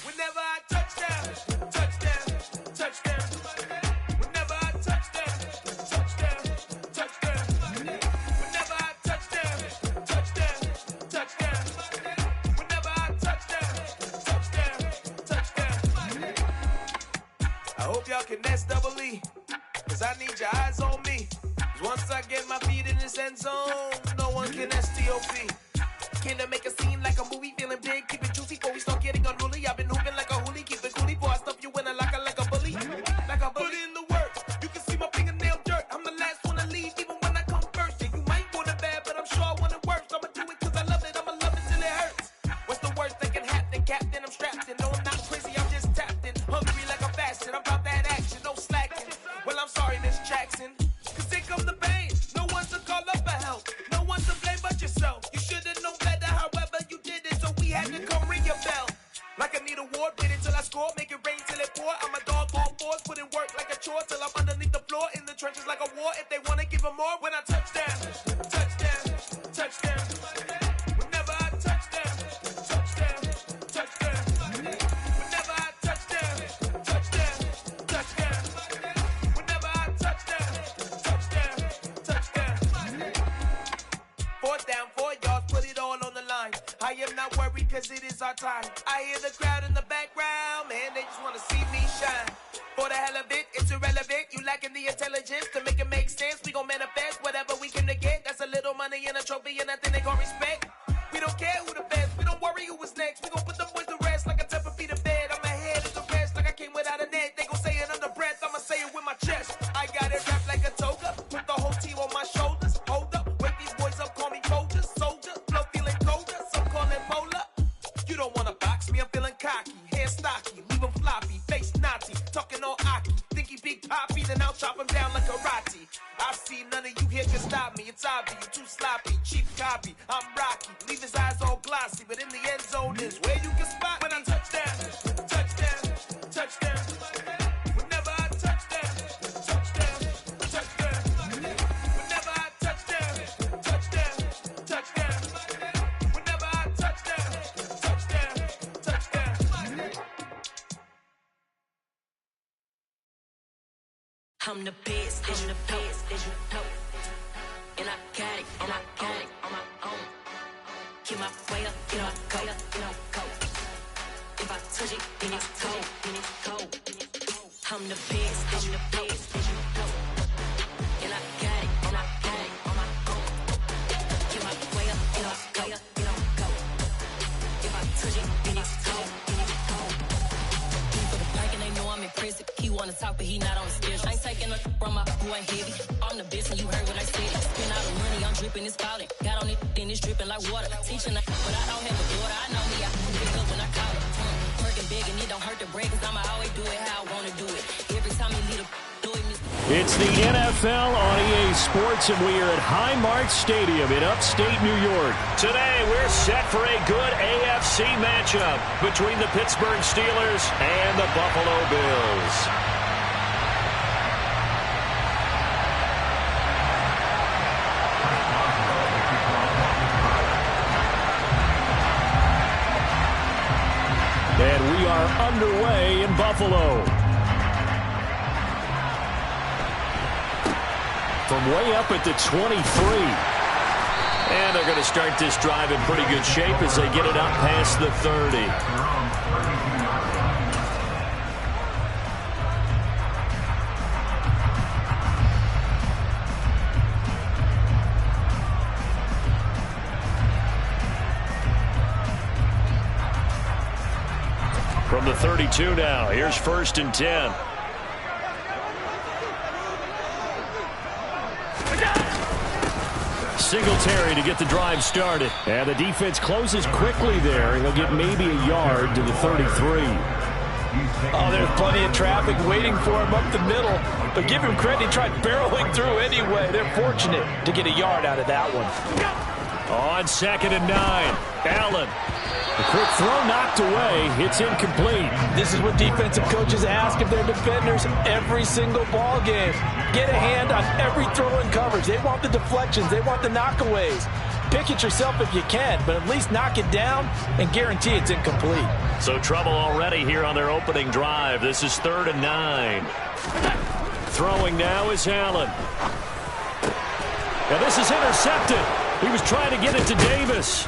Whenever I touchdown, touchdown, touchdown. Whenever I touchdown, touchdown, touchdown. Whenever I touchdown, touchdown, touchdown. Whenever I touchdown, touchdown, touchdown. I hope y'all can nest double E, cause I need your eyes on me. Once I get my feet in this end zone, no one can STOP. Can I make a scene like a movie, feeling big, keep it juicy before we start getting unruly. I've been hooping like a hoolie, keep it coolie before I stuff you in a locker like a bully. Like a bully. Put in the work, you can see my fingernail dirt. I'm the last one to leave, even when I come first. Yeah, you might want it bad, but I'm sure I want it worse. I'ma do it cause I love it, I'ma love it till it hurts. What's the worst that can happen, Captain? I'm strapped in, no I'm not crazy, I'm just tapped in. Hungry like I'm fasting, I'm about that action, no slacking. Well, I'm sorry, Miss Jackson, cause here come the pain. No one to call up for help, no one to blame but yourself. You should've known better, however you did it, so we had to come ring your bell. Like I need a ward, wait until I score, make it rain till it pour. I'm a dog on fours, put in work like a chore till I'm underneath the floor, in the trenches like a war. If they wanna give them more, when I touchdown, touchdown, touchdown. Whenever I touchdown, touchdown, touchdown. Whenever I touchdown, touchdown, touchdown. Whenever I touchdown, touchdown, touchdown. Fourth down, 4 yards, put it all on the line. I am not worried cause it is our time. I hear the crowd in the background, man, they just wanna see me shine. For the hell of it, it's irrelevant. You lacking the intelligence to make it make sense. We gon' manifest whatever we came to get. That's a little money and a trophy and nothing they gon' respect. We don't care who the best, we don't worry who was next. We gon' put them boys to rest like a 10 feet of bed. I'm ahead of the rest like I came without a net. They gon' say it under breath, I'ma say it with my chest. I got it wrapped like a toga, put the whole team on my shoulders. Hold up, wake these boys up, call me Folger, soldier, flow feeling colder, some call it polar. You don't wanna box me, I'm feeling cocky, hair stocky, leave him floppy, face naughty, talking all aki. Think he big poppy, then I'll chop him down like karate. I see none of you here can stop me, it's obvious, you too sloppy, cheap copy. I'm Rocky, leave his eyes all glossy, but in the end zone is where you can spot when I touchdown, touchdown, touchdown. Whenever I touchdown, touchdown, touchdown. Whenever I touchdown, touchdown, touchdown. Whenever I touchdown, touchdown, touchdown. I'm the best, I'm the best, as you know. And I got it, and I got it on my own. Get my way up, get my go, go. If I touch it, then it's cold, then it's cold. I'm the best, I'm the best, as you know. And I got it, and I got it on my own. Get my way up, get my go, go. If I touch it, then it's cold, then it's cold. For the park and they know I'm impressive. He wanna talk, but he not on the schedule. I ain't taking a from my boy heavy. I'm the best, and you heard what I said. Spend all the money, I'm dripping, it's falling. Got on it, then it's dripping like water. Teaching her, but I don't have a daughter. I know me, I can pick up when I call her. Working big, and it don't hurt the break, cause I'ma always do it how I wanna do it. Every time you lead a do it, It's the NFL on EA Sports, and we are at Highmark Stadium in upstate New York. Today, we're set for a good AFC matchup between the Pittsburgh Steelers and the Buffalo Bills. And we are underway in Buffalo. From way up at the 23. And they're going to start this drive in pretty good shape as they get it up past the 30. From the 32 now, here's 1st and 10. Singletary to get the drive started. And the defense closes quickly there. He'll get maybe a yard to the 33. Oh, there's plenty of traffic waiting for him up the middle. But give him credit, he tried barreling through anyway. They're fortunate to get a yard out of that one. On 2nd and 9, Allen. A quick throw knocked away. It's incomplete. This is what defensive coaches ask of their defenders every single ball game. Get a hand on every throw in coverage. They want the deflections. They want the knockaways. Pick it yourself if you can, but at least knock it down and guarantee it's incomplete. So trouble already here on their opening drive. This is 3rd and 9. Throwing now is Allen. And this is intercepted. He was trying to get it to Davis.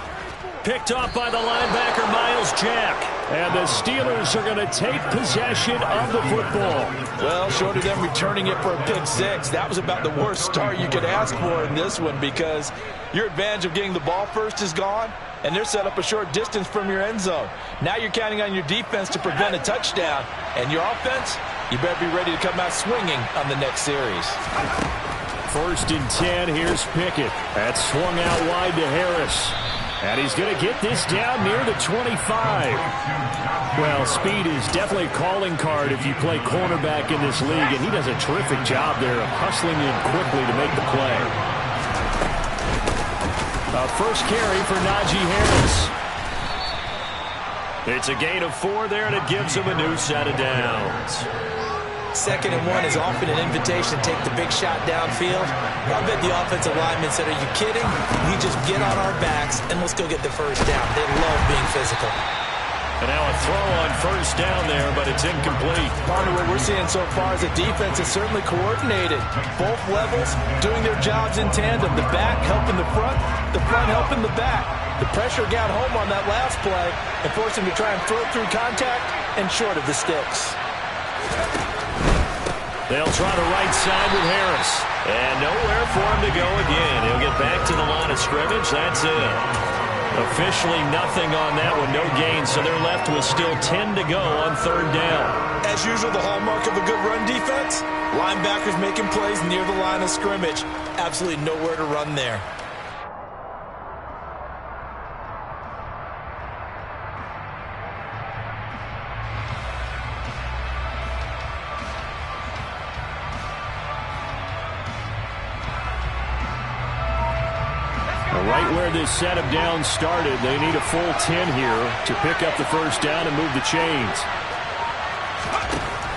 Picked off by the linebacker, Miles Jack. And the Steelers are going to take possession of the football. Well, short of them returning it for a pick 6, that was about the worst start you could ask for in this one because your advantage of getting the ball first is gone, and they're set up a short distance from your end zone. Now you're counting on your defense to prevent a touchdown, and your offense, you better be ready to come out swinging on the next series. 1st and 10, here's Pickett. That's swung out wide to Harris. And he's going to get this down near the 25. Well, speed is definitely a calling card if you play cornerback in this league, and he does a terrific job there of hustling in quickly to make the play. First carry for Najee Harris. It's a gain of 4 there, and it gives him a new set of downs. 2nd and 1 is often an invitation to take the big shot downfield. I bet the offensive lineman said, are you kidding? We just get on our backs and let's go get the first down. They love being physical. And now a throw on 1st down there, but it's incomplete. Part of what we're seeing so far is the defense is certainly coordinated. Both levels doing their jobs in tandem. The back helping the front helping the back. The pressure got home on that last play and forced him to try and throw through contact and short of the sticks. They'll try the right side with Harris. And nowhere for him to go again. He'll get back to the line of scrimmage. That's it. Officially nothing on that one. No gain. So they're left with still 10 to go on 3rd down. As usual, the hallmark of a good run defense, linebackers making plays near the line of scrimmage. Absolutely nowhere to run there. Right where this set of downs started, they need a full 10 here to pick up the first down and move the chains.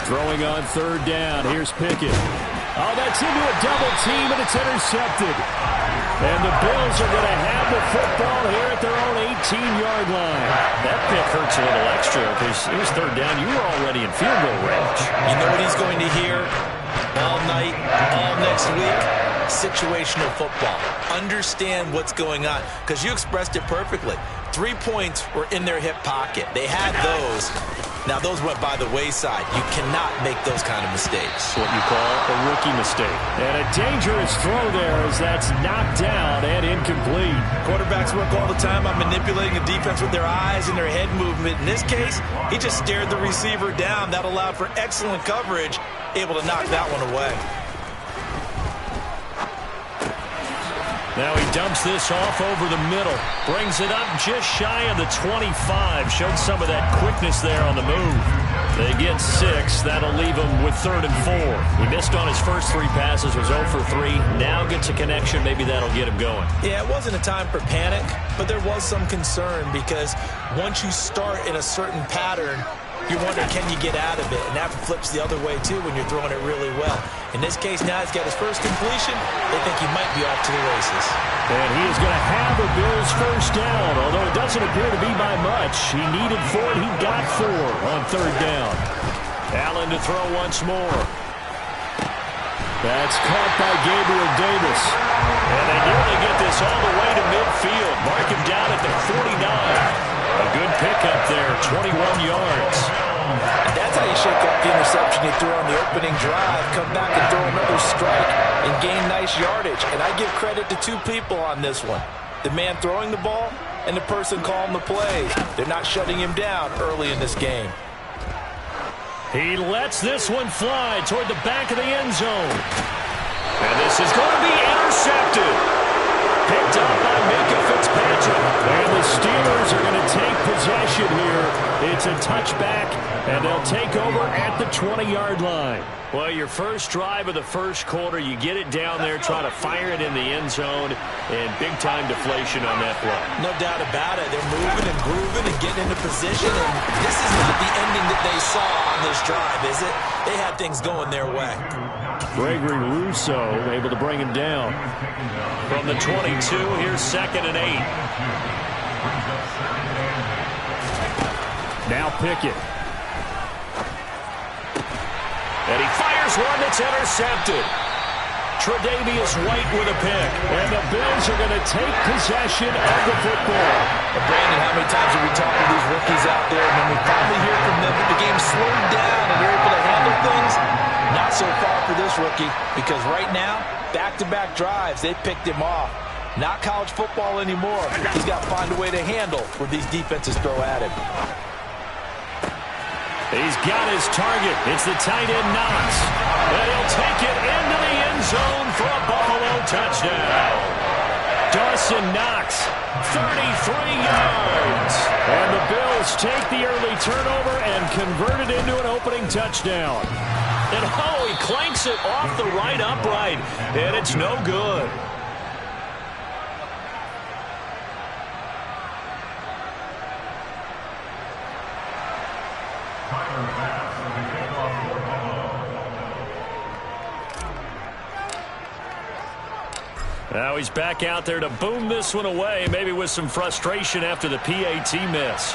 Throwing on 3rd down, here's Pickett. Oh, that's into a double team, and it's intercepted. And the Bills are going to have the football here at their own 18-yard line. That pick hurts a little extra because it was 3rd down. You were already in field goal range. You know what he's going to hear all night, all next week? Situational football. Understand what's going on, because you expressed it perfectly. 3 points were in their hip pocket. They had those. Now those went by the wayside. You cannot make those kind of mistakes. What you call a rookie mistake. And a dangerous throw there as that's knocked down and incomplete. Quarterbacks work all the time on manipulating the defense with their eyes and their head movement. In this case, he just stared the receiver down. That allowed for excellent coverage, able to knock that one away. Now he dumps this off over the middle. Brings it up just shy of the 25. Showed some of that quickness there on the move. They get 6. That'll leave him with 3rd and 4. He missed on his first 3 passes, was 0 for 3. Now gets a connection. Maybe that'll get him going. Yeah, it wasn't a time for panic, but there was some concern because once you start in a certain pattern, you're wondering, can you get out of it? And that flips the other way, too, when you're throwing it really well. In this case, now he's got his first completion. They think he might be off to the races. And he is going to have the Bills' first down, although it doesn't appear to be by much. He needed 4, and he got 4 on 3rd down. Allen to throw once more. That's caught by Gabriel Davis. And they nearly get this all the way to midfield. Mark him down at the 49. A good pickup there, 21 yards. And that's how you shake up the interception you threw on the opening drive. Come back and throw another strike and gain nice yardage. And I give credit to 2 people on this one. The man throwing the ball and the person calling the plays. They're not shutting him down early in this game. He lets this one fly toward the back of the end zone. And this is going to be intercepted. Picked up by Minka Fitzpatrick. And the Steelers are going to take possession here It's a touchback, and they'll take over at the 20-yard line. Well, your first drive of the first quarter, you get it down there, try to fire it in the end zone, and big-time deflation on that play. No doubt about it. They're moving and grooving and getting into position, and this is not the ending that they saw on this drive, is it? They had things going their way. Gregory Rousseau able to bring him down. From the 22, here's 2nd and 8. Now Pickett. And he fires one that's intercepted. Tre'Davious White with a pick. And the Bills are going to take possession of the football. Brandon, how many times have we talked to these rookies out there, and when we finally hear from them that the game slowed down and they're able to handle things? Not so far for this rookie, because right now, back-to-back drives, they picked him off. Not college football anymore. He's got to find a way to handle what these defenses throw at him. He's got his target. It's the tight end Knox. And he'll take it into the end zone for a Buffalo touchdown. Dawson Knox, 33 yards. And the Bills take the early turnover and convert it into an opening touchdown. And oh, he clanks it off the right upright. And it's no good. Now he's back out there to boom this one away, maybe with some frustration after the PAT miss.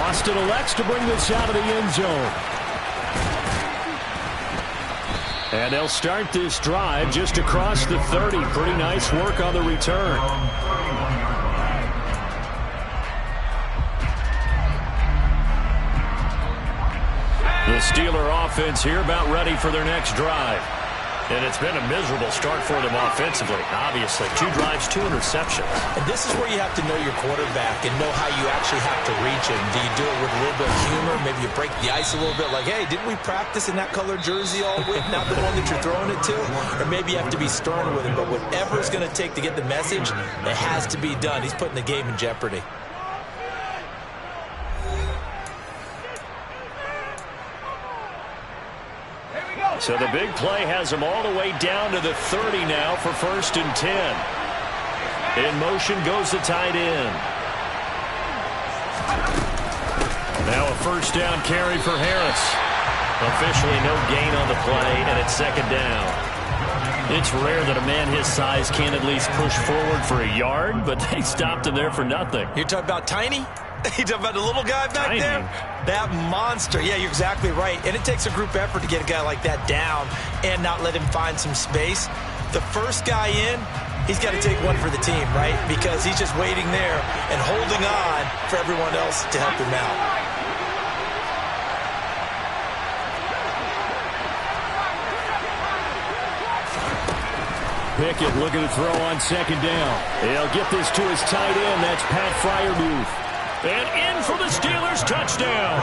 Austin elects to bring this out of the end zone. And they'll start this drive just across the 30. Pretty nice work on the return. The Steeler offense here about ready for their next drive. And it's been a miserable start for them offensively, obviously. 2 drives, 2 interceptions. And this is where you have to know your quarterback and know how you actually have to reach him. Do you do it with a little bit of humor? Maybe you break the ice a little bit like, hey, didn't we practice in that color jersey all week? Not the one that you're throwing it to? Or maybe you have to be stern with him. But whatever it's going to take to get the message, it has to be done. He's putting the game in jeopardy. So the big play has him all the way down to the 30 now for 1st and 10. In motion goes the tight end. Now a 1st down carry for Harris. Officially no gain on the play, and it's 2nd down. It's rare that a man his size can't at least push forward for a yard, but they stopped him there for nothing. You're talking about Tiny? You talking about the little guy back Tiny. there? That monster. Yeah, you're exactly right. And it takes a group effort to get a guy like that down and not let him find some space. The first guy in, he's got to take one for the team, right? Because he's just waiting there and holding on for everyone else to help him out. Pickett looking to throw on 2nd down. He'll get this to his tight end. That's Pat Freiermuth. And in for the Steelers touchdown.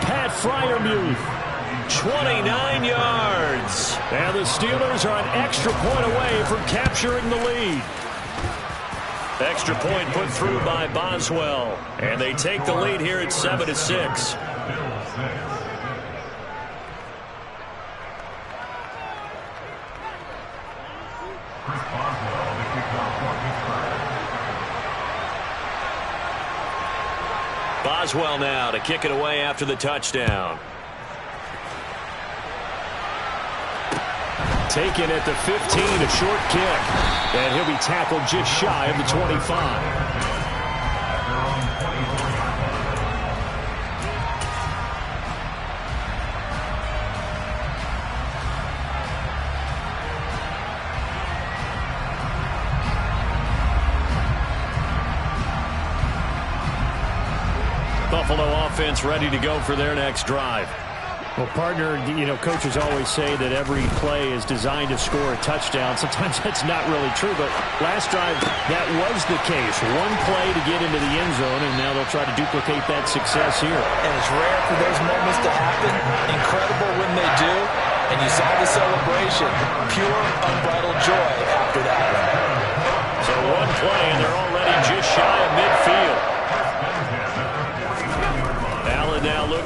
Pat Freiermuth, 29 yards. And the Steelers are an extra point away from capturing the lead. Extra point put through by Boswell. And they take the lead here at 7-6. Boswell now to kick it away after the touchdown. Taken at the 15, a short kick. And he'll be tackled just shy of the 25. Buffalo offense ready to go for their next drive. Well, partner, coaches always say that every play is designed to score a touchdown. Sometimes that's not really true, but last drive, that was the case. One play to get into the end zone, and now they'll try to duplicate that success here. And it's rare for those moments to happen. Incredible when they do. And you saw the celebration. Pure, unbridled joy after that one. So one play, and they're already just shy of midfield.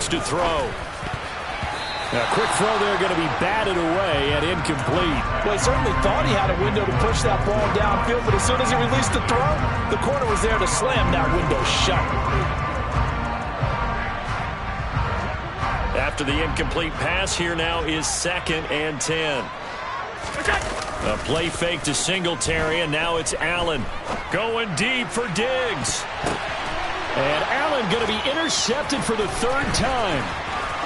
looks to throw. A quick throw there going to be batted away and incomplete. Well, he certainly thought he had a window to push that ball downfield, but as soon as he released the throw, the corner was there to slam that window shut. After the incomplete pass, here now is 2nd and 10. A play fake to Singletary, and now it's Allen. Going deep for Diggs. And Allen going to be intercepted for the 3rd time.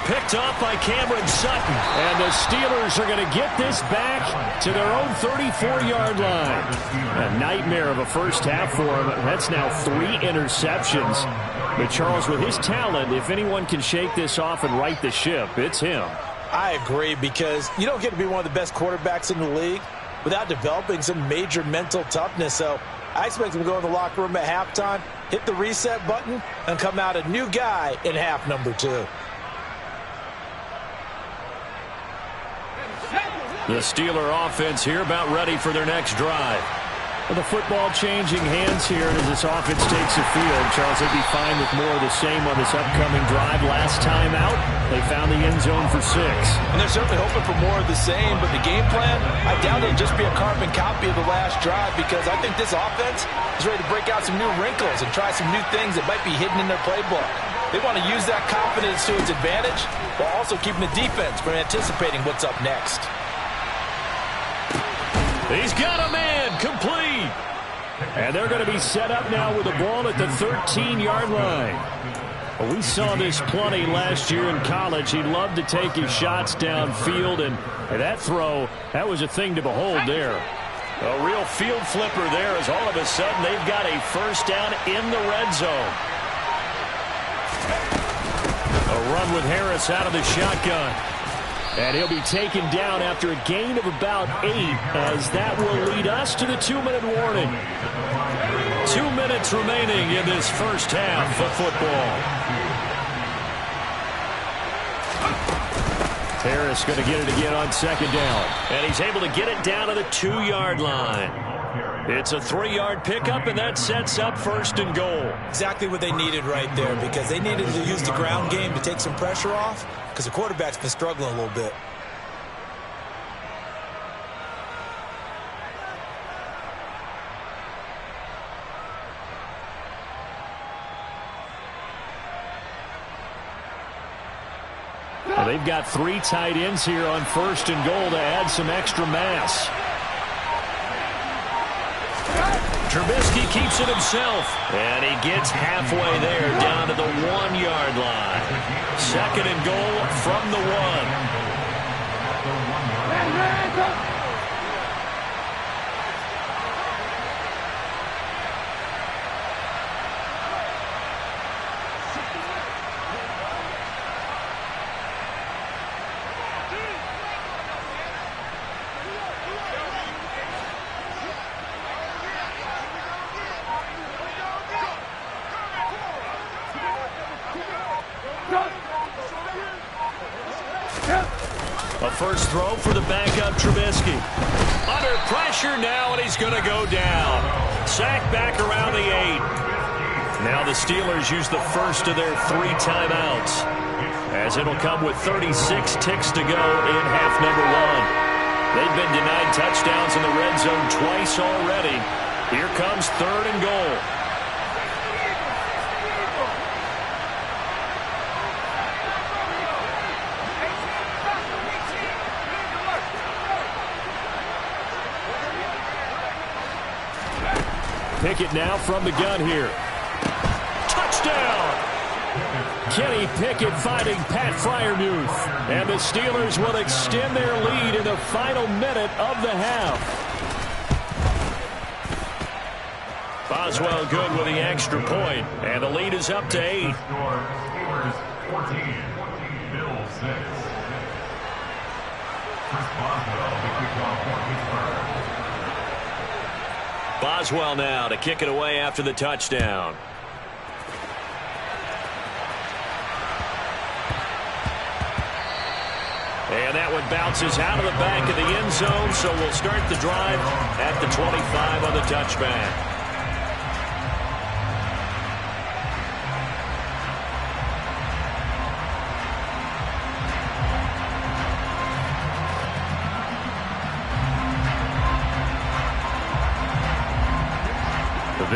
Picked off by Cameron Sutton. And the Steelers are going to get this back to their own 34-yard line. A nightmare of a first half for him. That's now 3 interceptions. But Charles, with his talent, if anyone can shake this off and right the ship, it's him. I agree, because you don't get to be one of the best quarterbacks in the league without developing some major mental toughness. So I expect him to go in the locker room at halftime, hit the reset button, and come out a new guy in half number 2. The Steeler offense here about ready for their next drive. Well, the football changing hands here as this offense takes the field. Charles, they'd be fine with more of the same on this upcoming drive. Last time out, they found the end zone for 6. And they're certainly hoping for more of the same, but the game plan, I doubt it'll just be a carbon copy of the last drive, because I think this offense is ready to break out some new wrinkles and try some new things that might be hidden in their playbook. They want to use that confidence to its advantage while also keeping the defense from anticipating what's up next. He's got a man, complete. And they're going to be set up now with the ball at the 13-yard line. Well, we saw this plenty last year in college. He loved to take his shots downfield, and that throw, that was a thing to behold there. A real field flipper there, as all of a sudden they've got a first down in the red zone. A run with Harris out of the shotgun. And he'll be taken down after a gain of about 8, as that will lead us to the 2-minute warning. 2 minutes remaining in this first half of football. Harris going to get it again on 2nd down. And he's able to get it down to the 2-yard line. It's a 3-yard pickup, and that sets up 1st and goal. Exactly what they needed right there, because they needed to use the ground game to take some pressure off, because the quarterback's been struggling a little bit. Well, they've got 3 tight ends here on 1st and goal to add some extra mass. Trubisky keeps it himself, and he gets halfway there down to the 1-yard line. 2nd and goal from the 1. A first throw for the backup Trubisky. Under pressure now, and he's going to go down. Sacked back around the 8. Now the Steelers use the first of their 3 timeouts, as it'll come with 36 ticks to go in half number 1. They've been denied touchdowns in the red zone twice already. Here comes 3rd and goal. Pickett now from the gun here. Touchdown! Kenny Pickett finding Pat Freiermuth. And the Steelers will extend their lead in the final minute of the half. Boswell good with the extra point. And the lead is up to 8. Boswell now to kick it away after the touchdown. And that one bounces out of the back of the end zone, so we'll start the drive at the 25 on the touchback.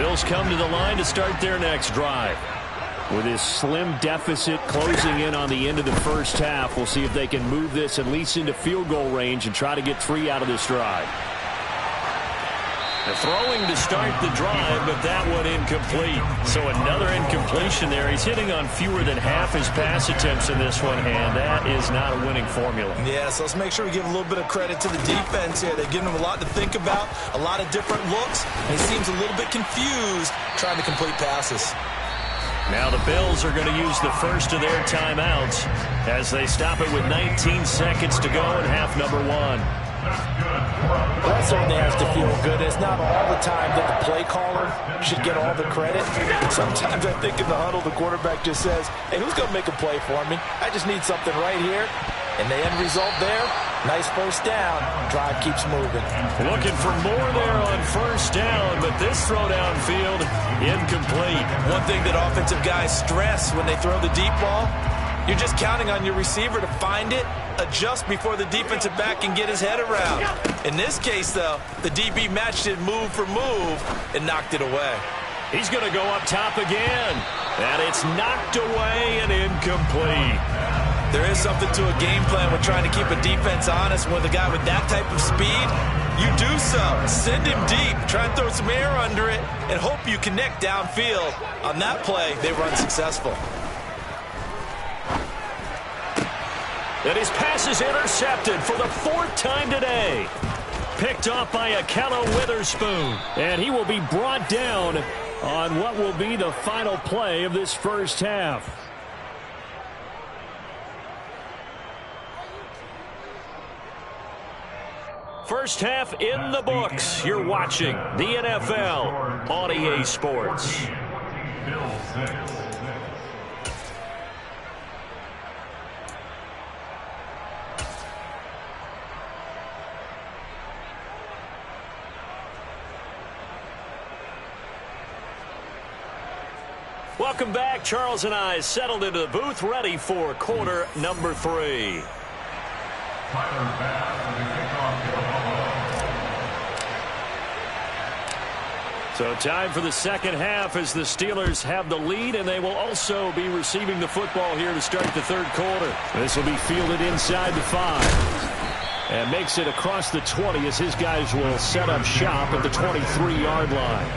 Bills come to the line to start their next drive. With this slim deficit closing in on the end of the first half, we'll see if they can move this at least into field goal range and try to get 3 out of this drive. The throwing to start the drive, but that one incomplete. So another incompletion there. He's hitting on fewer than half his pass attempts in this one, and that is not a winning formula. Yeah, so let's make sure we give a little bit of credit to the defense here. They're giving him a lot to think about, a lot of different looks, and he seems a little bit confused trying to complete passes. Now the Bills are going to use the first of their timeouts as they stop it with 19 seconds to go in half number 1. That certainly has to feel good. It's not all the time that the play caller should get all the credit. Sometimes I think in the huddle, the quarterback just says, hey, who's going to make a play for me? I just need something right here. And the end result there, nice first down. Drive keeps moving. Looking for more there on first down, but this throw downfield, incomplete. One thing that offensive guys stress when they throw the deep ball, you're just counting on your receiver to find it, adjust before the defensive back can get his head around. In this case, though, the DB matched it move for move and knocked it away. He's going to go up top again, and it's knocked away and incomplete. There is something to a game plan with trying to keep a defense honest with a guy with that type of speed. You do so. Send him deep. Try and throw some air under it and hope you connect downfield. On that play, they run successful. And his pass is intercepted for the 4th time today. Picked off by Akello Witherspoon. And he will be brought down on what will be the final play of this first half. First half in the books. You're watching the NFL on EA Sports. Welcome back. Charles and I settled into the booth, ready for quarter number 3. So time for the second half as the Steelers have the lead, and they will also be receiving the football here to start the third quarter. This will be fielded inside the 5. And makes it across the 20 as his guys will set up shop at the 23-yard line.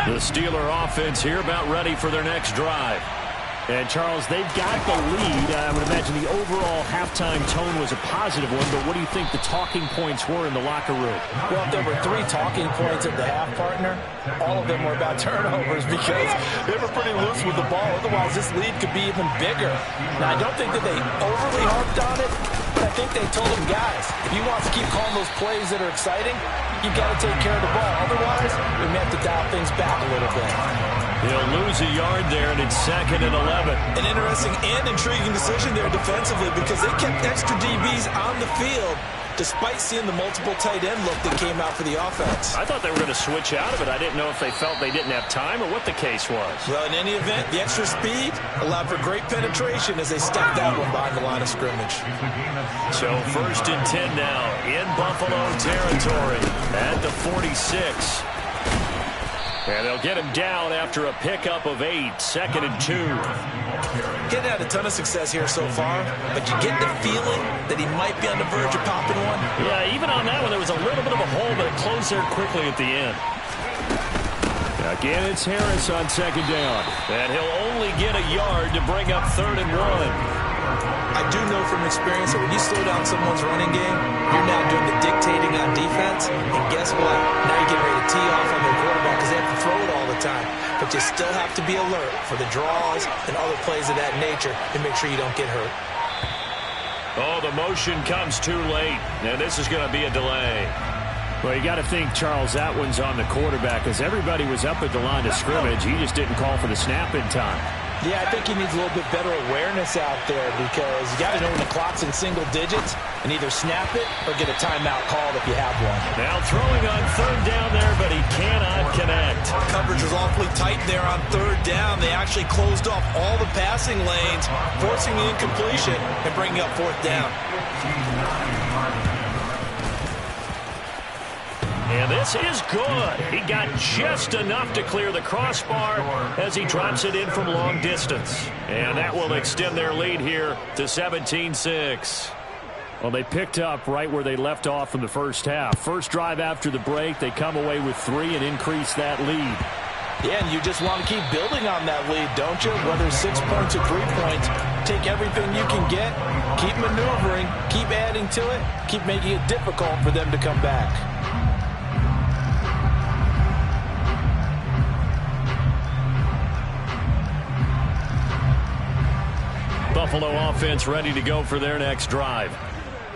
The Steeler offense here about ready for their next drive. And, Charles, they've got the lead. I would imagine the overall halftime tone was a positive one, but what do you think the talking points were in the locker room? Well, if there were 3 talking points at the half, partner, all of them were about turnovers because they were pretty loose with the ball. Otherwise, this lead could be even bigger. Now, I don't think that they overly harped on it, but I think they told them, guys, if you want to keep calling those plays that are exciting, you've got to take care of the ball. Otherwise, we may have to dial things back a little bit. He'll lose a yard there, and it's 2nd and 11. An interesting and intriguing decision there defensively because they kept extra DBs on the field despite seeing the multiple tight end look that came out for the offense. I thought they were going to switch out of it. I didn't know if they felt they didn't have time or what the case was. Well, in any event, the extra speed allowed for great penetration as they stepped that one behind the line of scrimmage. So 1st and 10 now in Buffalo territory at the 46. And they'll get him down after a pickup of 8, 2nd and 2. Getting had a ton of success here so far, but you get the feeling that he might be on the verge of popping one. Yeah, even on that one, there was a little bit of a hole, but it closed there quickly at the end. Again, it's Harris on 2nd down. And he'll only get a yard to bring up 3rd and 1. I do know from experience that when you slow down someone's running game, you're now doing the dictating on defense. And guess what? Now you're getting ready to tee off on their quarterback because they have to throw it all the time. But you still have to be alert for the draws and other plays of that nature to make sure you don't get hurt. Oh, the motion comes too late. And this is going to be a delay. Well, you got to think, Charles, that one's on the quarterback because everybody was up at the line of scrimmage. He just didn't call for the snap in time. Yeah, I think he needs a little bit better awareness out there because you got to know when the clock's in single digits and either snap it or get a timeout called if you have one. Now throwing on third down there, but he cannot connect. Coverage was awfully tight there on third down. They actually closed off all the passing lanes, forcing the incompletion and bringing up fourth down. And this is good. He got just enough to clear the crossbar as he drops it in from long distance. And that will extend their lead here to 17-6. Well, they picked up right where they left off in the first half. First drive after the break, they come away with 3 and increase that lead. Yeah, and you just want to keep building on that lead, don't you? Whether it's 6 points or 3 points, take everything you can get, keep maneuvering, keep adding to it, keep making it difficult for them to come back. Buffalo offense ready to go for their next drive.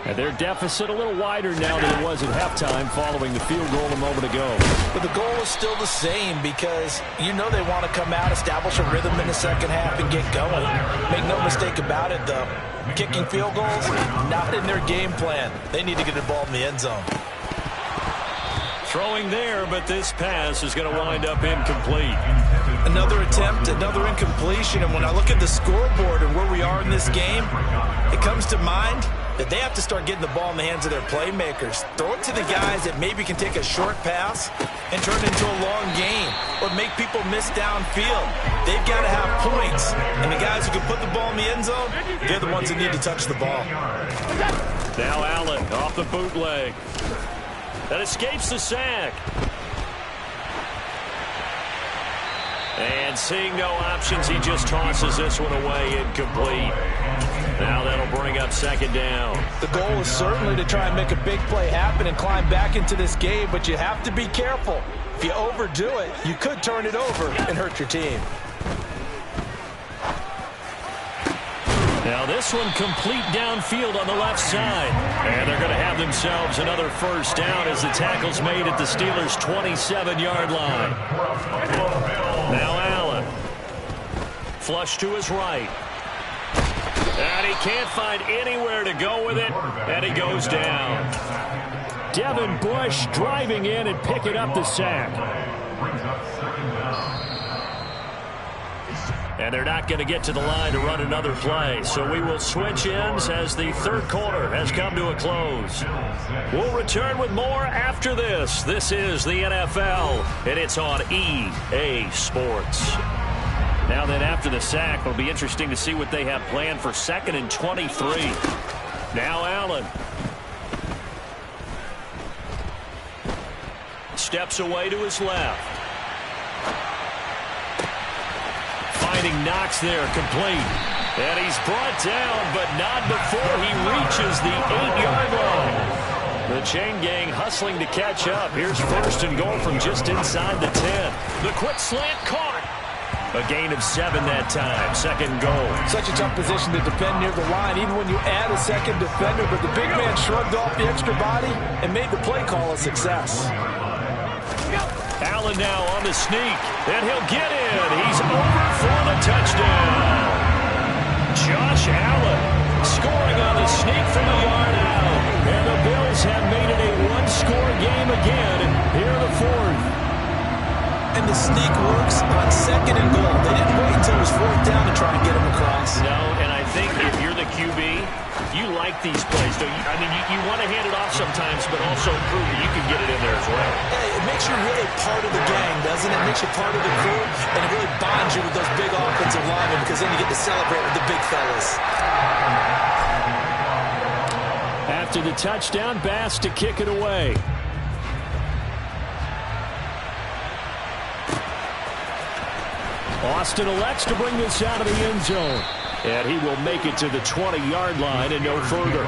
And their deficit a little wider now than it was at halftime following the field goal a moment ago. But the goal is still the same because you know they want to come out, establish a rhythm in the second half, and get going. Make no mistake about it, though. Kicking field goals, not in their game plan. They need to get involved in the end zone. Throwing there, but this pass is going to wind up incomplete. Another attempt, another incompletion, and when I look at the scoreboard and where we are in this game, it comes to mind that they have to start getting the ball in the hands of their playmakers. Throw it to the guys that maybe can take a short pass and turn it into a long game or make people miss downfield. They've got to have points, and the guys who can put the ball in the end zone, they're the ones that need to touch the ball. Now Allen off the bootleg. That escapes the sack. And seeing no options, he just tosses this one away incomplete. Now that'll bring up second down. The goal is certainly to try and make a big play happen and climb back into this game, but you have to be careful. If you overdo it, you could turn it over and hurt your team. Now this one complete downfield on the left side. And they're going to have themselves another first down as the tackle's made at the Steelers' 27-yard line. Now Allen. Flush to his right. And he can't find anywhere to go with it. And he goes down. Devin Bush driving in and picking up the sack. And they're not going to get to the line to run another play. So we will switch ends as the third quarter has come to a close. We'll return with more after this. This is the NFL, and it's on EA Sports. Now then, after the sack, it'll be interesting to see what they have planned for 2nd and 23. Now Allen. Steps away to his left. Finding Knox there, complete. And he's brought down, but not before he reaches the 8-yard line. The chain gang hustling to catch up. Here's 1st and goal from just inside the 10. The quick slant caught. A gain of 7 that time. 2nd and goal. Such a tough position to defend near the line, even when you add a second defender, but the big man shrugged off the extra body and made the play call a success. Allen now on the sneak, and he'll get in. He's over for the touchdown. Josh Allen scoring on the sneak from a yard out. And the Bills have made it a one-score game again here in the 4th. And the sneak works on 2nd and goal. They didn't wait until it was 4th down to try and get him across. No, and I think if you're the QB, you like these plays. I mean, you want to hand it off sometimes, but also prove that you can get it in there as well. Hey, it makes you really part of the gang, doesn't it? It makes you part of the crew, and it really bonds you with those big offensive linemen because then you get to celebrate with the big fellas. After the touchdown, Bass to kick it away. Austin elects to bring this out of the end zone. And he will make it to the 20-yard line and no further.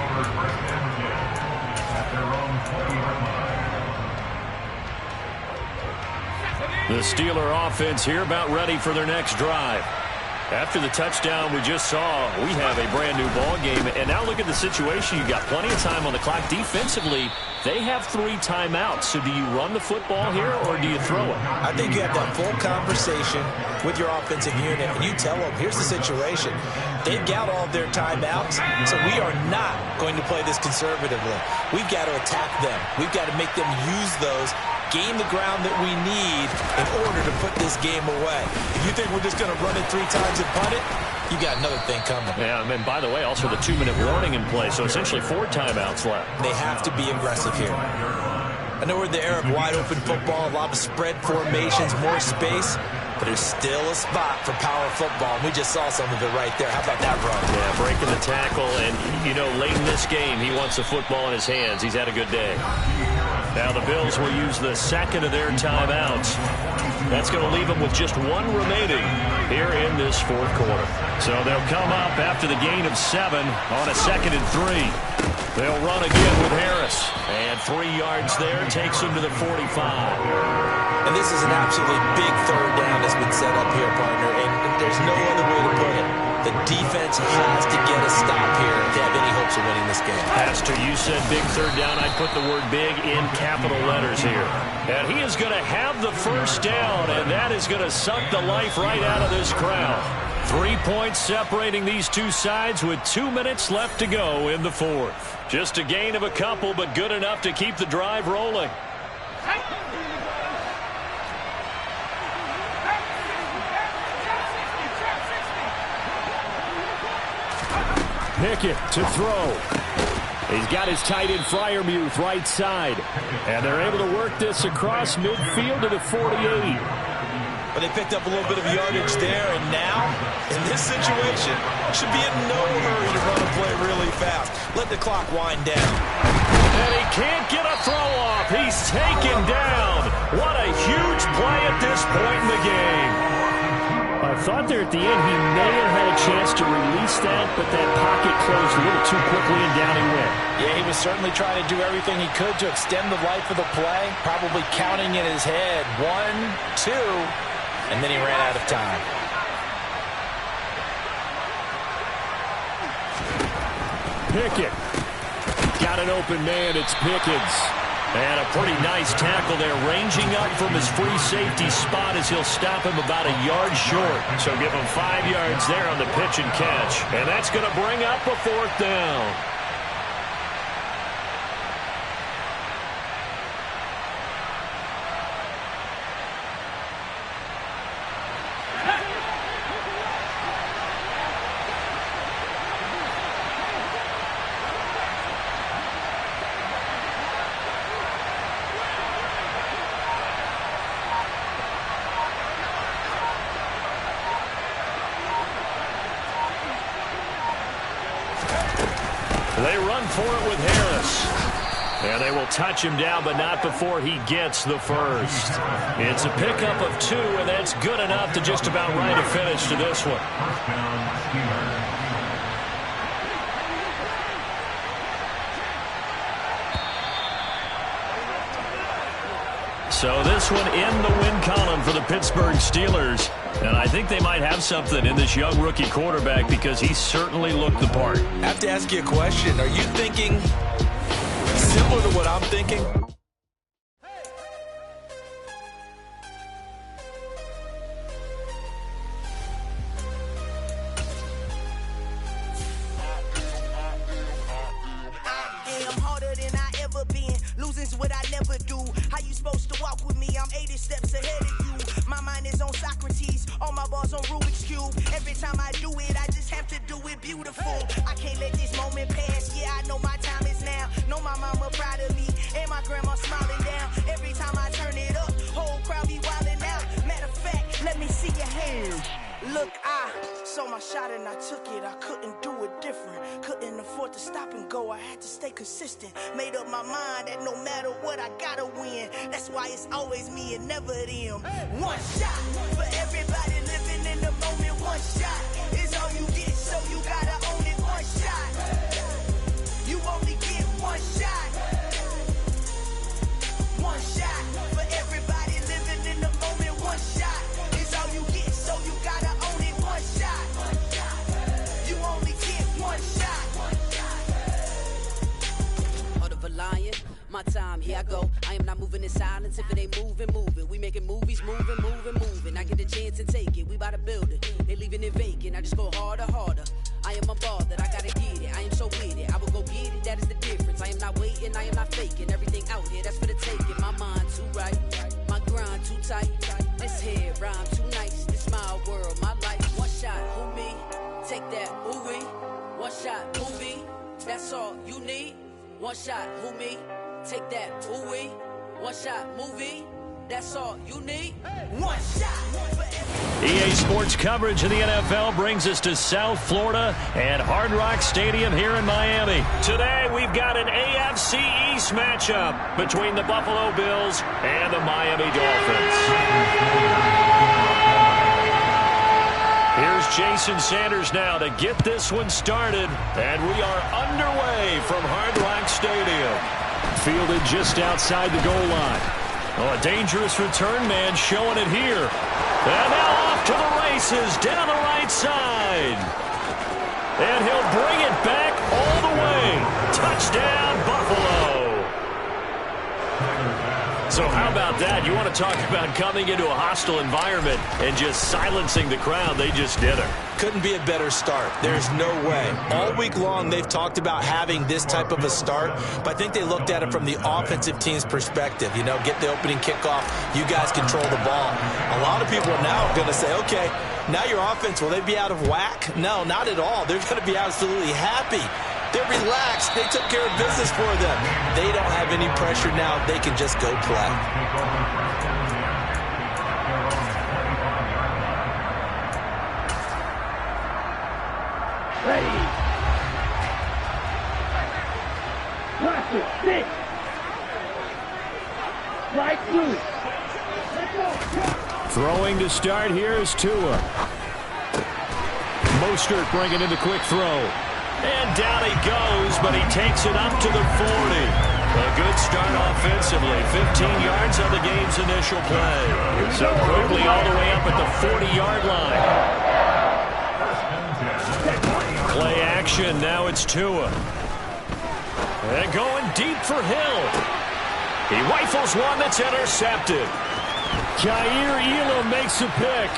The Steeler offense here about ready for their next drive. After the touchdown we just saw, we have a brand new ball game. And now look at the situation. You've got plenty of time on the clock. Defensively, they have 3 timeouts. So do you run the football here or do you throw it? I think you have that full conversation with your offensive unit, and you tell them, here's the situation. They've got all of their timeouts, so we are not going to play this conservatively. We've got to attack them. We've got to make them use those, gain the ground that we need in order to put this game away. If you think we're just going to run it 3 times and punt it, you got another thing coming. Yeah, and by the way, also the 2-minute warning in play, so essentially 4 timeouts left. They have to be aggressive here. I know we're in the era of wide-open football, a lot of spread formations, more space, but there's still a spot for power football, and we just saw some of it right there. How about that run? Yeah, breaking the tackle, and, you know, late in this game, he wants the football in his hands. He's had a good day. Now the Bills will use the second of their timeouts. That's going to leave them with just 1 remaining here in this 4th quarter. So they'll come up after the gain of 7 on a 2nd and 3. They'll run again with Harris. And 3 yards there takes them to the 45. And this is an absolutely big 3rd down that's been set up here, partner. And there's no other way to put it. The defense has to get a stop here to have any hopes of winning this game. Pastor, you said big 3rd down. I'd put the word big in capital letters here. And he is going to have the 1st down, and that is going to suck the life right out of this crowd. 3 points separating these two sides with 2 minutes left to go in the 4th. Just a gain of a couple, but good enough to keep the drive rolling. Pickett to throw. He's got his tight end Freiermuth right side. And they're able to work this across midfield to the 48. But they picked up a little bit of yardage there, and now, in this situation, should be in no hurry to run a play really fast. Let the clock wind down. And he can't get a throw off. He's taken down. What a huge play at this point in the game. I thought there at the end he may have had a chance to release that, but that pocket closed a little too quickly and down he went. Yeah, he was certainly trying to do everything he could to extend the life of the play, probably counting in his head 1, 2, and then he ran out of time. Pickett. Got an open man. It's Pickens. And a pretty nice tackle there, ranging up from his free safety spot as he'll stop him about a yard short. So give him 5 yards there on the pitch and catch. And that's going to bring up a 4th down. They run for it with Harris. And they will touch him down, but not before he gets the 1st. It's a pickup of 2, and that's good enough to just about write a finish to this one. So this one in the win column for the Pittsburgh Steelers. And I think they might have something in this young rookie quarterback because he certainly looked the part. I have to ask you a question. Are you thinking similar to what I'm thinking? I'm harder than I ever been. Losing's what I never do. How you supposed to walk with me? I'm 80 steps ahead of you. My mind is on Socrates. All my bars on Rubik's Cube. Every time I do it, I just have to do it beautiful. I can't let this moment pass. Yeah, I know my time is now. Know my mama proud of me. And my grandma smiling down. Every time I turn it up, whole crowd be wilding out. Matter of fact, let me see your hands. Look, I saw my shot and I took it. I couldn't do it different. Couldn't afford to stop and go. I had to stay consistent. Made up my mind that no matter what, I gotta win. That's why it's always me and never them. One shot for everybody living in the moment. One shot is all you get, so you gotta own it. One shot. You only get one shot. One shot for everybody living in the moment. One shot is all you get, so you gotta own it. One shot. moving in silence. If it ain't moving, move it. We making movies, moving. I get the chance to take it. We bout to build it. They leaving it vacant. I just go harder. I am a ball that I gotta get it. I am so with it. I will go get it. That is the difference. I am not waiting. I am not faking. Everything out here, that's for the taking. My mind too right. My grind too tight. This here rhyme too nice. This my world, my life. One shot, who me? Take that, who we? One shot, movie. That's all you need. One shot, who me? Take that, who we? One shot, movie. That's all you need. One shot. EA Sports coverage of the NFL brings us to South Florida and Hard Rock Stadium here in Miami. Today we've got an AFC East matchup between the Buffalo Bills and the Miami Dolphins. Here's Jason Sanders now to get this one started, and we are underway from Hard Rock Stadium. Fielded just outside the goal line. Oh, a dangerous return man showing it here. And now off to the races down the right side. And he'll bring it back all the way. Touchdown, Buffalo. So how about that? You want to talk about coming into a hostile environment and just silencing the crowd. They just did it. Couldn't be a better start. There's no way. All week long, they've talked about having this type of a start, but I think they looked at it from the offensive team's perspective. You know, get the opening kickoff. You guys control the ball. A lot of people are now going to say, okay, now your offense, will they be out of whack? No, not at all. They're going to be absolutely happy. They're relaxed. They took care of business for them. They don't have any pressure now. They can just go play. Ready. Watch it. Stick. Right through. Throwing to start here is Tua. Mostert bringing in the quick throw. And down he goes, but he takes it up to the 40. A good start offensively. 15 yards on the game's initial play. So quickly all the way up at the 40-yard line. Play action. Now it's Tua. And going deep for Hill. He rifles one that's intercepted. Jair Elam makes a pick.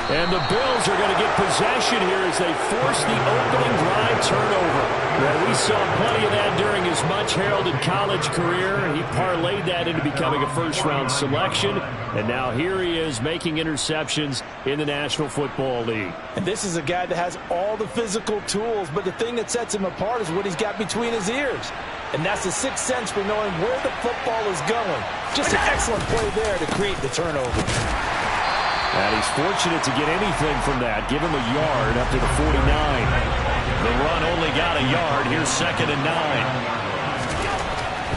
And the Bills are going to get possession here as they force the opening drive turnover. Well, we saw plenty of that during his much-heralded college career. He parlayed that into becoming a first-round selection. And now here he is making interceptions in the National Football League. And this is a guy that has all the physical tools, but the thing that sets him apart is what he's got between his ears. And that's the sixth sense for knowing where the football is going. Just an excellent play there to create the turnover. And he's fortunate to get anything from that. Give him a yard up to the 49. The run only got a yard. Here's 2nd and 9.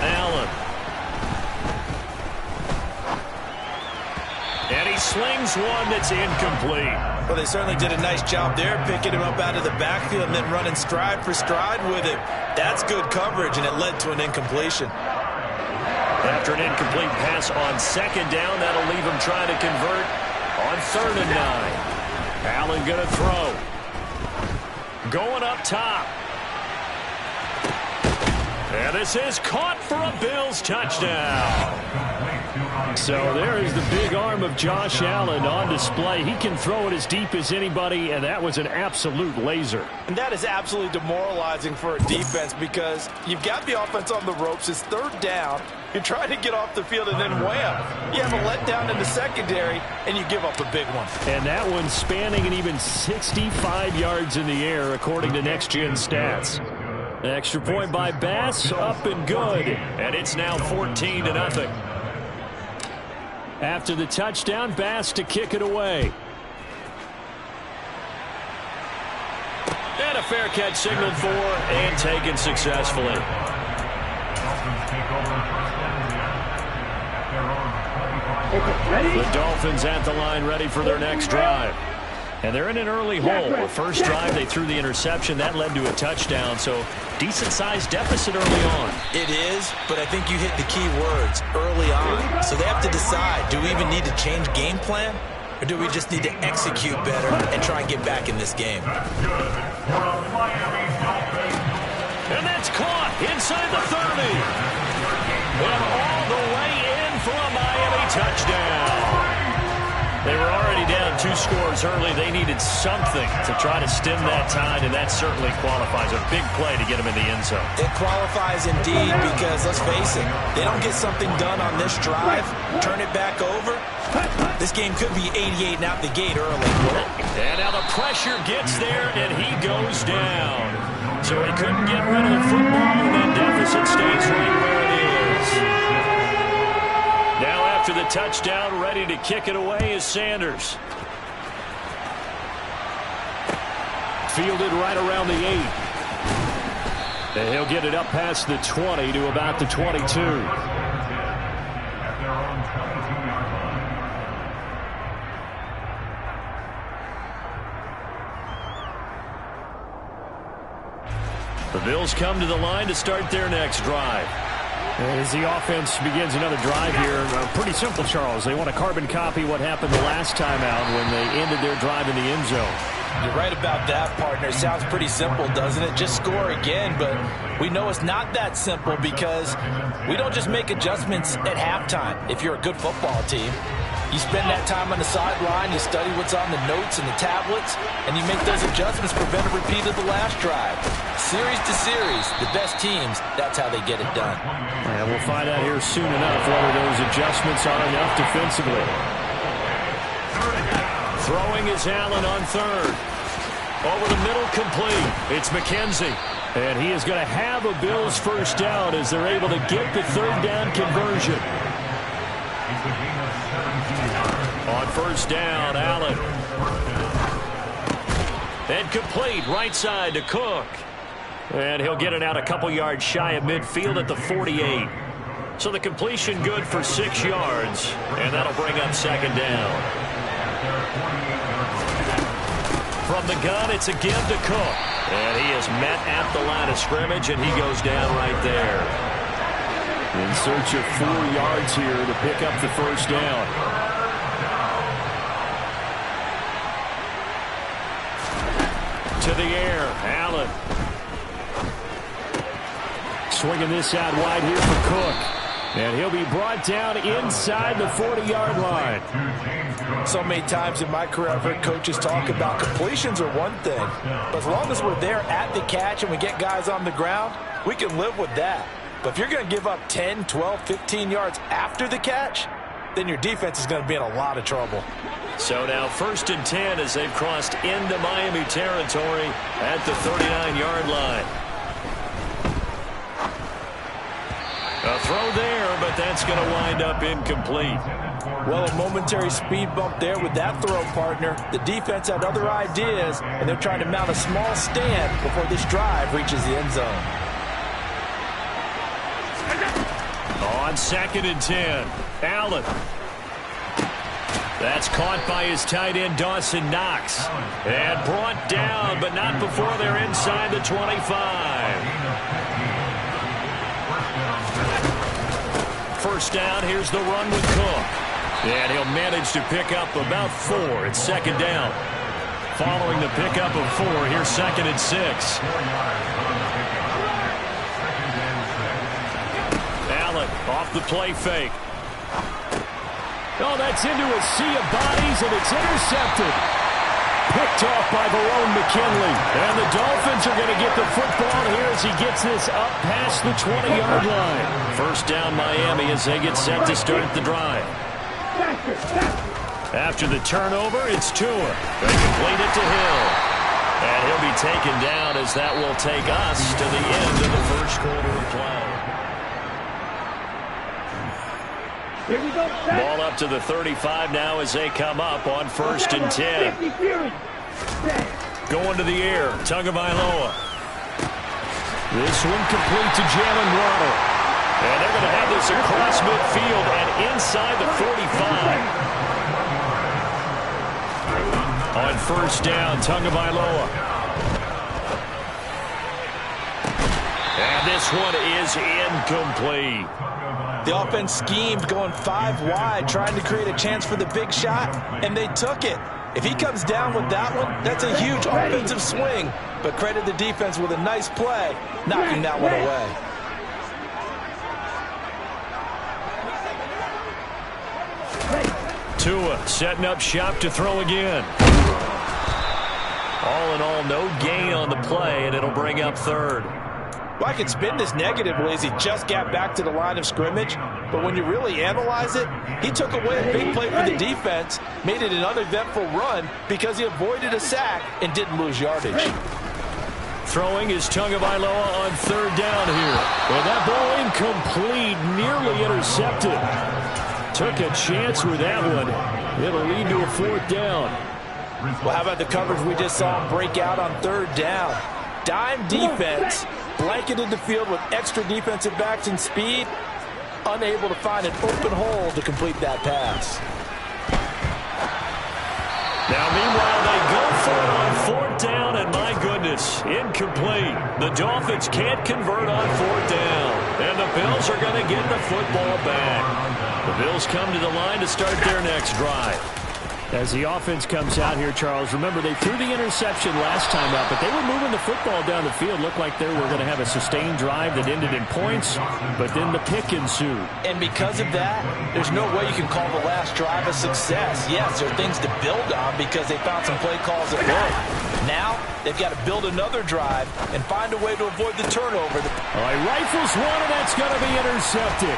Allen. And he slings one that's incomplete. Well, they certainly did a nice job there, picking him up out of the backfield and then running stride for stride with him. That's good coverage, and it led to an incompletion. After an incomplete pass on 2nd down, that'll leave him trying to convert on 3rd and 9. Allen going to throw. Going up top. And this is caught for a Bills touchdown. So there is the big arm of Josh Allen on display. He can throw it as deep as anybody, and that was an absolute laser. And that is absolutely demoralizing for a defense because you've got the offense on the ropes. It's 3rd down. You're trying to get off the field, and then wham, you have a letdown in the secondary, and you give up a big one. And that one spanning an even 65 yards in the air, according to Next Gen Stats. An extra point by Bass, up and good. And it's now 14-0. After the touchdown, Bass to kick it away. And a fair catch signaled for and taken successfully. The Dolphins at the line, ready for their next drive. And they're in an early hole. The first drive, they threw the interception. That led to a touchdown, so decent-sized deficit early on. It is, but I think you hit the key words, early on. So they have to decide, do we even need to change game plan? Or do we just need to execute better and try and get back in this game? And that's caught inside the 30. And all the 2 scores early. They needed something to try to stem that tide, and that certainly qualifies. A big play to get them in the end zone. It qualifies indeed because, let's face it, they don't get something done on this drive, turn it back over, this game could be 88 and out the gate early. And now the pressure gets there, and he goes down. So he couldn't get rid of the football, and that deficit stays right where it is. Now after the touchdown, ready to kick it away is Sanders. Fielded right around the 8. And he'll get it up past the 20 to about the 22. The Bills come to the line to start their next drive. As the offense begins another drive here, pretty simple, Charles. They want to carbon copy what happened the last time out when they ended their drive in the end zone. You're right about that, partner. Sounds pretty simple, doesn't it? Just score again, but we know it's not that simple because we don't just make adjustments at halftime if you're a good football team. You spend that time on the sideline, you study what's on the notes and the tablets, and you make those adjustments to prevent a repeat of the last drive. Series to series, the best teams, that's how they get it done. And we'll find out here soon enough whether those adjustments are enough defensively. Throwing is Allen on third. Over the middle, complete. It's McKenzie. And he is going to have a Bills first down as they're able to get the third down conversion. On first down, Allen. And complete, right side to Cook. And he'll get it out a couple yards shy of midfield at the 48. So the completion good for 6 yards. And that'll bring up second down. From the gun, it's a give to Cook. And he is met at the line of scrimmage, and he goes down right there. In search of 4 yards here to pick up the first down. To the air, Allen. Swinging this out wide here for Cook. And he'll be brought down inside the 40-yard line. So many times in my career I've heard coaches talk about completions are one thing. But as long as we're there at the catch and we get guys on the ground, we can live with that. But if you're going to give up 10, 12, 15 yards after the catch, then your defense is going to be in a lot of trouble. So now 1st and 10 as they've crossed into Miami territory at the 39-yard line. A throw there, but that's going to wind up incomplete. Well, a momentary speed bump there with that throw, partner. The defense had other ideas, and they're trying to mount a small stand before this drive reaches the end zone. On 2nd and 10, Allen. That's caught by his tight end, Dawson Knox. And brought down, but not before they're inside the 25. First down, here's the run with Cook. And he'll manage to pick up about 4. It's second down. Following the pickup of 4, here's 2nd and 6. Allen off the play fake. Oh, that's into a sea of bodies, and it's intercepted. Picked off by Verone McKinley. And the Dolphins are going to get the football here as he gets this up past the 20-yard line. First down, Miami, as they get set to start the drive. After the turnover, it's Tua. They complete it to Hill. And he'll be taken down as that will take us to the end of the first quarter of play. Here we go. Ball up to the 35 now as they come up on 1st and 10. Going to the air, Tagovailoa. This one complete to Jalen Waddle. And they're going to have this across midfield and inside the 45. On first down, Tagovailoa. And this one is incomplete. The offense schemed going 5 wide, trying to create a chance for the big shot, and they took it. If he comes down with that one, that's a huge offensive swing. But credit the defense with a nice play, knocking that one away. Tua setting up shop to throw again. All in all, no gain on the play, and it'll bring up third. Well, I could spin this negatively as he just got back to the line of scrimmage, but when you really analyze it, he took away a big play for the defense, made it an uneventful run because he avoided a sack and didn't lose yardage. Throwing is Tagovailoa on third down here. Well, that ball incomplete, nearly intercepted. Took a chance with that one. It'll lead to a fourth down. Well, how about the coverage we just saw him break out on third down? Dime defense, blanketed the field with extra defensive backs and speed, unable to find an open hole to complete that pass. Now, meanwhile, they go for it on fourth down, and my goodness, incomplete. The Dolphins can't convert on fourth down, and the Bills are going to get the football back. The Bills come to the line to start their next drive. As the offense comes out here, Charles, remember they threw the interception last time out, but they were moving the football down the field. Looked like they were going to have a sustained drive that ended in points, but then the pick ensued. And because of that, there's no way you can call the last drive a success. Yes, there are things to build on because they found some play calls that work. Now, they've got to build another drive and find a way to avoid the turnover. All right, rifles one, and that's going to be intercepted.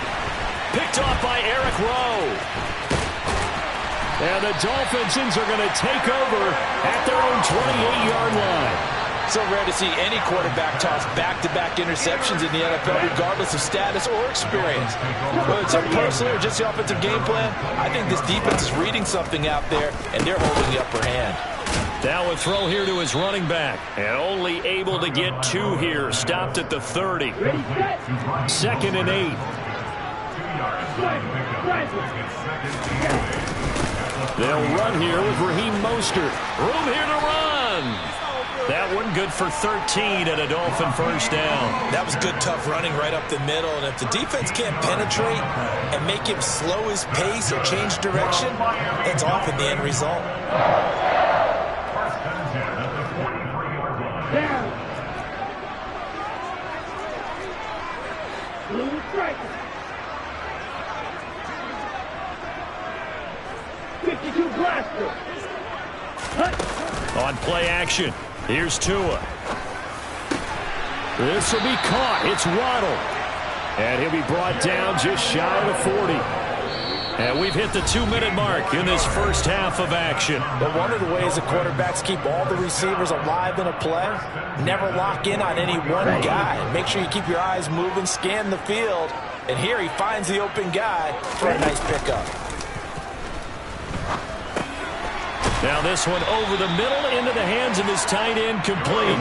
Picked off by Eric Rowe. And the Dolphins are going to take over at their own 28-yard line. So rare to see any quarterback toss back-to-back interceptions in the NFL, regardless of status or experience. Whether it's personal or just the offensive game plan, I think this defense is reading something out there, and they're holding the upper hand. Now a throw here to his running back. And only able to get two here. Stopped at the 30. 2nd and 8. They'll run here with Raheem Mostert. Room here to run. That one good for 13 and a Dolphin first down. That was good, tough running right up the middle. And if the defense can't penetrate and make him slow his pace or change direction, it's off in the end result. On play action, here's Tua. This will be caught. It's Waddle. And he'll be brought down just shy of the 40. And we've hit the 2-minute mark in this first half of action. But one of the ways the quarterbacks keep all the receivers alive in a play, never lock in on any one guy. Make sure you keep your eyes moving, scan the field. And here he finds the open guy for a nice pickup. Now this one over the middle into the hands of his tight end, complete.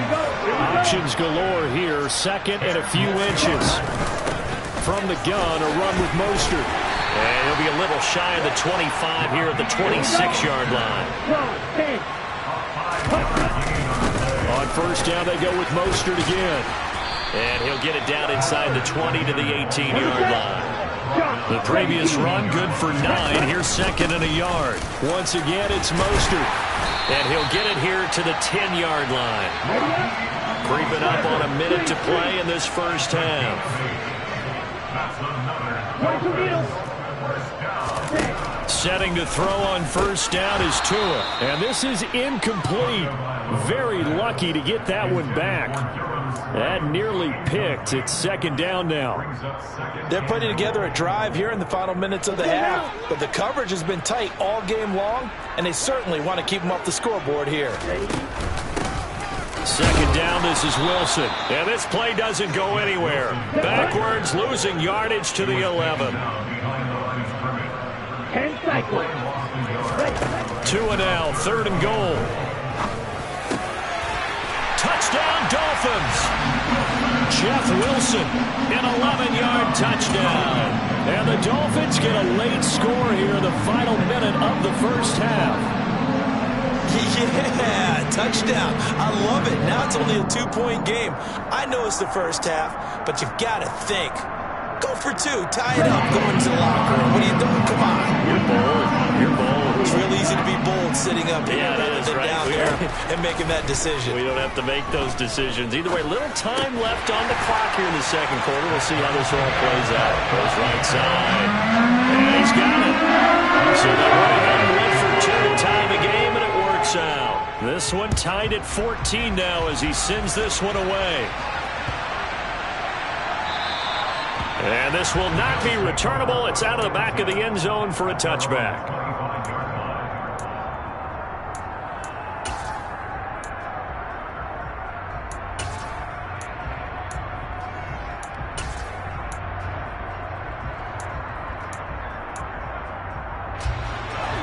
Options galore here, 2nd and a few inches. From the gun, a run with Mostert. And he'll be a little shy of the 25 here at the 26-yard line. On first down, they go with Mostert again. And he'll get it down inside the 20 to the 18-yard line. The previous run, good for 9. Here's 2nd and a yard. Once again, it's Mostert. And he'll get it here to the 10-yard line. Creeping up on a minute to play in this first half. Setting to throw on first down is Tua. And this is incomplete. Very lucky to get that one back. That nearly picked. It's 2nd down now. They're putting together a drive here in the final minutes of the half, but the coverage has been tight all game long, and they certainly want to keep them off the scoreboard here. 2nd down, this is Wilson. And this play doesn't go anywhere. Backwards, losing yardage to the 11. 10 seconds. Tua now, 3rd and goal. Touchdown, Dolphins. Jeff Wilson, an 11-yard touchdown. And the Dolphins get a late score here in the final minute of the first half. Yeah, touchdown. I love it. Now it's only a 2-point game. I know it's the first half, but you've got to think. Go for 2. Tie it up. Go into the locker room. What are you doing? Come on. You're bold. You're bold. It's real easy to be bold sitting up here rather than down there and making that decision. We don't have to make those decisions. Either way, little time left on the clock here in the second quarter. We'll see how this all plays out. Goes right side. And he's got it. So they're right tied at 14 now as he sends this one away. And this will not be returnable. It's out of the back of the end zone for a touchback.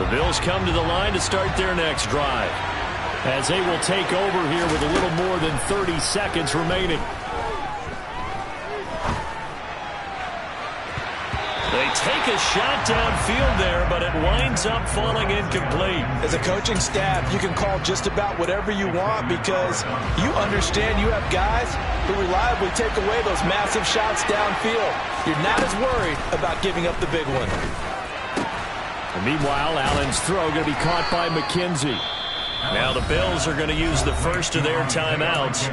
The Bills come to the line to start their next drive, as they will take over here with a little more than 30 seconds remaining. They take a shot downfield there, but it winds up falling incomplete. As a coaching staff, you can call just about whatever you want because you understand you have guys who reliably take away those massive shots downfield. You're not as worried about giving up the big one. And meanwhile, Allen's throw going to be caught by McKenzie. Now the Bills are going to use the first of their timeouts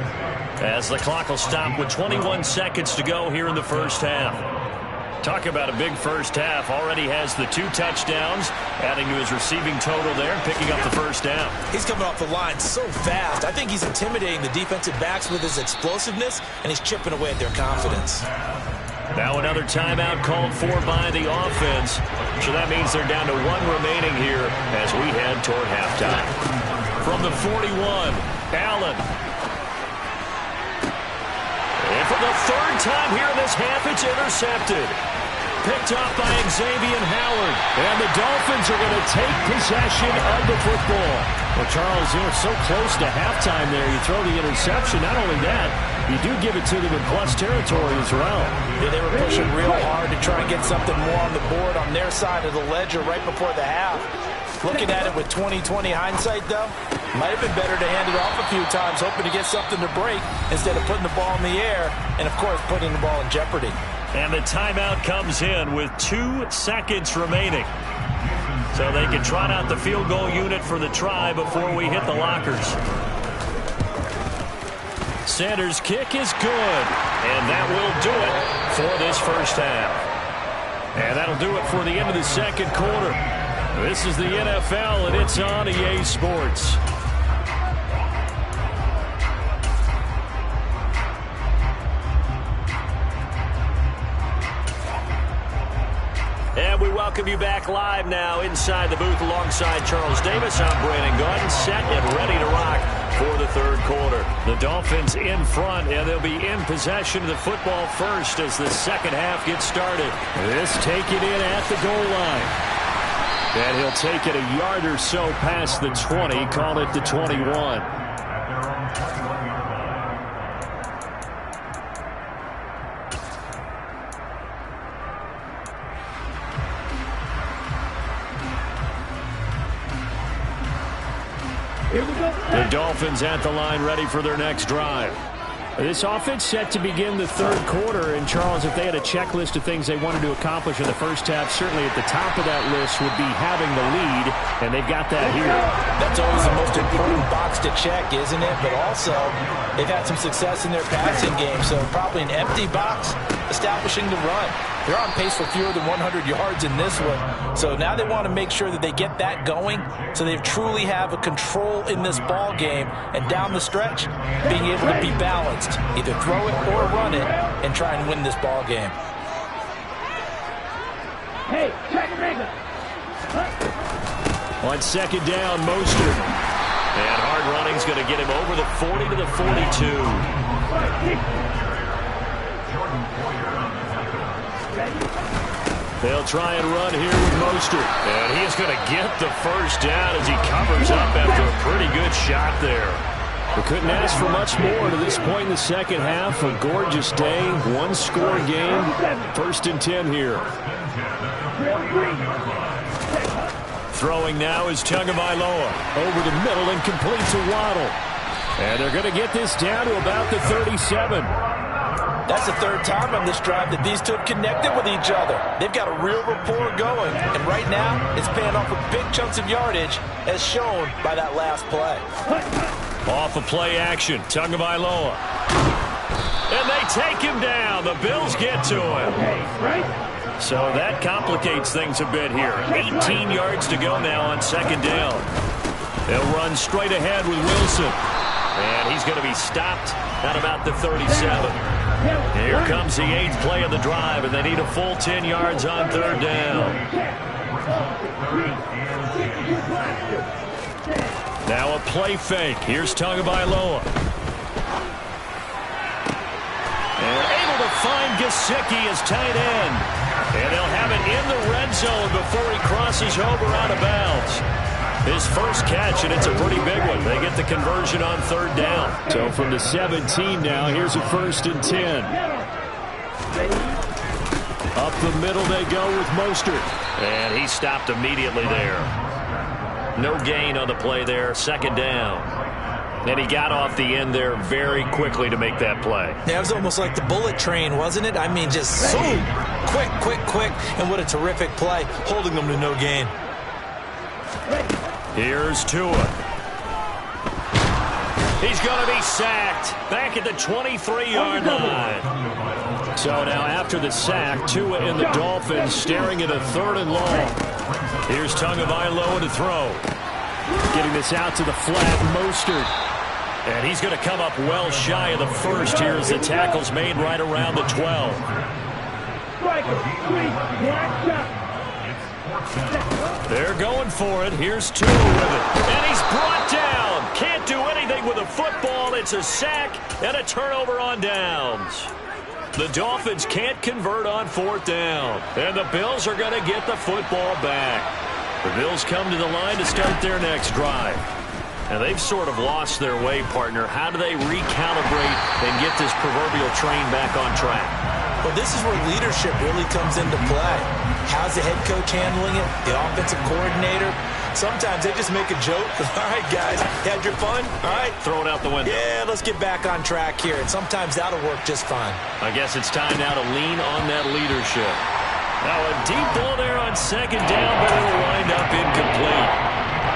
as the clock will stop with 21 seconds to go here in the first half. Talk about a big first half. Already has the 2 touchdowns, adding to his receiving total there, picking up the first down. He's coming off the line so fast. I think he's intimidating the defensive backs with his explosiveness, and he's chipping away at their confidence. Now another timeout called for by the offense. So that means they're down to 1 remaining here as we head toward halftime. From the 41, Allen. And for the 3rd time here in this half, it's intercepted. Picked up by Xavier Howard. And the Dolphins are going to take possession of the football. Well, Charles, you're so close to halftime there. You throw the interception. Not only that, you do give it to them in plus territory as well. Yeah, they were pushing real hard to try and get something more on the board on their side of the ledger right before the half. Looking at it with 20/20 hindsight, though, might have been better to hand it off a few times, hoping to get something to break instead of putting the ball in the air and, of course, putting the ball in jeopardy. And the timeout comes in with 2 seconds remaining. So they can trot out the field goal unit for the try before we hit the lockers. Sanders' kick is good, and that will do it for this first half. And that'll do it for the end of the second quarter. This is the NFL, and it's on EA Sports. And we welcome you back live now inside the booth alongside Charles Davis. I'm Brandon Gordon, set and ready to rock for the third quarter. The Dolphins in front, and they'll be in possession of the football first as the second half gets started. This taken in at the goal line. And he'll take it a yard or so past the 20, call it the 21. The Dolphins at the line ready for their next drive. This offense set to begin the third quarter. And, Charles, if they had a checklist of things they wanted to accomplish in the first half, certainly at the top of that list would be having the lead, and they've got that here. That's always the most important box to check, isn't it? But also, they've had some success in their passing game, so probably an empty box establishing the run. They're on pace for fewer than 100 yards in this one. So now they want to make sure that they get that going so they truly have a control in this ball game. And down the stretch, being able to be balanced. Either throw it or run it and try and win this ball game. Hey, check it. On second down, Mostert. And hard running's going to get him over the 40 to the 42. They'll try and run here with Mostert. And he is going to get the first down as he covers up after a pretty good shot there. We couldn't ask for much more to this point in the second half. A gorgeous day, one-score game. 1st and 10 here. Throwing now is Tagovailoa. Over the middle and complete to Waddle. And they're going to get this down to about the 37. That's the 3rd time on this drive that these two have connected with each other. They've got a real rapport going. And right now, it's paying off with big chunks of yardage, as shown by that last play. Off of play action, Tagovailoa. And they take him down. The Bills get to him. So that complicates things a bit here. 18 yards to go now on second down. They'll run straight ahead with Wilson. And he's going to be stopped at about the 37. Here comes the 8th play of the drive, and they need a full 10 yards on 3rd down. Now a play fake. Here's Tagovailoa. And able to find Gesicki as tight end. And they'll have it in the red zone before he crosses over out of bounds. His first catch, and it's a pretty big one. They get the conversion on 3rd down. So from the 17 now, here's a 1st and 10. Up the middle they go with Mostert. And he stopped immediately there. No gain on the play there. 2nd down. And he got off the end there very quickly to make that play. Yeah, it was almost like the bullet train, wasn't it? I mean, just zoom. Quick, quick, quick. And what a terrific play, holding them to no gain. Here's Tua. He's going to be sacked back at the 23-yard line. So now after the sack, Tua and the Dolphins staring at a 3rd and long. Here's Tagovailoa to throw. Getting this out to the flat, Mostert. And he's going to come up well shy of the 1st here as the tackle's made right around the 12. They're going for it. Here's Tua with it. And he's brought down. Can't do anything with a football. It's a sack and a turnover on downs. The Dolphins can't convert on 4th down. And the Bills are going to get the football back. The Bills come to the line to start their next drive. And they've sort of lost their way, partner. How do they recalibrate and get this proverbial train back on track? Well, this is where leadership really comes into play. How's the head coach handling it? The offensive coordinator? Sometimes they just make a joke. All right, guys, had your fun? All right. Throw it out the window. Yeah, let's get back on track here. And sometimes that'll work just fine. I guess it's time now to lean on that leadership. Now a deep ball there on 2nd down, but it'll wind up incomplete.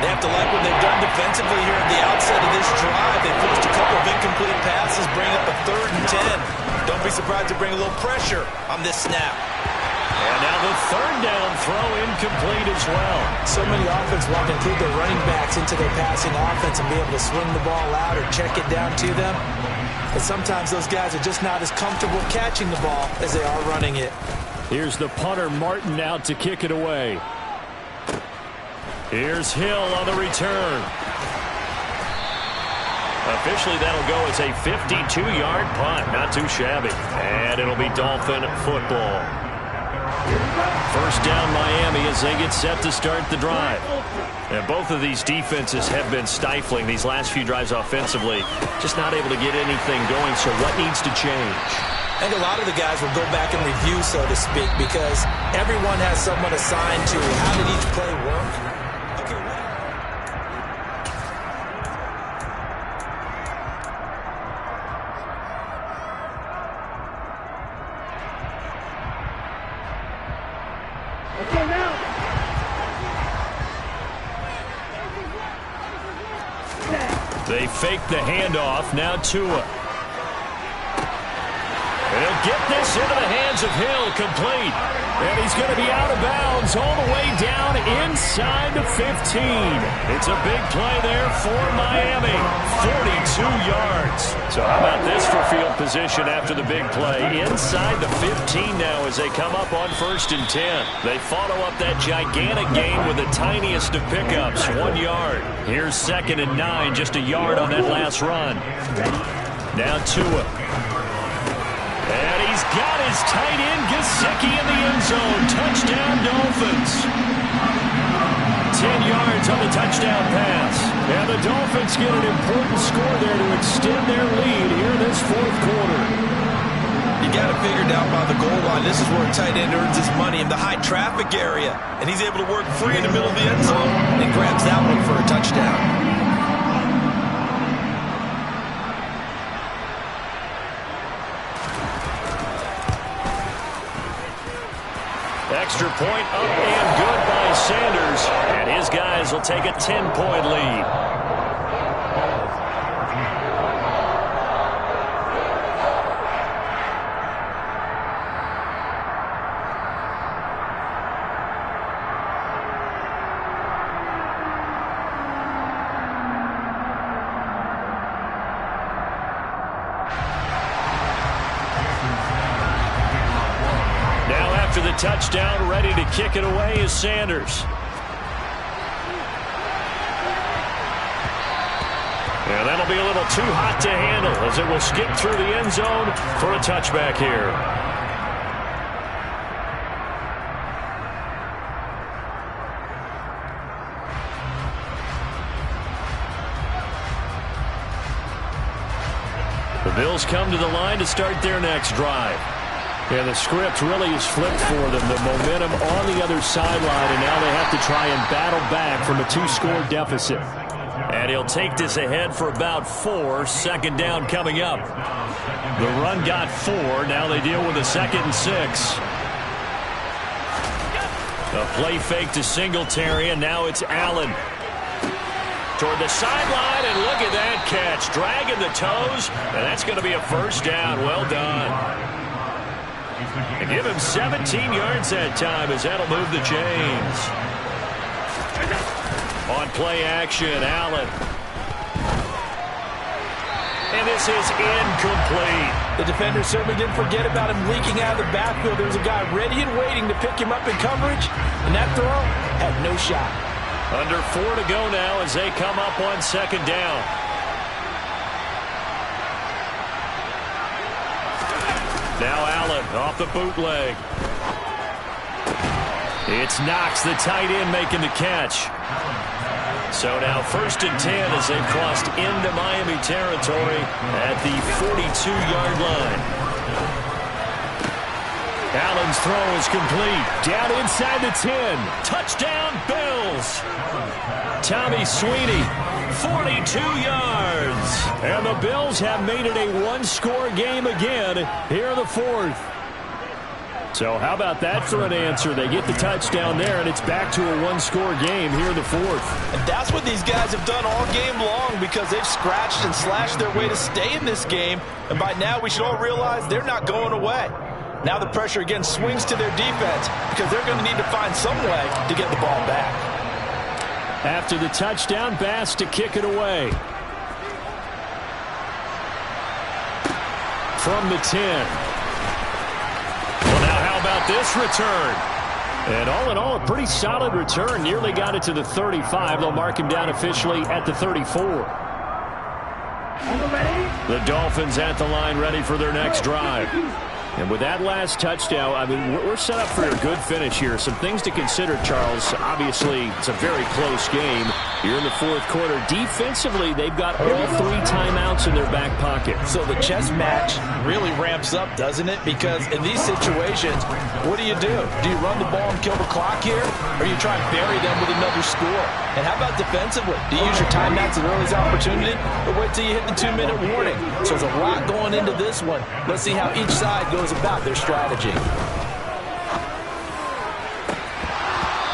They have to like what they've done defensively here at the outset of this drive. They forced a couple of incomplete passes, bring up a 3rd and 10. Don't be surprised to bring a little pressure on this snap. And now the 3rd down throw incomplete as well. So many offenses want to include their running backs into their passing offense and be able to swing the ball out or check it down to them. But sometimes those guys are just not as comfortable catching the ball as they are running it. Here's the punter, Martin, out to kick it away. Here's Hill on the return. Officially, that'll go as a 52-yard punt. Not too shabby. And it'll be Dolphin football. 1st down, Miami, as they get set to start the drive. And both of these defenses have been stifling these last few drives offensively. Just not able to get anything going, so what needs to change? I think a lot of the guys will go back and review, so to speak, because everyone has someone assigned to how did each play work. They fake the handoff. Now Tua. And he'll get this into the hands of Hill, complete. And he's going to be out of bounds all the way down inside the 15. It's a big play there for Miami. 42 yards. So how about this for field position after the big play? Inside the 15 now as they come up on 1st and 10. They follow up that gigantic gain with the tiniest of pickups, 1 yard. Here's 2nd and 9, just a yard on that last run. Now Tua. And he's got his tight end, Gesicki, in the end zone. Touchdown, Dolphins. 10 yards on the touchdown pass. And the Dolphins get an important score there to extend their lead here in this 4th quarter. You got it figured out by the goal line. This is where a tight end earns his money in the high traffic area. And he's able to work free in the middle of the end zone and grabs that one for a touchdown. Extra point up and good by Sanders. And his guys will take a 10-point lead. touchdown, ready to kick it away is Sanders. And that'll be a little too hot to handle as it will skip through the end zone for a touchback here. The Bills come to the line to start their next drive. And the script really is flipped for them. The momentum on the other sideline, and now they have to try and battle back from a 2-score deficit. And he'll take this ahead for about 4. Second down coming up. The run got 4. Now they deal with a 2nd and 6. A play fake to Singletary, and now it's Allen. Toward the sideline, and look at that catch. Dragging the toes, and that's going to be a first down. Well done. And give him 17 yards that time as that'll move the chains. On play action, Allen. And this is incomplete. The defender certainly didn't forget about him leaking out of the backfield. There was a guy ready and waiting to pick him up in coverage, and that throw had no shot. Under 4 to go now as they come up on second down. Now Allen off the bootleg. It's Knox, the tight end, making the catch. So now 1st and 10 as they've crossed into Miami territory at the 42-yard line. Allen's throw is complete. Down inside the 10. Touchdown, Bills. Tommy Sweeney, 42 yards. And the Bills have made it a 1-score game again here in the 4th. So how about that for an answer? They get the touchdown there, and it's back to a 1-score game here in the 4th. And that's what these guys have done all game long because they've scratched and slashed their way to stay in this game. And by now we should all realize they're not going away. Now the pressure again swings to their defense because they're going to need to find some way to get the ball back. After the touchdown, Bass to kick it away. From the 10. Well, now how about this return? And all in all, a pretty solid return. Nearly got it to the 35. They'll mark him down officially at the 34. The Dolphins at the line ready for their next drive. And with that last touchdown, I mean, we're set up for a good finish here. Some things to consider, Charles. Obviously, it's a very close game. You're in the 4th quarter. Defensively, they've got all 3 timeouts in their back pocket. So the chess match really ramps up, doesn't it? Because in these situations, what do? Do you run the ball and kill the clock here? Or do you try and bury them with another score? And how about defensively? Do you use your timeouts at earliest opportunity? Or wait till you hit the 2-minute warning? So there's a lot going into this one. Let's see how each side goes about their strategy.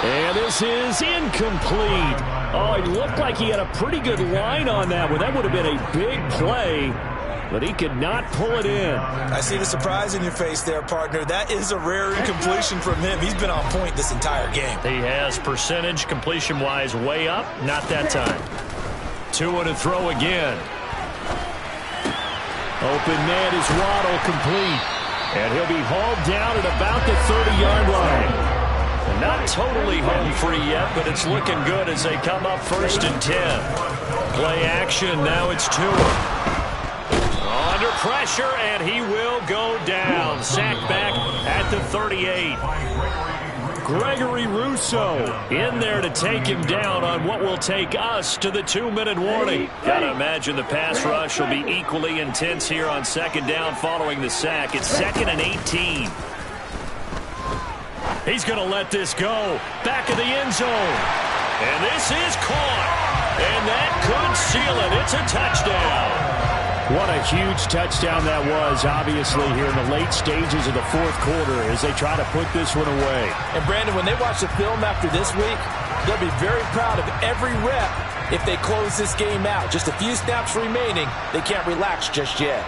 And this is incomplete. Oh, it looked like he had a pretty good line on that one. That would have been a big play, but he could not pull it in. I see the surprise in your face there, partner. That is a rare incompletion from him. He's been on point this entire game. He has percentage completion-wise way up. Not that time. 2 to throw again. Open man is Waddle, complete. And he'll be hauled down at about the 30-yard line. And not totally home free yet, but it's looking good as they come up 1st and 10. Play action, now it's Tua. Under pressure, and he will go down. Sacked back at the 38. Gregory Rousseau in there to take him down on what will take us to the 2-minute warning. Gotta imagine the pass rush will be equally intense here on 2nd down following the sack. It's 2nd and 18. He's going to let this go. Back of the end zone. And this is caught. And that could seal it. It's a touchdown. What a huge touchdown that was, obviously, here in the late stages of the 4th quarter as they try to put this one away. And, Brandon, when they watch the film after this week, they'll be very proud of every rep if they close this game out. Just a few snaps remaining. They can't relax just yet.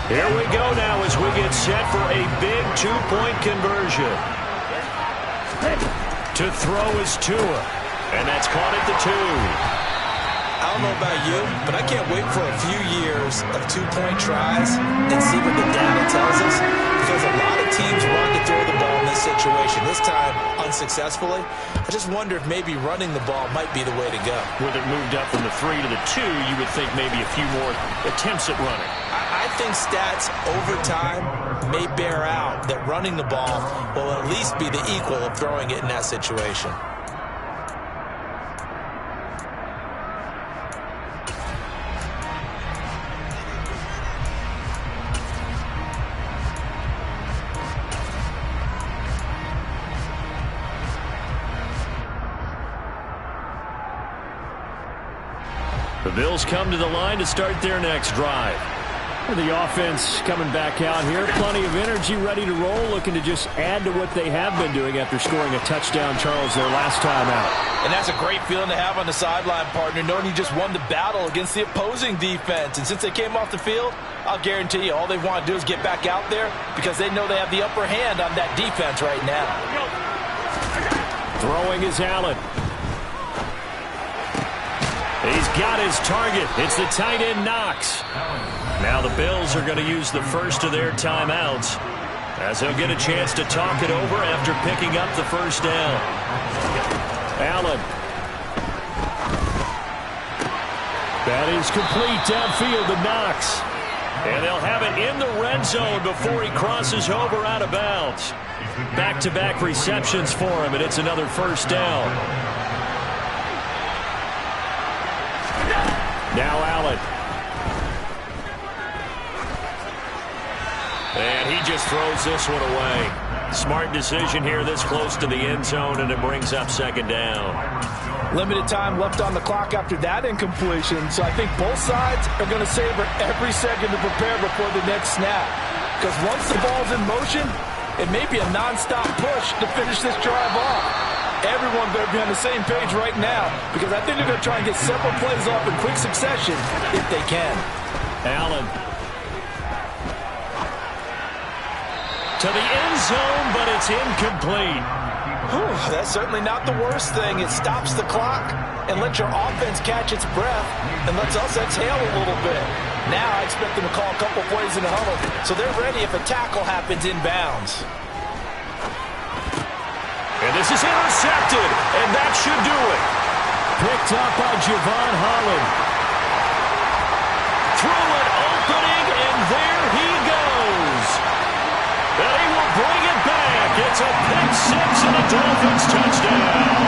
Here we go now as we get set for a big 2-point conversion. To throw is Tua. And that's caught at the 2. I don't know about you, but I can't wait for a few years of two-point tries and see what the data tells us, because a lot of teams want to throw the ball in this situation, this time unsuccessfully. I just wonder if maybe running the ball might be the way to go. With it moved up from the 3 to the 2, you would think maybe a few more attempts at running. I think stats over time may bear out that running the ball will at least be the equal of throwing it in that situation. The Bills come to the line to start their next drive. The offense coming back out here. Plenty of energy, ready to roll, looking to just add to what they have been doing after scoring a touchdown, Charles, their last time out. And that's a great feeling to have on the sideline, partner, knowing you just won the battle against the opposing defense. And since they came off the field, I'll guarantee you all they want to do is get back out there because they know they have the upper hand on that defense right now. Throwing is Allen. He's got his target. It's the tight end Knox. Now the Bills are going to use the first of their timeouts as they'll get a chance to talk it over after picking up the first down. Allen. That is complete downfield to Knox. And they'll have it in the red zone before he crosses over out of bounds. Back-to-back receptions for him, and it's another first down. Now Allen. And he just throws this one away. Smart decision here this close to the end zone, and it brings up second down. Limited time left on the clock after that incompletion, so I think both sides are going to savor every second to prepare before the next snap. Because once the ball's in motion, it may be a nonstop push to finish this drive off. Everyone better be on the same page right now because I think they're going to try and get several plays off in quick succession if they can. Allen. To the end zone, but it's incomplete. Whew, that's certainly not the worst thing. It stops the clock and lets your offense catch its breath and lets us exhale a little bit. Now I expect them to call a couple plays in the huddle so they're ready if a tackle happens inbounds. And this is intercepted, and that should do it. Picked up by Javon Holland. Through an opening, and there he goes. And he will bring it back. It's a pick six and a Dolphins touchdown.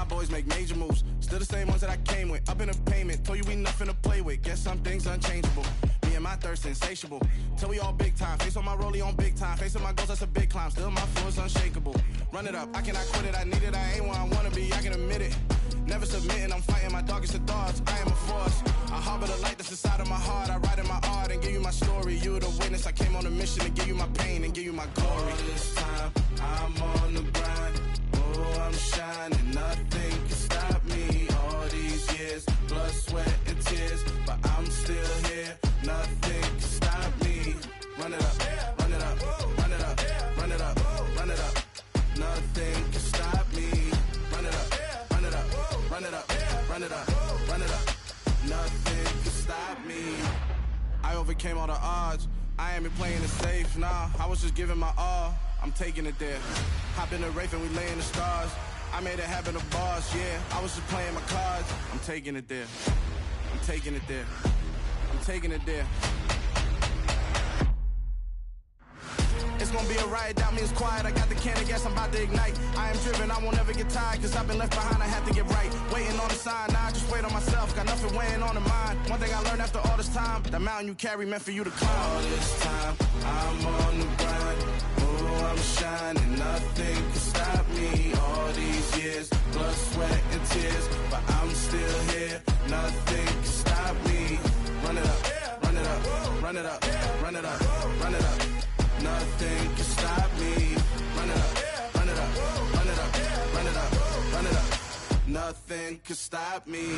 Boys make major moves, still the same ones that I came with. Up in a payment, told you we nothing to play with. Guess some things unchangeable. Me and my thirst insatiable. Till we all big time. Face on my rollie on big time. Facing my goals, that's a big climb. Still my flow is unshakable. Run it up, I cannot quit it. I need it, I ain't where I wanna be. I can admit it. Never submitting, I'm fighting my darkest of thoughts. I am a force. I harbor the light that's inside of my heart. I write in my art and give you my story. You're the witness. I came on a mission to give you my pain and give you my glory. All this time, I'm on the grind. Oh, I'm shining. Nothing can stop me. All these years, blood, sweat, and tears. But I'm still here. Nothing can stop me. Run it up, run it up, run it up, run it up, run it up. Nothing can stop me. Run it up, run it up, run it up, run it up, run it up. Nothing can stop me. I overcame all the odds. I ain't been playing it safe, nah. I was just giving my all. I'm taking it there. Hop in the Wraith and we lay in the stars. I made it happen to boss, yeah. I was just playing my cards. I'm taking it there. I'm taking it there. I'm taking it there. it's gonna be a riot. Doubt me, it's quiet. I got the can of gas, I'm about to ignite. I am driven, I won't ever get tired, cause I've been left behind, I have to get right. Waiting on the sign, now I just wait on myself. Got nothing weighing on the mind. One thing I learned after all this time, the mountain you carry meant for you to climb. All this time, I'm on the grind. Oh, I'm shining, nothing can stop me. All these years, blood, sweat, and tears, but I'm still here. Nothing can stop me. Run it up, run it up, run it up, run it up, run it up. Nothing can stop me. Run it up, run it up, run it up, run it up, run it up. Nothing can stop me.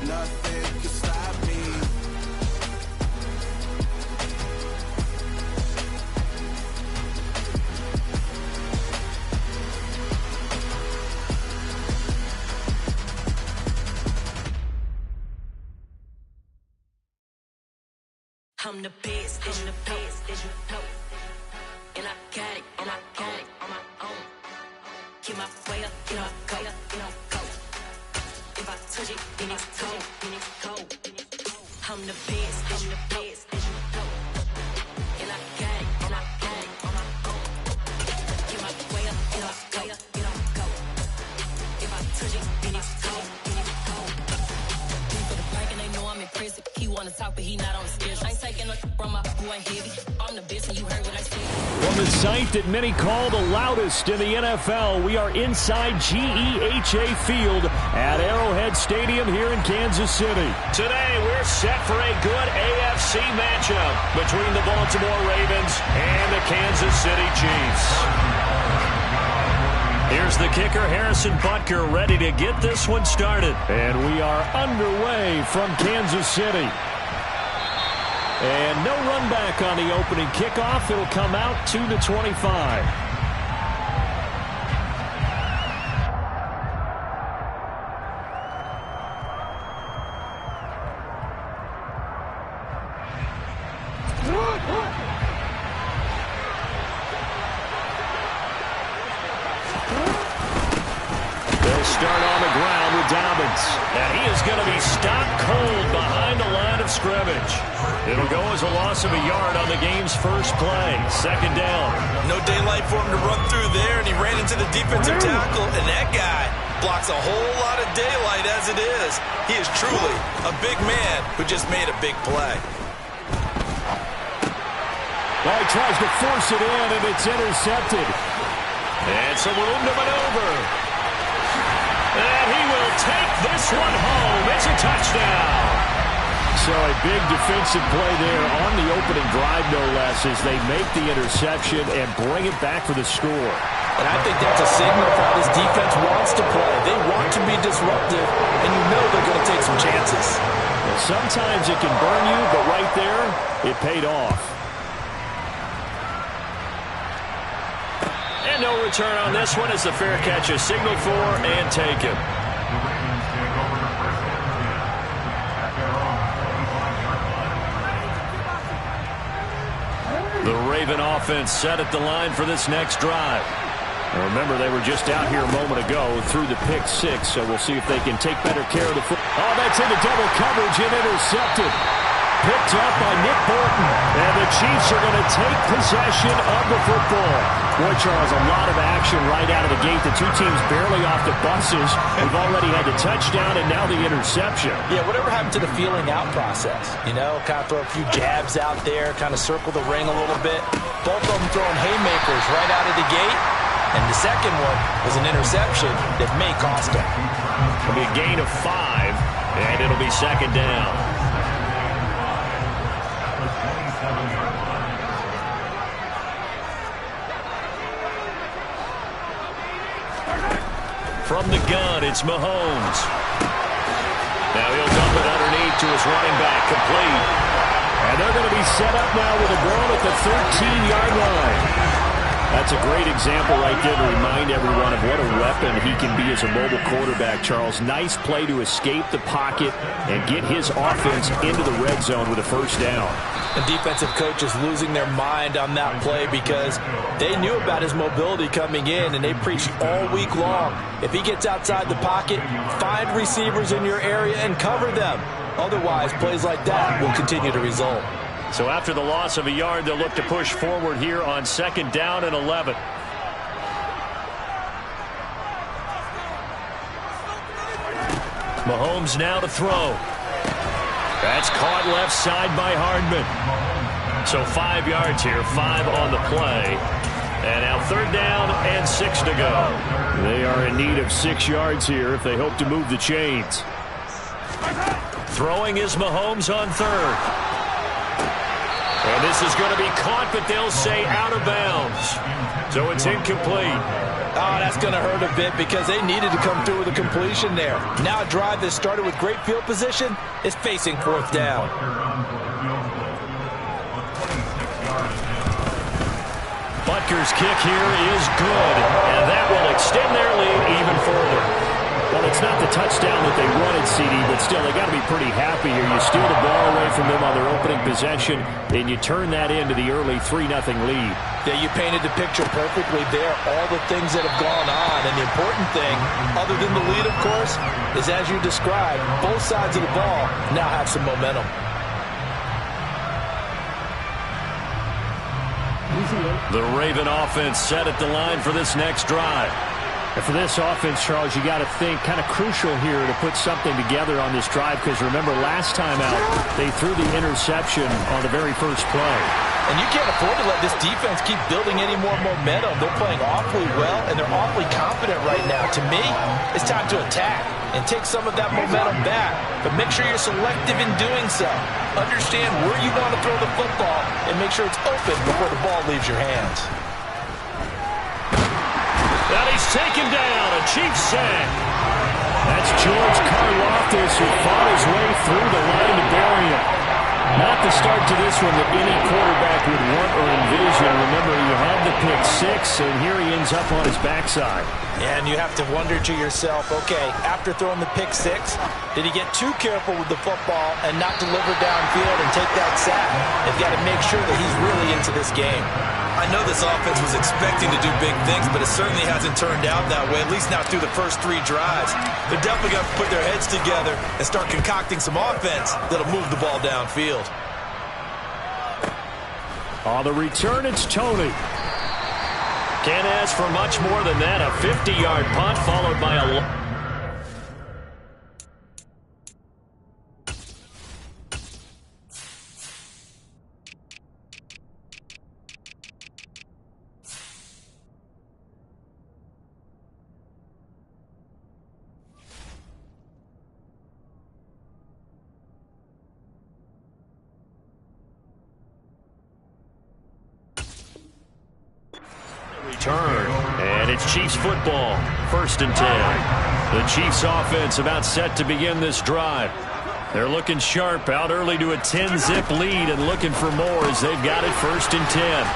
Nothing can stop me. I'm the best, I'm the best, as you know. And I got it, and I got it on my own. Get my way up, you know, go, you know, go. If I touch it, then it's cold, then it's cold. I'm the best, as you know. And I got it, and I got it on my own. Get my way up, you know, go, you know, go. If I touch it, then it's cold, then it's cold. For the break and they know I'm in prison. He wanna talk, but he not on the schedule. I ain't taking a from my boy heavy. I'm the best, and you heard what I said. From the site that many call the loudest in the NFL, we are inside GEHA Field at Arrowhead Stadium here in Kansas City. Today, we're set for a good AFC matchup between the Baltimore Ravens and the Kansas City Chiefs. Here's the kicker, Harrison Butker, ready to get this one started. And we are underway from Kansas City. And no run back on the opening kickoff. It'll come out to the 25. They'll start on the ground with Dobbins. And he is going to be stopped cold behind the line of scrimmage. It'll go as a loss of a yard on the game's first play. Second down. No daylight for him to run through there, and he ran into the defensive tackle, and that guy blocks a whole lot of daylight as it is. He is truly a big man who just made a big play. Well, he tries to force it in, and it's intercepted. And some room to maneuver. And he will take this one home. It's a touchdown. So a big defensive play there on the opening drive, no less, as they make the interception and bring it back for the score. And I think that's a signal for how this defense wants to play. They want to be disruptive, and you know they're going to take some chances. Well, sometimes it can burn you, but right there, it paid off. And no return on this one as the fair catch is signaled for and taken. The Raven offense set at the line for this next drive. And remember, they were just out here a moment ago through the pick six, so we'll see if they can take better care of the football. Oh, that's into double coverage and intercepted. Picked up by Nick Bolton. And the Chiefs are going to take possession of the football. Boy, Charles, a lot of action right out of the gate. The two teams barely off the buses. We've already had the touchdown and now the interception. Yeah, whatever happened to the feeling out process? You know, kind of throw a few jabs out there, kind of circle the ring a little bit. Both of them throwing haymakers right out of the gate. And the second one was an interception that may cost them. It'll be a gain of 5, and it'll be second down. From the gun, it's Mahomes. Now he'll dump it underneath to his running back, complete. And they're going to be set up now with a ball at the 13-yard line. A That's a great example right there to remind everyone of what a weapon he can be as a mobile quarterback, Charles. Nice play to escape the pocket and get his offense into the red zone with a first down. The defensive coach is losing their mind on that play because they knew about his mobility coming in, and they preached all week long. If he gets outside the pocket, find receivers in your area and cover them. Otherwise, plays like that will continue to result. So after the loss of a yard, they'll look to push forward here on 2nd down and 11. Mahomes now to throw. That's caught left side by Hardman. So 5 yards here, 5 on the play. And now 3rd down and 6 to go. They are in need of 6 yards here if they hope to move the chains. Throwing is Mahomes on 3rd. And this is going to be caught, but they'll say out of bounds. So it's incomplete. Oh, that's going to hurt a bit because they needed to come through with a completion there. Now a drive that started with great field position is facing 4th down. Butker's kick here is good, and that will extend their lead even further. Well, it's not the touchdown that they wanted, CD, but still, they got to be pretty happy here. You steal the ball away from them on their opening possession, and you turn that into the early 3-0 lead. Yeah, you painted the picture perfectly there, all the things that have gone on. And the important thing, other than the lead, of course, is as you described, both sides of the ball now have some momentum. The Raven offense set at the line for this next drive. And for this offense, Charles, you got to think kind of crucial here to put something together on this drive, because remember last time out they threw the interception on the very first play. And you can't afford to let this defense keep building any more momentum. They're playing awfully well, and they're awfully confident right now. To me, it's time to attack and take some of that momentum back. But make sure you're selective in doing so. Understand where you want to throw the football and make sure it's open before the ball leaves your hands. Now he's taken down, a Chiefs sack. That's George Karlaftis, who fought his way through the line to bury him. Not the start to this one that any quarterback would want or envision. Remember, you had the pick 6, and here he ends up on his backside. And you have to wonder to yourself, okay, after throwing the pick 6, did he get too careful with the football and not deliver downfield and take that sack? They've got to make sure that he's really into this game. I know this offense was expecting to do big things, but it certainly hasn't turned out that way, at least not through the first 3 drives. They're definitely going to put their heads together and start concocting some offense that'll move the ball downfield. On the return, it's Tony. Can't ask for much more than that. A 50-yard punt followed by a... And it's Chiefs football, 1st and 10. The Chiefs offense about set to begin this drive. They're looking sharp, out early to a 10-zip lead and looking for more as they've got it 1st and 10.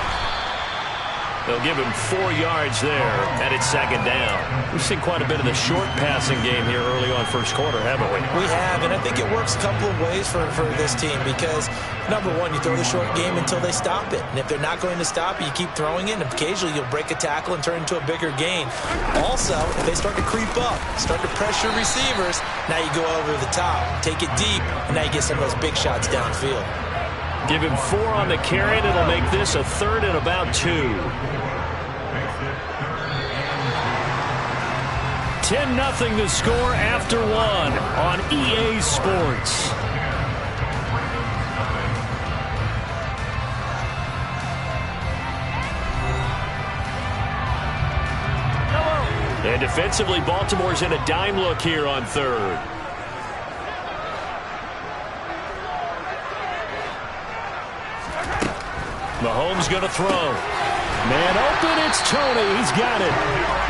They'll give him 4 yards there, and it's 2nd down. We've seen quite a bit of the short passing game here early on first quarter, haven't we? We have, and I think it works a couple of ways for this team because, number one, you throw the short game until they stop it. And if they're not going to stop it, you keep throwing it, and occasionally you'll break a tackle and turn into a bigger gain. Also, if they start to creep up, start to pressure receivers, now you go over the top, take it deep, and now you get some of those big shots downfield. Give him 4 on the carry, and it'll make this a 3rd and about 2. 10-0 the score after 1 on EA Sports. And defensively, Baltimore's in a dime look here on 3rd. Mahomes going to throw. Man open, it's Tony. He's got it.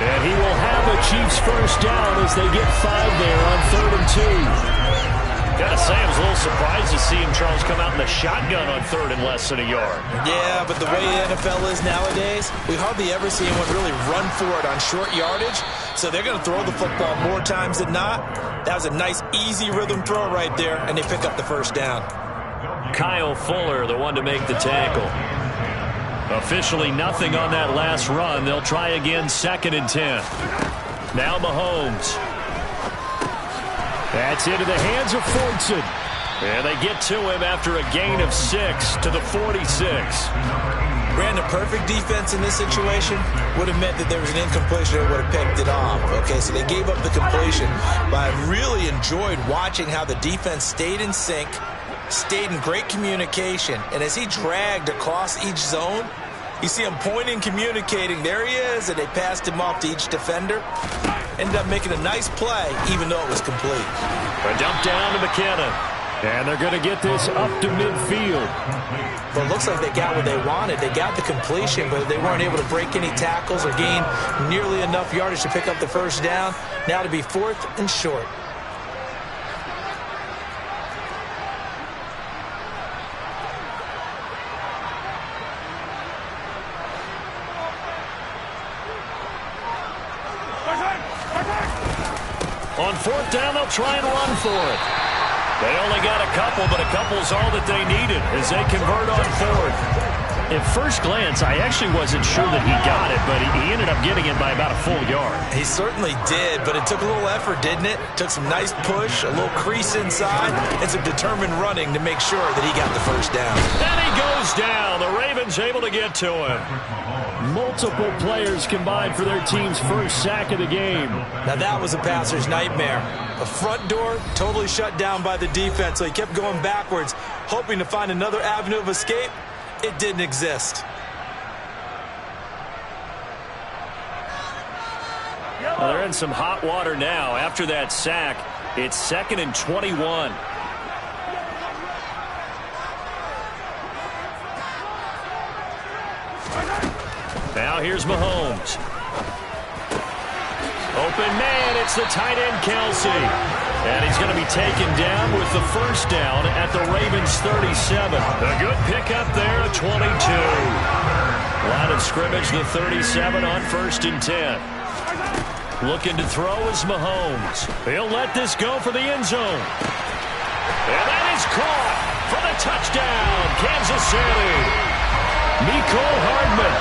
And he will have a Chiefs first down as they get 5 there on 3rd and 2. Gotta say, I was a little surprised to see him, Charles, come out in the shotgun on third and less than a yard. Yeah, but the way the NFL is nowadays, we hardly ever see anyone really run for it on short yardage. So they're going to throw the football more times than not. That was a nice, easy rhythm throw right there, and they pick up the first down. Kyle Fuller, the one to make the tackle. Officially nothing on that last run. They'll try again, 2nd and 10. Now Mahomes. That's into the hands of Fortson. And they get to him after a gain of 6 to the 46. Brandon, perfect defense in this situation would have meant that there was an incompletion that would have picked it off. Okay, so they gave up the completion. But I really enjoyed watching how the defense stayed in sync, stayed in great communication. And as he dragged across each zone, you see him pointing, communicating. There he is, and they passed him off to each defender. Ended up making a nice play, even though it was complete. A dump down to McKinnon. And they're going to get this up to midfield. Well, it looks like they got what they wanted. They got the completion, but they weren't able to break any tackles or gain nearly enough yardage to pick up the first down. Now to be 4th and short. On 4th down, they'll try and run for it. They only got a couple, but a couple's all that they needed as they convert on 4th. At first glance, I actually wasn't sure that he got it, but he ended up getting it by about a full yard. He certainly did, but it took a little effort, didn't it? Took some nice push, a little crease inside, and some determined running to make sure that he got the first down. And he goes down. The Ravens able to get to him. Multiple players combined for their team's first sack of the game. Now that was a passer's nightmare. The front door totally shut down by the defense, so he kept going backwards, hoping to find another avenue of escape. It didn't exist. Well, they're in some hot water now. After that sack, it's 2nd and 21. Now here's Mahomes. Open man, it's the tight end Kelsey. And he's going to be taken down with the first down at the Ravens 37. A good pickup there at 22. Line of scrimmage, the 37 on 1st and 10. Looking to throw is Mahomes. He'll let this go for the end zone. And that is caught for the touchdown, Kansas City. Mecole Hardman.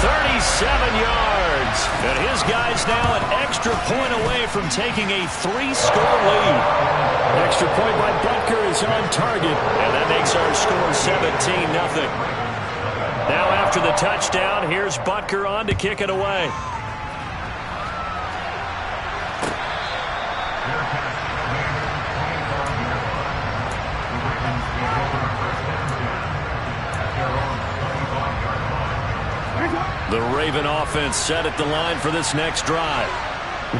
37 yards. And his guy's now an extra point away from taking a 3-score lead. Extra point by Butker is on target. And that makes our score 17-0. Now after the touchdown, here's Butker on to kick it away. The Raven offense set at the line for this next drive.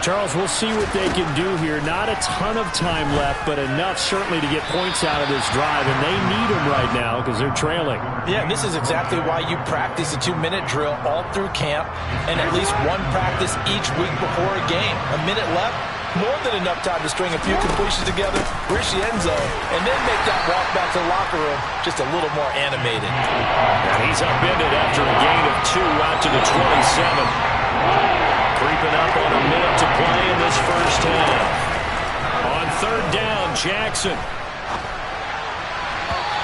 Charles, we'll see what they can do here. Not a ton of time left, but enough certainly to get points out of this drive, and they need them right now because they're trailing. Yeah, and this is exactly why you practice a 2-minute drill all through camp and at least one practice each week before a game. A minute left, more than enough time to string a few completions together, reach the end zone, and then make that walk back to the locker room just a little more animated. And he's upended after a gain of 2 out to the 27. Creeping up on a minute to play in this first half. On 3rd down, Jackson.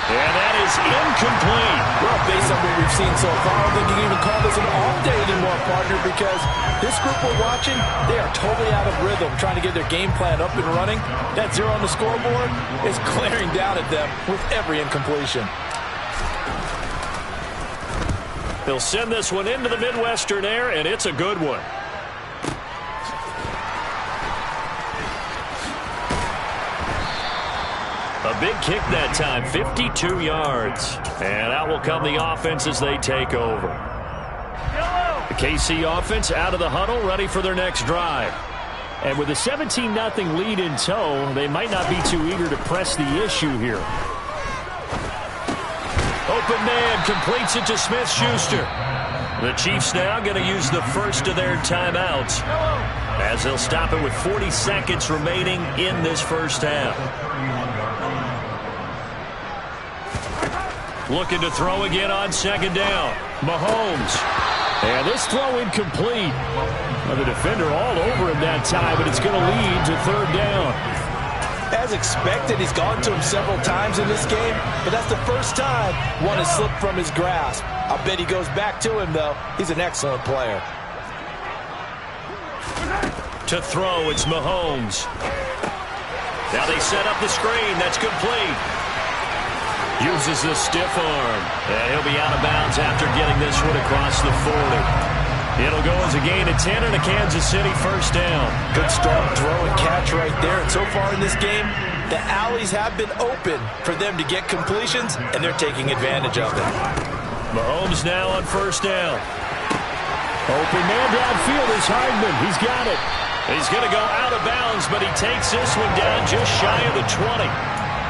And that is incomplete. Well, based on what we've seen so far, I don't think you can even call this an off day anymore, partner, because this group we're watching, they are totally out of rhythm, trying to get their game plan up and running. That 0 on the scoreboard is glaring down at them with every incompletion. They'll send this one into the Midwestern air, and it's a good one. A big kick that time, 52 yards. And out will come the offense as they take over. The KC offense out of the huddle, ready for their next drive. And with a 17-0 lead in tow, they might not be too eager to press the issue here. Open man completes it to Smith-Schuster. The Chiefs now going to use the first of their timeouts as they'll stop it with 40 seconds remaining in this first half. Looking to throw again on second down. Mahomes. And this throw incomplete. Well, the defender all over him that time, but it's going to lead to third down. As expected, he's gone to him several times in this game, but that's the first time one has slipped from his grasp. I bet he goes back to him, though. He's an excellent player. To throw, it's Mahomes. Now they set up the screen. That's complete. Uses the stiff arm. And he'll be out of bounds after getting this one across the 40. It'll go as a gain of 10 and a Kansas City first down. Good strong throw and catch right there. And so far in this game, the alleys have been open for them to get completions, and they're taking advantage of it. Mahomes now on first down. Open man downfield is Hardman. He's got it. He's going to go out of bounds, but he takes this one down just shy of the 20.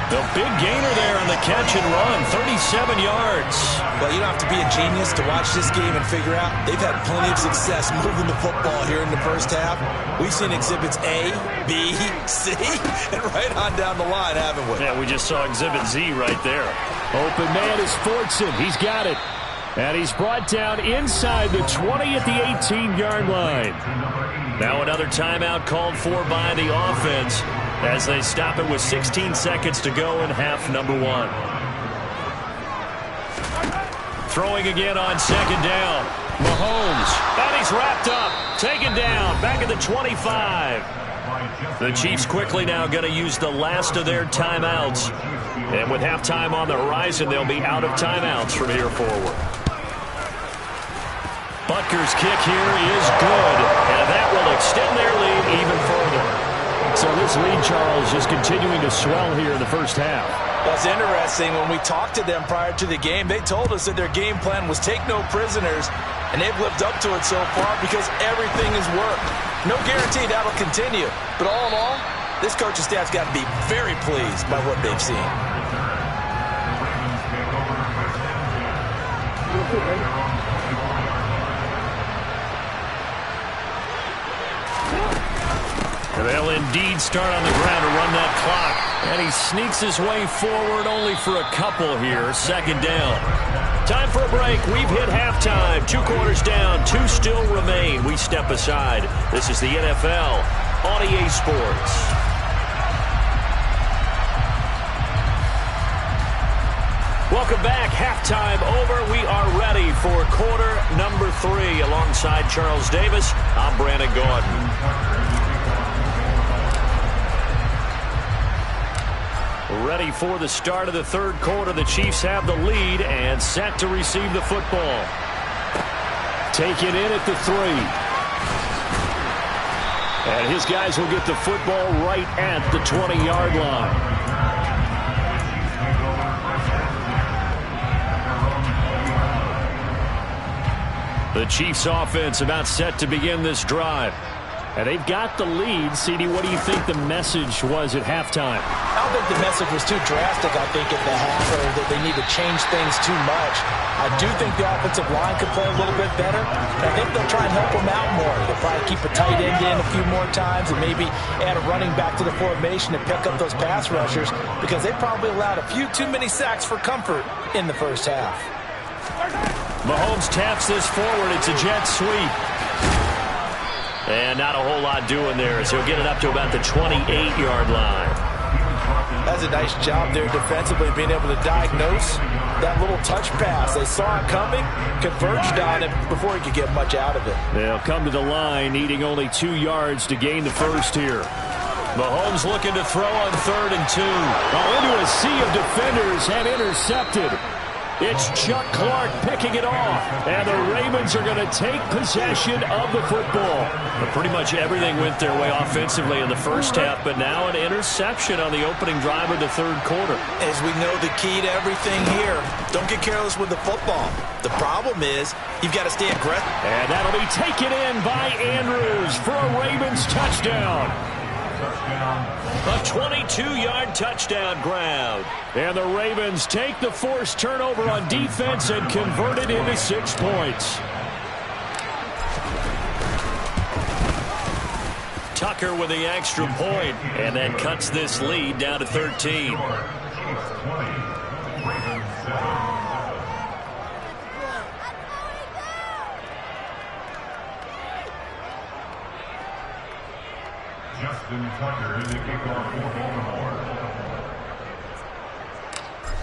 The big gainer there on the catch and run, 37 yards. Well, you don't have to be a genius to watch this game and figure out they've had plenty of success moving the football here in the first half. We've seen exhibits A, B, C, and right on down the line, haven't we? Yeah, we just saw exhibit Z right there. Open man is Fortson. He's got it. And he's brought down inside the 20 at the 18-yard line. Now another timeout called for by the offense as they stop it with 16 seconds to go in half number one. Throwing again on second down. Mahomes. And he's wrapped up. Taken down. Back at the 25. The Chiefs quickly now going to use the last of their timeouts. And with halftime on the horizon, they'll be out of timeouts from here forward. Butker's kick here is good. And that will extend their lead even further. So this lead, Charles, is continuing to swell here in the first half. That's interesting. When we talked to them prior to the game, they told us that their game plan was take no prisoners, and they've lived up to it so far because everything has worked. No guarantee that'll continue. But all in all, this coaching staff's got to be very pleased by what they've seen. They'll indeed start on the ground to run that clock. And he sneaks his way forward only for a couple here. Second down. Time for a break. We've hit halftime. 2 quarters down. 2 still remain. We step aside. This is the NFL on EA Sports. Welcome back. Halftime over. We are ready for quarter number 3. Alongside Charles Davis, I'm Brandon Gotw. Ready for the start of the third quarter. The Chiefs have the lead and set to receive the football. Taken in at the 3. And his guys will get the football right at the 20-yard line. The Chiefs offense about set to begin this drive. And they've got the lead. CD, what do you think the message was at halftime? I don't think the message was too drastic, I think, at the half, or that they need to change things too much. I do think the offensive line could play a little bit better. I think they'll try and help them out more. They'll probably keep a tight end in a few more times and maybe add a running back to the formation to pick up those pass rushers because they probably allowed a few too many sacks for comfort in the first half. Mahomes taps this forward. It's a jet sweep. And not a whole lot doing there, so he'll get it up to about the 28-yard line. That's a nice job there defensively, being able to diagnose that little touch pass. They saw it coming, converged on it before he could get much out of it. They'll come to the line, needing only 2 yards to gain the first here. Mahomes looking to throw on 3rd and 2. Into a sea of defenders and intercepted. It's Chuck Clark picking it off. And the Ravens are going to take possession of the football. But pretty much everything went their way offensively in the first half, but now an interception on the opening drive of the third quarter. As we know, the key to everything here, don't get careless with the football. The problem is you've got to stay aggressive. And that'll be taken in by Andrews for a Ravens touchdown. A 22-yard touchdown grab. And the Ravens take the forced turnover on defense and convert it into 6 points. Tucker with the extra point, and that cuts this lead down to 13.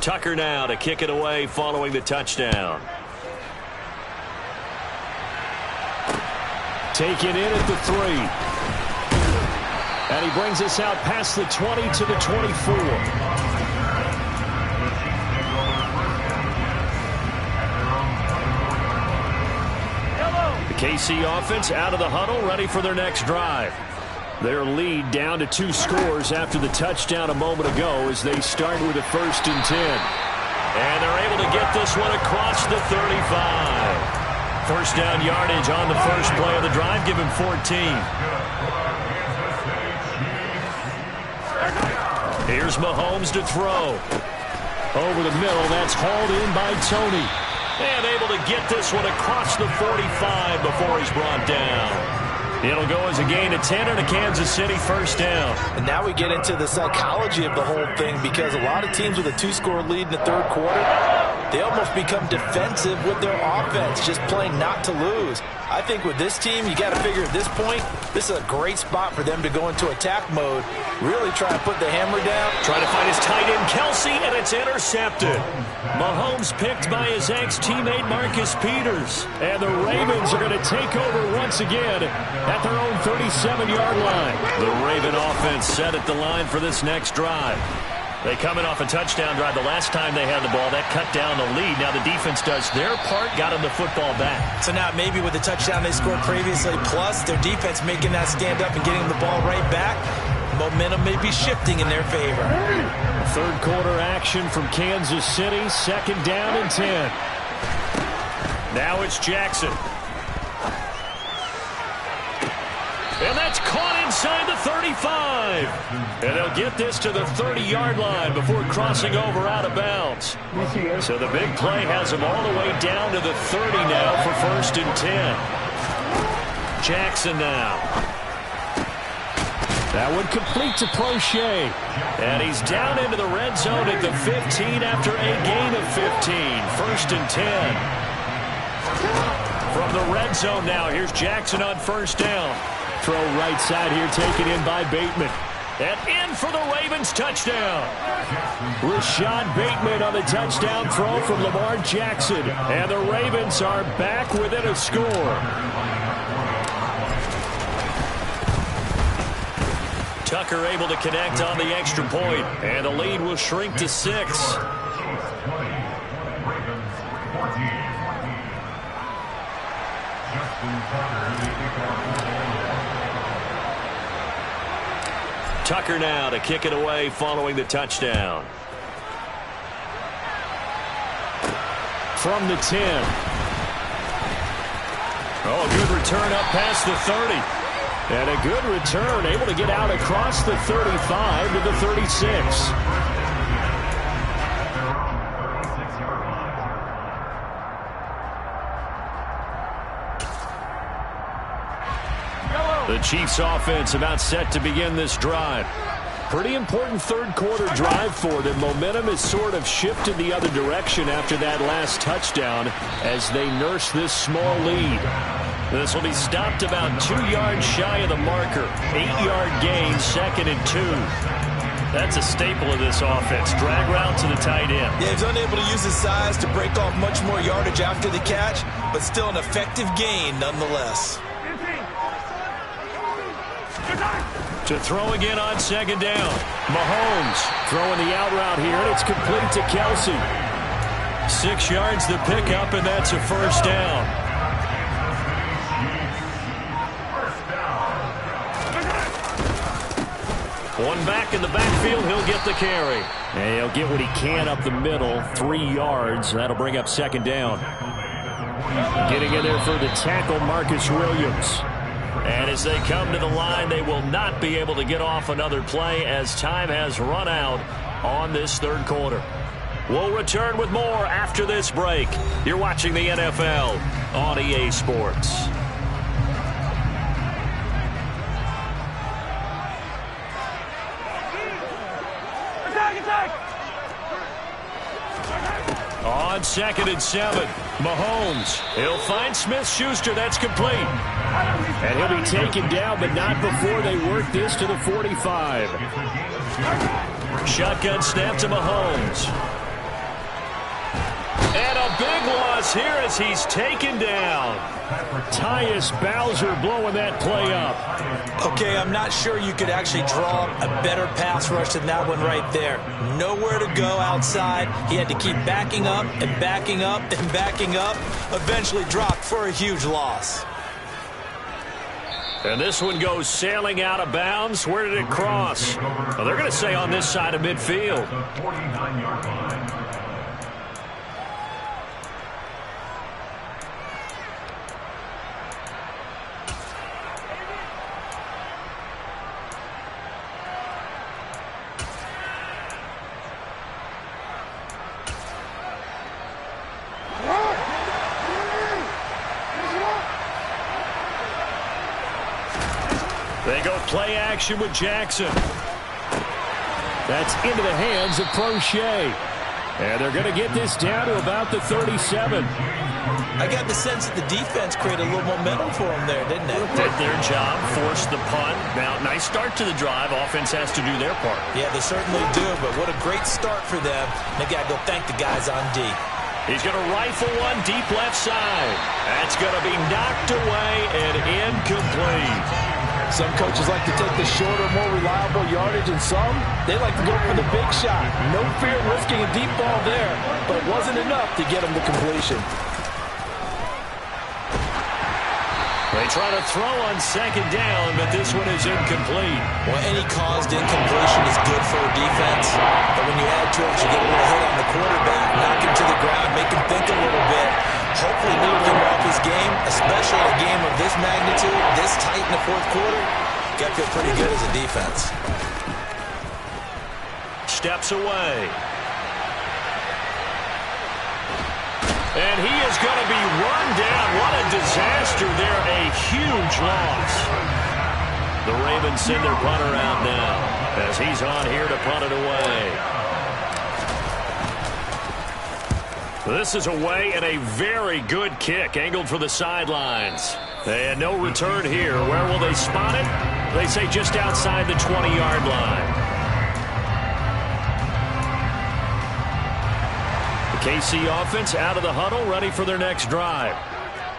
Tucker now to kick it away following the touchdown. Taken in at the 3. And he brings us out past the 20 to the 24. The KC offense out of the huddle, ready for their next drive. Their lead down to 2 scores after the touchdown a moment ago as they start with a 1st and 10. And they're able to get this one across the 35. First down yardage on the first play of the drive. Give him 14. Here's Mahomes to throw. Over the middle, that's hauled in by Tony. And able to get this one across the 45 before he's brought down. It'll go as a gain of 10 and a Kansas City first down. And now we get into the psychology of the whole thing, because a lot of teams with a 2-score lead in the third quarter, they almost become defensive with their offense, just playing not to lose. I think with this team, you got to figure at this point, this is a great spot for them to go into attack mode, really try to put the hammer down. Trying to find his tight end, Kelsey, and it's intercepted. Mahomes picked by his ex-teammate Marcus Peters. And the Ravens are going to take over once again at their own 37-yard line. The Raven offense set at the line for this next drive. They come in off a touchdown drive the last time they had the ball. That cut down the lead. Now the defense does their part, got them the football back. So now maybe with the touchdown they scored previously, plus their defense making that stand up and getting the ball right back, momentum may be shifting in their favor. Third quarter action from Kansas City. 2nd down and 10. Now it's Jackson. And that's caught inside the 35. And they'll get this to the 30-yard line before crossing over out of bounds. So the big play has them all the way down to the 30 now for 1st and 10. Jackson now. That one complete to Prochet. And he's down into the red zone at the 15 after a gain of 15. 1st and 10. From the red zone now, here's Jackson on 1st down. Throw right side here, taken in by Bateman. And in for the Ravens touchdown. Rashad Bateman on the touchdown throw from Lamar Jackson. And the Ravens are back within a score. Tucker able to connect on the extra point. And the lead will shrink to 6. Tucker now to kick it away following the touchdown. From the 10. Oh, good return up past the 30. And a good return, able to get out across the 35 to the 36. The Chiefs offense about set to begin this drive. Pretty important third quarter drive for them. Momentum has sort of shifted the other direction after that last touchdown as they nurse this small lead. This will be stopped about 2 yards shy of the marker. 8-yard gain, 2nd and 2. That's a staple of this offense. Drag route to the tight end. Yeah, he's unable to use his size to break off much more yardage after the catch, but still an effective gain nonetheless. To throw again on 2nd down. Mahomes throwing the out route here, and it's complete to Kelsey. 6 yards the pickup, and that's a 1st down. One back in the backfield, he'll get the carry. And he'll get what he can up the middle, 3 yards. That'll bring up 2nd down. Getting in there for the tackle, Marcus Williams. And as they come to the line, they will not be able to get off another play as time has run out on this third quarter. We'll return with more after this break. You're watching the NFL on EA Sports. On 2nd and 7. Mahomes. He'll find Smith-Schuster. That's complete. And he'll be taken down, but not before they work this to the 45. Shotgun snap to Mahomes. And a big loss here as he's taken down. Tyus Bowser blowing that play up. Okay, I'm not sure you could actually draw a better pass rush than that one right there. Nowhere to go outside. He had to keep backing up and backing up and backing up. Eventually dropped for a huge loss. And this one goes sailing out of bounds. Where did it cross? Well, they're going to say on this side of midfield. 49-yard line. They go play action with Jackson. That's into the hands of Prochet. And they're going to get this down to about the 37. I got the sense that the defense created a little momentum for them there, didn't it? Did their job, forced the punt. Now, nice start to the drive. Offense has to do their part. Yeah, they certainly do, but what a great start for them. They got to go thank the guys on D. He's going to rifle one deep left side. That's going to be knocked away and incomplete. Some coaches like to take the shorter, more reliable yardage, and some, they like to go for the big shot. No fear of risking a deep ball there, but it wasn't enough to get them to completion. They try to throw on second down, but this one is incomplete. Well, any caused incompletion is good for a defense, but when you add to it, you get a little hit on the quarterback, knock him to the ground, make him think a little bit. Hopefully move him off his game, especially a game of this magnitude, this tight in the fourth quarter. Got to feel pretty good as a defense. Steps away. And he is going to be run down. What a disaster there. A huge loss. The Ravens send their punter out now as he's on here to punt it away. This is away and a very good kick angled for the sidelines. And no return here. Where will they spot it? They say just outside the 20-yard line. The KC offense out of the huddle, ready for their next drive.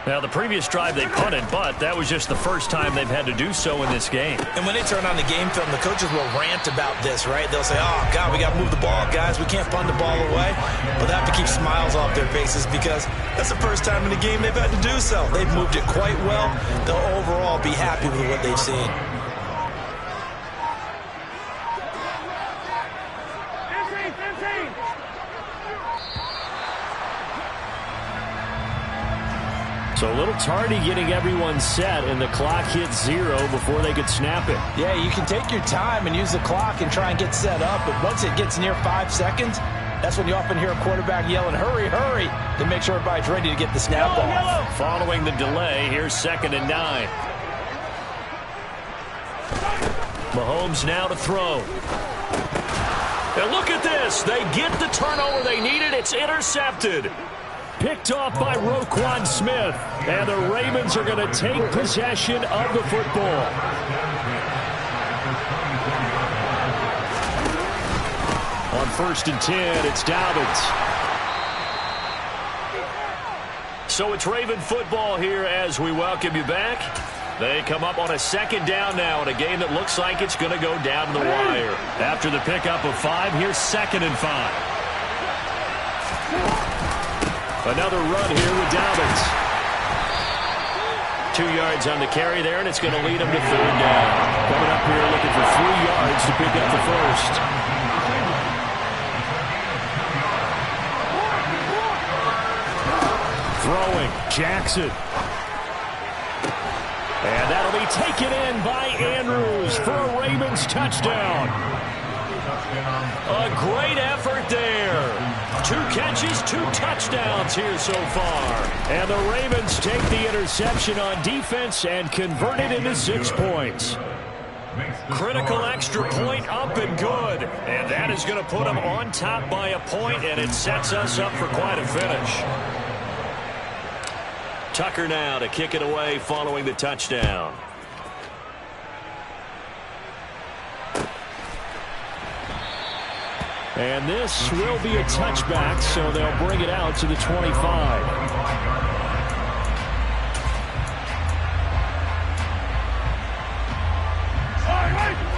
Now, the previous drive they punted, but that was just the first time they've had to do so in this game. And when they turn on the game film, the coaches will rant about this, right? They'll say, oh, God, we got to move the ball, guys. We can't punt the ball away. But they have to keep smiles off their faces because that's the first time in the game they've had to do so. They've moved it quite well. They'll overall be happy with what they've seen. So a little tardy getting everyone set, and the clock hits 0 before they could snap it. Yeah, you can take your time and use the clock and try and get set up, but once it gets near 5 seconds, that's when you often hear a quarterback yelling, hurry, hurry, to make sure everybody's ready to get the snap off. Following the delay, here's 2nd and 9. Mahomes now to throw. And look at this. They get the turnover they needed. It's intercepted. Picked off by Roquan Smith. And the Ravens are going to take possession of the football. On 1st and 10, it's Dobbins. So it's Raven football here as we welcome you back. They come up on a 2nd down now in a game that looks like it's going to go down to the wire. After the pickup of 5, here's 2nd and 5. Another run here with Dobbins. 2 yards on the carry there, and it's going to lead him to 3rd down. Coming up here looking for 3 yards to pick up the first. Throwing, Jackson. And that'll be taken in by Andrews for a Ravens touchdown. A great effort there. 2 catches, 2 touchdowns here so far. And the Ravens take the interception on defense and convert it into 6 points. Critical extra point up and good. And that is going to put them on top by a point, and it sets us up for quite a finish. Tucker now to kick it away following the touchdown. And this will be a touchback, so they'll bring it out to the 25.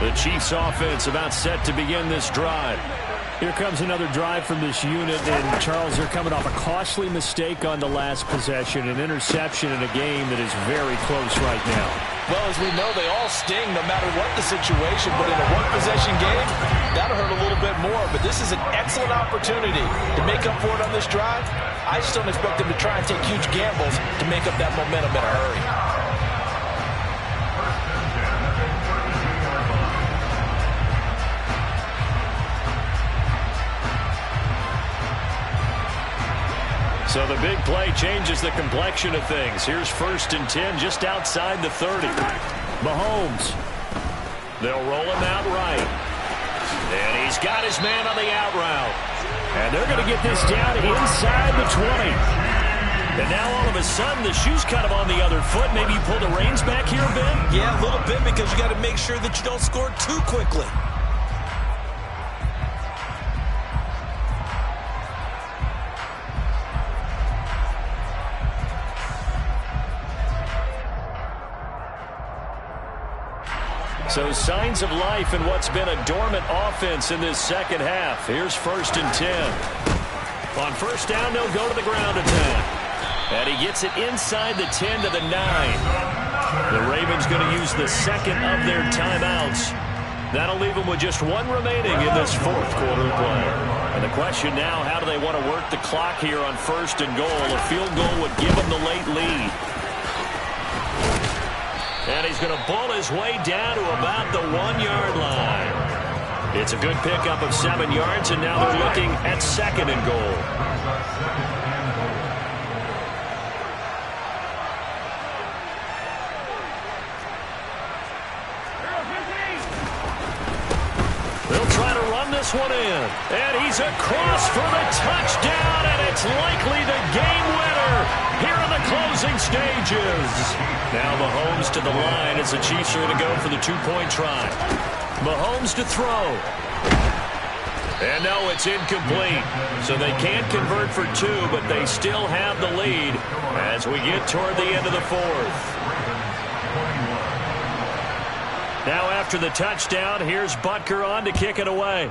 The Chiefs offense about set to begin this drive. Here comes another drive from this unit, and Charles, they're coming off a costly mistake on the last possession, an interception in a game that is very close right now. Well, as we know, they all sting no matter what the situation, but in a one-possession game, that'll hurt a little bit more. But this is an excellent opportunity to make up for it on this drive. I just don't expect them to try and take huge gambles to make up that momentum in a hurry. So the big play changes the complexion of things. Here's 1st and 10 just outside the 30. Mahomes. They'll roll him out right. And he's got his man on the out route. And they're going to get this down inside the 20. And now all of a sudden the shoe's kind of on the other foot. Maybe you pull the reins back here, Ben? Yeah, a little bit, because you got to make sure that you don't score too quickly. So signs of life in what's been a dormant offense in this second half. Here's 1st and 10. On 1st down, they'll go to the ground attack. And he gets it inside the 10 to the 9. The Ravens going to use the second of their timeouts. That'll leave them with just one remaining in this 4th quarter of play. And the question now, how do they want to work the clock here on 1st and goal? A field goal would give them the late lead. And he's going to ball his way down to about the 1-yard line. It's a good pickup of 7 yards, and now they're looking at 2nd and goal. They'll try to run this one in. And he's across for the touchdown, and it's likely the game winner here in the closing stages. Now Mahomes to the line as the Chiefs are going to go for the 2-point try. Mahomes to throw. And no, it's incomplete. So they can't convert for 2, but they still have the lead as we get toward the end of the 4th. Now after the touchdown, here's Butker on to kick it away.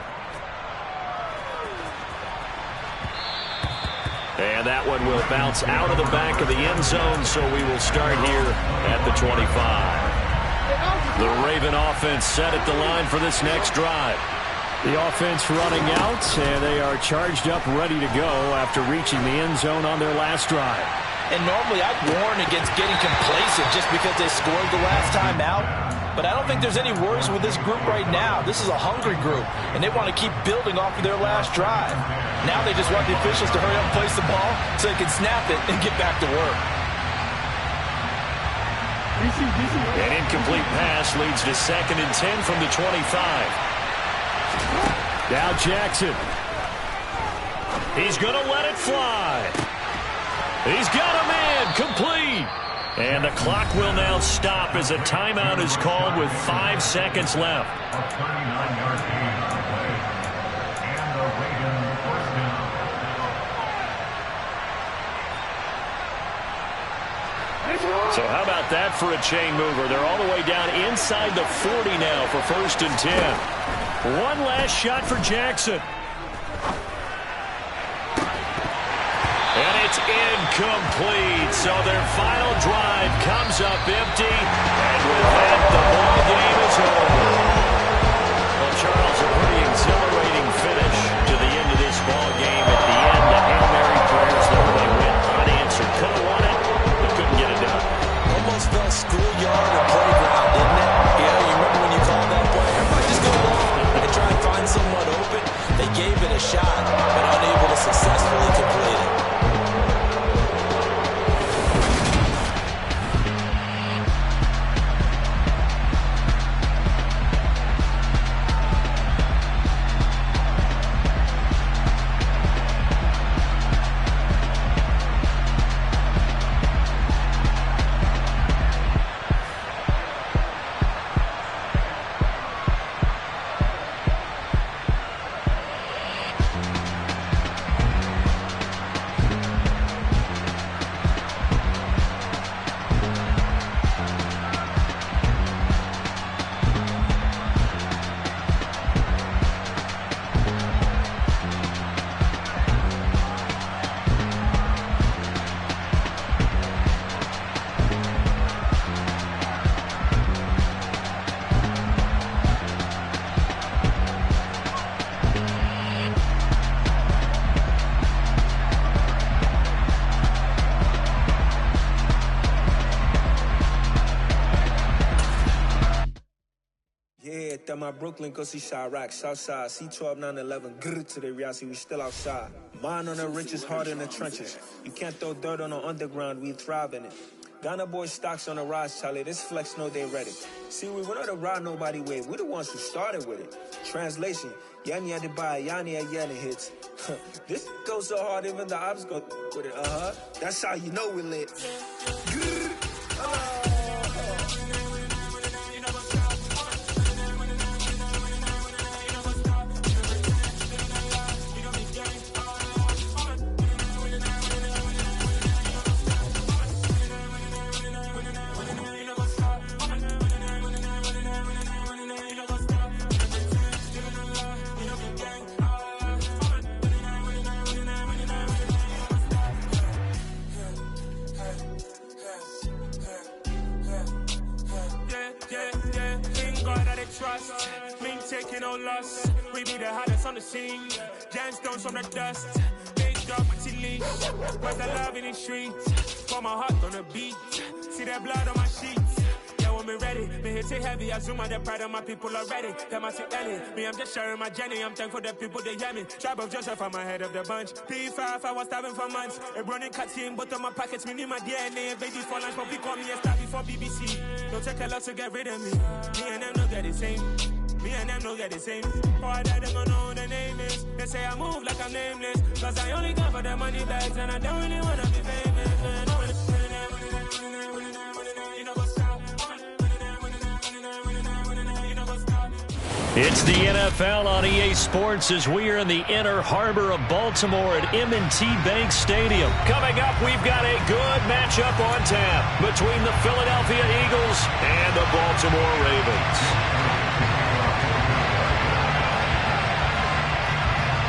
And that one will bounce out of the back of the end zone, so we will start here at the 25. The Raven offense set at the line for this next drive. The offense running out, and they are charged up, ready to go after reaching the end zone on their last drive. And normally I'd warn against getting complacent just because they scored the last time out. But I don't think there's any worries with this group right now. This is a hungry group, and they want to keep building off of their last drive. Now they just want the officials to hurry up and place the ball so they can snap it and get back to work. An incomplete pass leads to 2nd and 10 from the 25. Now Jackson. He's going to let it fly. He's got him in. Complete. And the clock will now stop as a timeout is called with 5 seconds left. A 39-yard gain on the play. And the Ravens first down. So how about that for a chain mover? They're all the way down inside the 40 now for 1st and 10. One last shot for Jackson. And it's incomplete. So their final drive comes up empty. And with that, the ball game is over. Well, Charles, a pretty exhilarating finish to the end of this ball game. At the end, the Hail Mary prayers, though, they went unanswered. Could have won it, but couldn't get it done. Almost felt schoolyard or playground, didn't it? Yeah, you remember when you called that play? Everybody just go long and try and find someone open. They gave it a shot, but unable to successfully complete it. that my Brooklyn go see Chirac, Southside, C12, 911, grrr to the reality, we still outside. Mine on the riches, hard in the trenches. You can't throw dirt on the underground, we thrive in it. Ghana boys stocks on the rise, Charlie. This flex know they ready. See, we're not the ride nobody wave. We're the ones who started with it. Translation, Yanni had to buy Yanni at Yanni hits. This goes so hard, even the ops go with it. That's how you know we lit. Trust, mean taking no loss. We be the hottest on the scene. Gemstones from the dust. Big dog, pretty leash. Where's the love in the streets? Pour my heart on the beat. See that blood on my sheets. Yeah, when me ready, me hit it heavy. I zoom out the pride of my people already. Them I see Ellie. Me, I'm just sharing my journey. I'm thankful that people they hear me. Tribe of Joseph, I'm ahead of the bunch. P5, I was starving for months. A running cut in, but on my pockets, me need my DNA. Baby for lunch, but we call me a star before BBC. Don't take a lot to get rid of me. Me and them don't get the same. Me and them don't get the same. Boy, that them don't know who the name is. They say I move like I'm nameless. Cause I only got for the money bags and I don't really wanna be famous, man. It's the NFL on EA Sports as we are in the inner harbor of Baltimore at M&T Bank Stadium. Coming up, we've got a good matchup on tap between the Philadelphia Eagles and the Baltimore Ravens.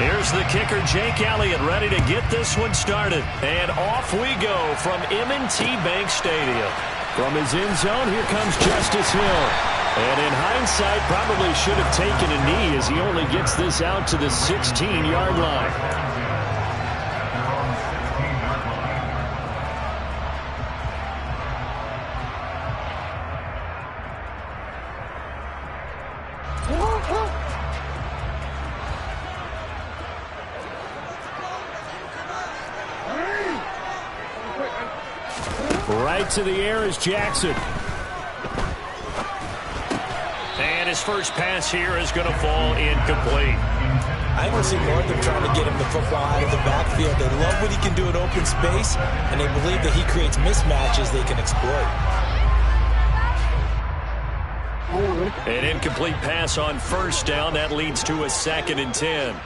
Here's the kicker, Jake Elliott, ready to get this one started. And off we go from M&T Bank Stadium. From his end zone, here comes Justice Hill. And in hindsight, probably should have taken a knee as he only gets this out to the 16-yard line. Right to the air is Jackson. And his first pass here is going to fall incomplete. I can see more of them trying to get him the football out of the backfield. They love what he can do in open space, and they believe that he creates mismatches they can exploit. An incomplete pass on first down. That leads to a 2nd and 10.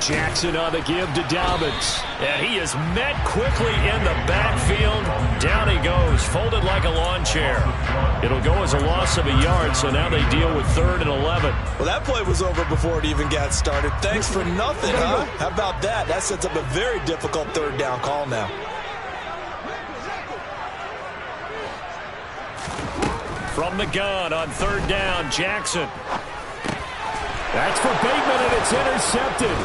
Jackson on the give to Dobbins. And he is met quickly in the backfield. Down he goes, folded like a lawn chair. It'll go as a loss of a yard, so now they deal with 3rd and 11. Well, that play was over before it even got started. Thanks for nothing, huh? How about that? That sets up a very difficult 3rd down call now. From the gun on 3rd down, Jackson. That's for Bateman, and it's intercepted.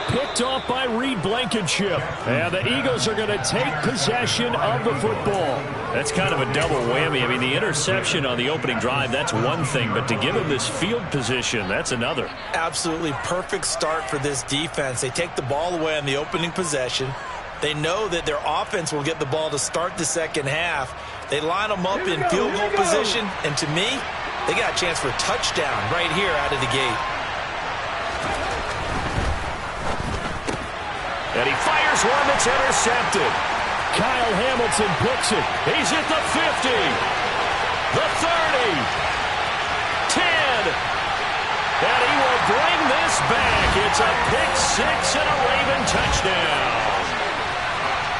Picked off by Reed Blankenship. And the Eagles are going to take possession of the football. That's kind of a double whammy. I mean, the interception on the opening drive, that's one thing. But to give him this field position, that's another. Absolutely perfect start for this defense. They take the ball away on the opening possession. They know that their offense will get the ball to start the second half. They line them up in field goal position. And to me, they got a chance for a touchdown right here out of the gate. And he fires one that's intercepted. Kyle Hamilton picks it. He's at the 50, the 30, 10. And he will bring this back. It's a pick six and a Raven touchdown.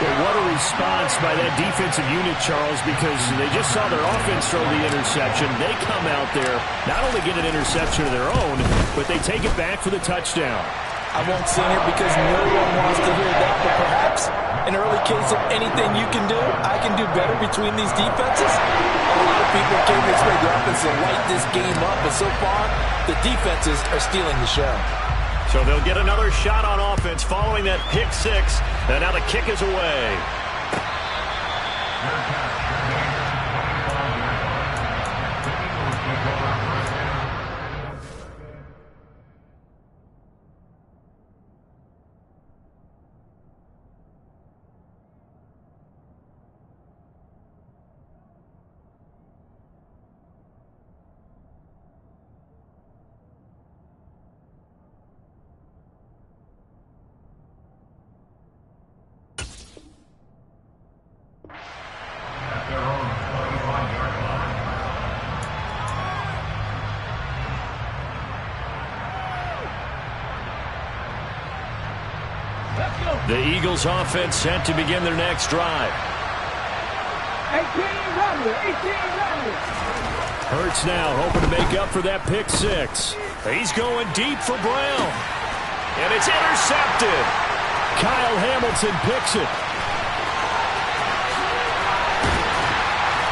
Well, what a response by that defensive unit, Charles, because they just saw their offense throw the interception. They come out there, not only get an interception of their own, but they take it back for the touchdown. I won't sing it because no one wants to hear that, but perhaps an early case of anything you can do, I can do better between these defenses. A lot of people came to expect the offense to light this game up, but so far, the defenses are stealing the show. So they'll get another shot on offense following that pick six, and now the kick is away. The Eagles offense set to begin their next drive. 18 Hurts now hoping to make up for that pick six. He's going deep for Brown. And it's intercepted. Kyle Hamilton picks it.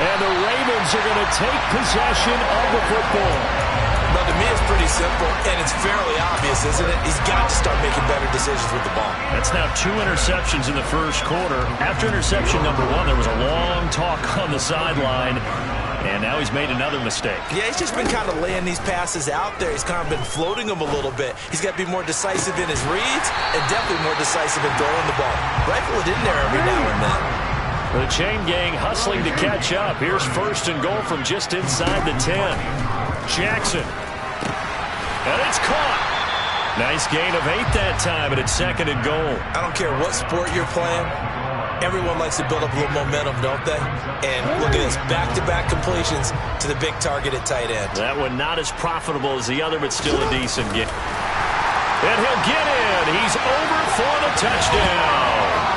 And the Ravens are going to take possession of the football. But to me, it's pretty simple, and it's fairly obvious, isn't it? He's got to start making better decisions with the ball. That's now 2 interceptions in the first quarter. After interception number 1, there was a long talk on the sideline, and now he's made another mistake. Yeah, he's just been kind of laying these passes out there. He's kind of been floating them a little bit. He's got to be more decisive in his reads and definitely more decisive in throwing the ball. Rifle it in there every now and then. The chain gang hustling to catch up. Here's first and goal from just inside the 10. Jackson. And it's caught. Nice gain of 8 that time, and it's second and goal. I don't care what sport you're playing. Everyone likes to build up a little momentum, don't they? And look at this, back-to-back completions to the big target at tight end. That one not as profitable as the other, but still a decent game. And he'll get in. He's over for the touchdown.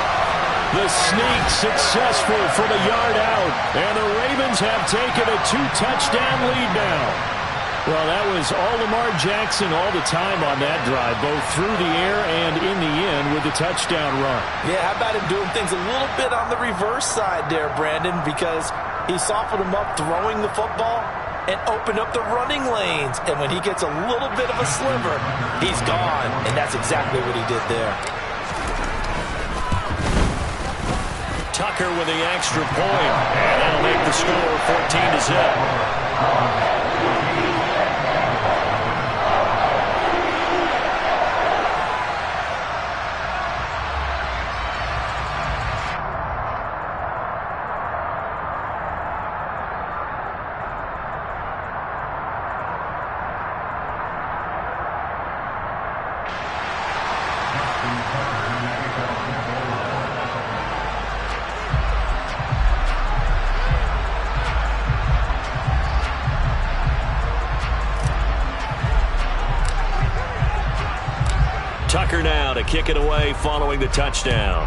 The sneak successful for the yard out. And the Ravens have taken a 2-touchdown lead now. Well, that was all Lamar Jackson all the time on that drive, both through the air and in the end with the touchdown run. Yeah, how about him doing things a little bit on the reverse side there, Brandon, because he softened him up throwing the football and opened up the running lanes. And when he gets a little bit of a sliver, he's gone. And that's exactly what he did there. Tucker with the extra point, and that'll make the score 14-0. Tucker now to kick it away following the touchdown.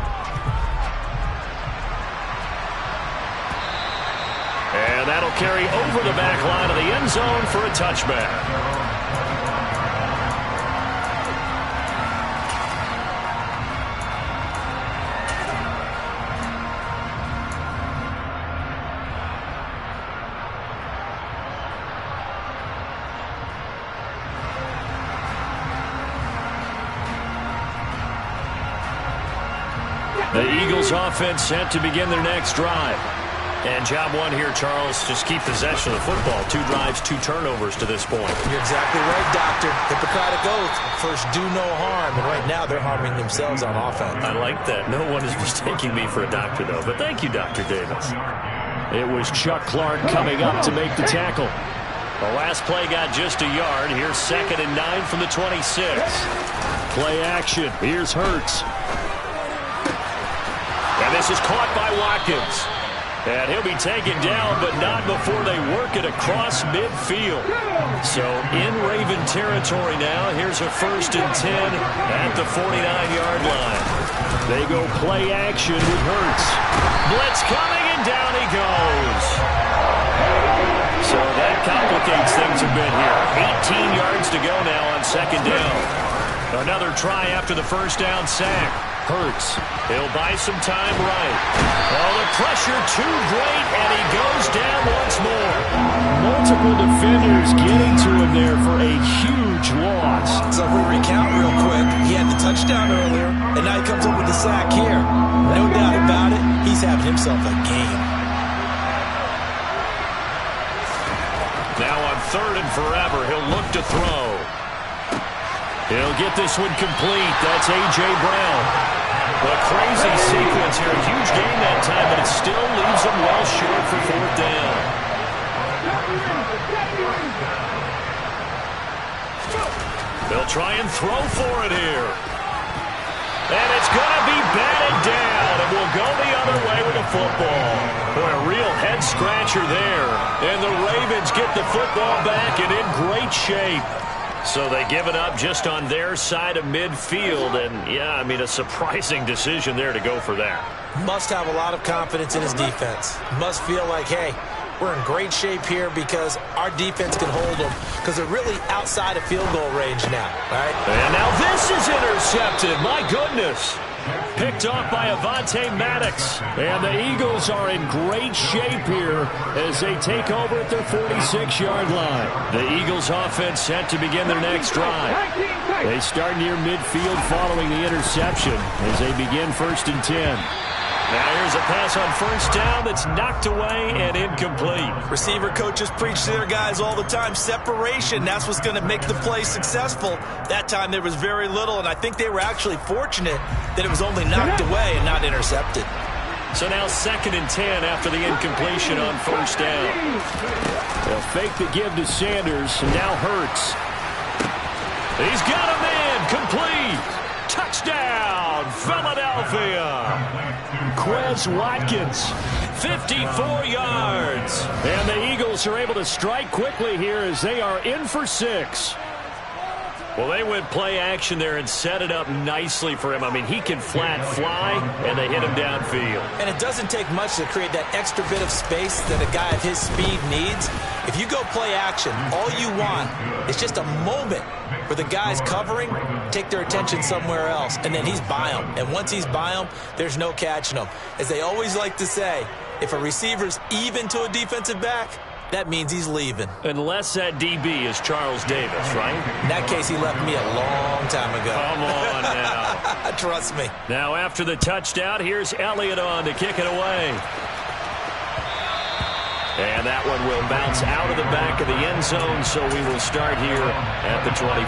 And that'll carry over the back line of the end zone for a touchback. The Eagles offense set to begin their next drive. And job one here, Charles, just keep possession of the football. 2 drives, 2 turnovers to this point. You're exactly right, Doctor. Hippocratic oath. First, do no harm. And right now, they're harming themselves on offense. I like that. No one is mistaking me for a doctor, though. But thank you, Dr. Davis. It was Chuck Clark coming up to make the tackle. The last play got just a yard. Here's 2nd and 9 from the 26. Play action. Here's Hurts. And this is caught by Watkins. And he'll be taken down, but not before they work it across midfield. So in Raven territory now. Here's a 1st and 10 at the 49-yard line. They go play action with Hurts. Blitz coming, and down he goes. So that complicates things a bit here. 18 yards to go now on 2nd down. Another try after the 1st down sack. Hurts. He'll buy some time right. Oh, the pressure too great, and he goes down once more. Multiple defenders getting to him there for a huge loss. So if we recount real quick, he had the touchdown earlier, and now he comes up with the sack here. No doubt about it, he's having himself a game. Now on 3rd and forever, he'll look to throw. He'll get this one complete. That's A.J. Brown. A crazy sequence here. A huge gain that time, but it still leaves them well short for 4th down. They'll try and throw for it here. And it's going to be batted down, and we'll go the other way with the football. Boy, a real head-scratcher there. And the Ravens get the football back and in great shape. So they give it up just on their side of midfield. And, yeah, I mean, a surprising decision there to go for that. Must have a lot of confidence in his defense. Must feel like, hey, we're in great shape here because our defense can hold them because they're really outside of field goal range now, right? And now this is intercepted. My goodness. Picked off by Avonte Maddox. And the Eagles are in great shape here as they take over at their 46-yard line. The Eagles offense set to begin their next drive. They start near midfield following the interception as they begin 1st and 10. Now here's a pass on 1st down that's knocked away and incomplete. Receiver coaches preach to their guys all the time. Separation, that's what's going to make the play successful. That time there was very little, and I think they were actually fortunate that it was only knocked away and not intercepted. So now 2nd and 10 after the incompletion on 1st down. They'll fake the give to Sanders, and now Hurts. He's got a man, complete. Touchdown, Philadelphia. Quez Watkins, 54 yards. And the Eagles are able to strike quickly here as they are in for 6. Well, they went play action there and set it up nicely for him. I mean, he can flat fly, and they hit him downfield. And it doesn't take much to create that extra bit of space that a guy of his speed needs. If you go play action, all you want is just a moment where the guys covering take their attention somewhere else, and then he's by them. And once he's by them, there's no catching him. As they always like to say, if a receiver's even to a defensive back, that means he's leaving. Unless that DB is Charles Davis, right? In that case, he left me a long time ago. Come on now. Trust me. Now after the touchdown, here's Elliott on to kick it away. And that one will bounce out of the back of the end zone, so we will start here at the 25.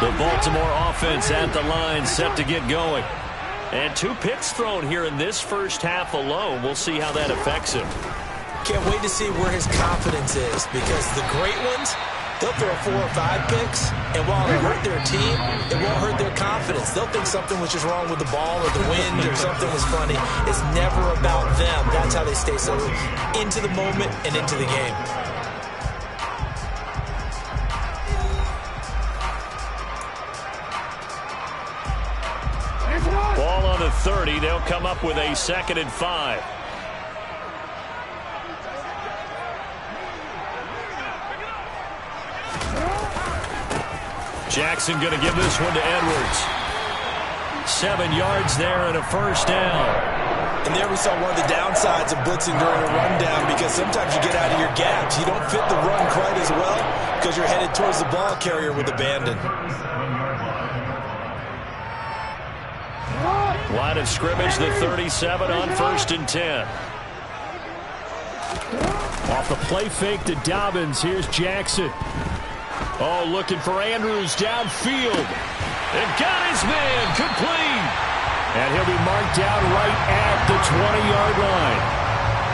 The Baltimore offense at the line, set to get going. And 2 picks thrown here in this first half alone. We'll see how that affects him. Can't wait to see where his confidence is, because the great ones, they'll throw 4 or 5 picks, and while it hurt their team, it won't hurt their confidence. They'll think something was just wrong with the ball or the wind or something was funny. It's never about them. That's how they stay so into the moment and into the game. Ball on the 30. They'll come up with a 2nd and 5. Jackson going to give this one to Edwards. 7 yards there and a 1st down. And there we saw one of the downsides of blitzing during a rundown, because sometimes you get out of your gaps. You don't fit the run quite as well because you're headed towards the ball carrier with abandon. Line of scrimmage, the 37 on 1st and 10. Off the play fake to Dobbins. Here's Jackson. Oh, looking for Andrews downfield. And got his man, complete. And he'll be marked down right at the 20-yard line.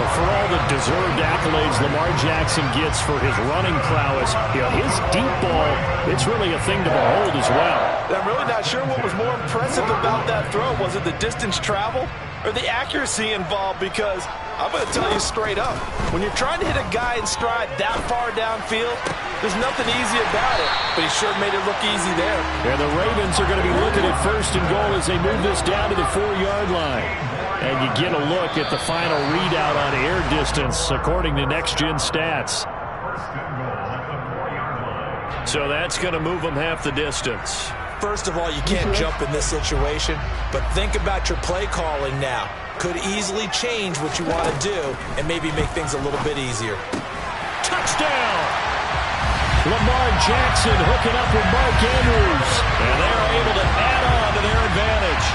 But for all the deserved accolades Lamar Jackson gets for his running prowess, you know, his deep ball, it's really a thing to behold as well. I'm really not sure what was more impressive about that throw. Was it the distance travel or the accuracy involved? Because I'm going to tell you straight up, when you're trying to hit a guy in stride that far downfield, there's nothing easy about it. But he sure made it look easy there. And the Ravens are going to be looking at 1st and goal as they move this down to the 4-yard line. And you get a look at the final readout on air distance according to Next Gen Stats. So that's going to move them half the distance. First of all, you can't jump in this situation, but think about your play calling now. Could easily change what you want to do and maybe make things a little bit easier. Touchdown! Lamar Jackson hooking up with Mark Andrews. And they're able to add on to their advantage.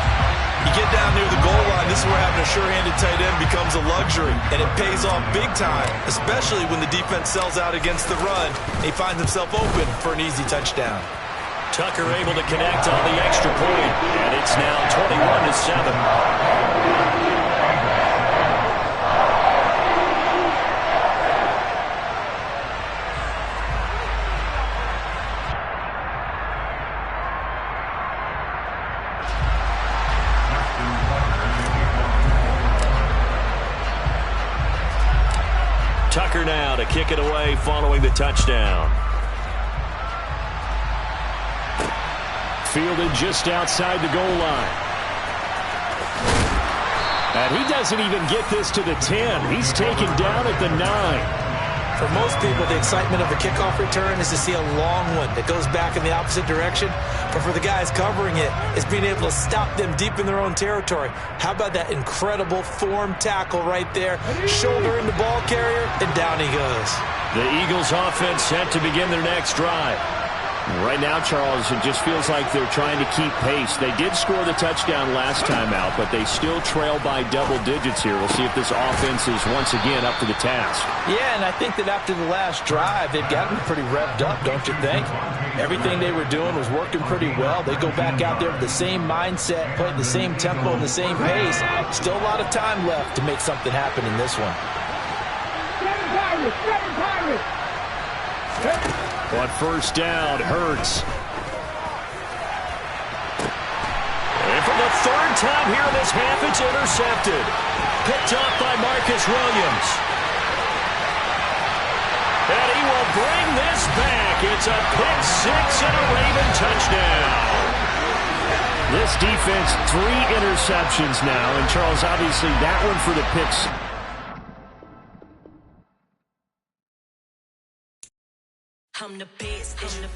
You get down near the goal line, this is where having a sure-handed tight end becomes a luxury, and it pays off big time, especially when the defense sells out against the run. He finds himself open for an easy touchdown. Tucker able to connect on the extra point, and it's now 21-7. Tucker now to kick it away following the touchdown. Fielded just outside the goal line. And he doesn't even get this to the 10. He's taken down at the 9. For most people, the excitement of a kickoff return is to see a long one that goes back in the opposite direction. But for the guys covering it, it's being able to stop them deep in their own territory. How about that incredible form tackle right there? Shoulder in the ball carrier, and down he goes. The Eagles offense set to begin their next drive. Right now, Charles, it just feels like they're trying to keep pace. They did score the touchdown last time out, but they still trail by double digits here. We'll see if this offense is once again up to the task. Yeah, and I think that after the last drive, they've gotten pretty revved up, don't you think? Everything they were doing was working pretty well. They go back out there with the same mindset, play at the same tempo and the same pace. Still a lot of time left to make something happen in this one. On first down, Hurts. And for the third time here in this half, it's intercepted. Picked up by Marcus Williams. And he will bring this back. It's a pick six and a Raven touchdown. This defense, 3 interceptions now. And Charles, obviously that one for the picks. I'm the best, as you know,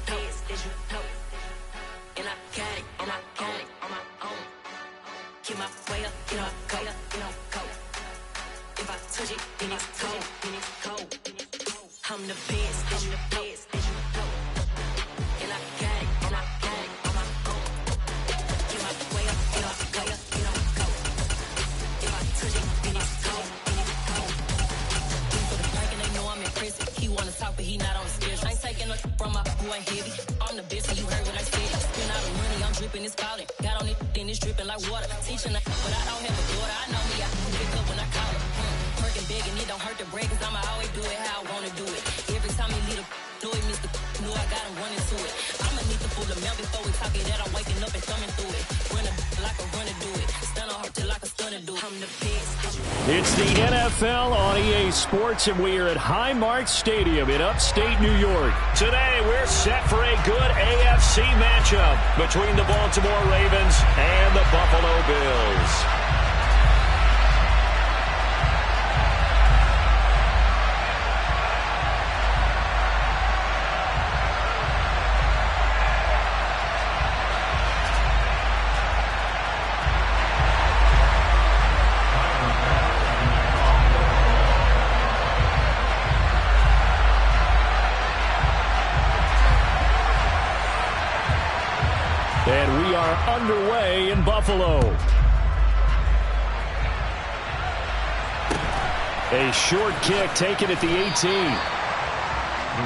and I got it on my own. Get my way up, you know, go. If I touch it, then it's cold. I'm the best, as you know, and I got it on my own. Get my way up, you know, go. If I touch it, then it's cold. For the break and they know I'm impressive. He wanna talk, but he not on the schedule. Taking up from my boy heavy. I'm the best, and you heard what I said. Spend all the money, I'm dripping, it's falling. Got on it, then it's dripping like water. Teaching her, but I don't have a daughter. I know me, I can pick up when I call her. Working big, and it don't hurt to break, cause I'ma always do it how I wanna do it. Every time he lead a know it, Mr. Know I got him running to it. I'ma need the full amount before we talk it that I'm waking up and thumbing through it. Running like a runner do it. Stun on her till like a stunner do. I'm the best. It's the NFL on EA Sports, and we are at Highmark Stadium in upstate New York. Today, we're set for a good AFC matchup between the Baltimore Ravens and the Buffalo Bills. And we are underway in Buffalo. A short kick taken at the 18. The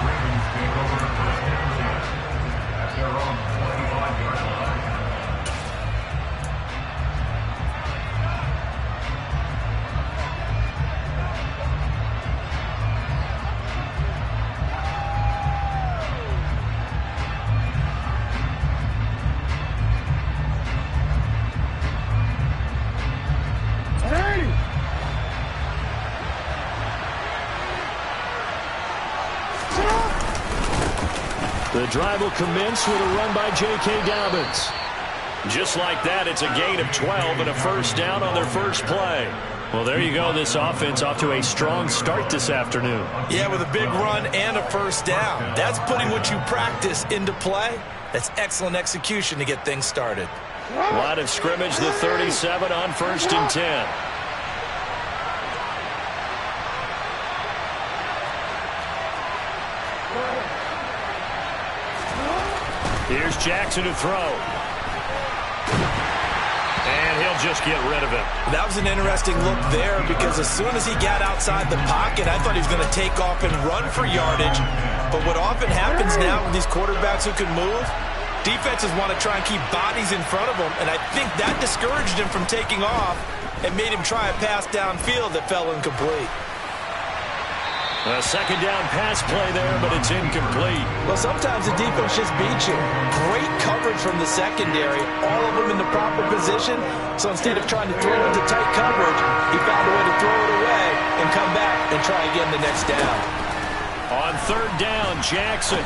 Ravens take over first and 10 at their own 25-yard line. The drive will commence with a run by J.K. Dobbins. Just like that, it's a gain of 12 and a first down on their first play. Well, there you go. This offense off to a strong start this afternoon. Yeah, with a big run and a first down. That's putting what you practice into play. That's excellent execution to get things started. Line of scrimmage, the 37 on first and 10. Here's Jackson to throw. And he'll just get rid of it. That was an interesting look there because as soon as he got outside the pocket, I thought he was going to take off and run for yardage. But what often happens now with these quarterbacks who can move, defenses want to try and keep bodies in front of them, and I think that discouraged him from taking off and made him try a pass downfield that fell incomplete. A second down pass play there, but it's incomplete. Well, sometimes the defense just beats you. Great coverage from the secondary, all of them in the proper position. So instead of trying to throw into tight coverage, he found a way to throw it away and come back and try again the next down. On third down, Jackson.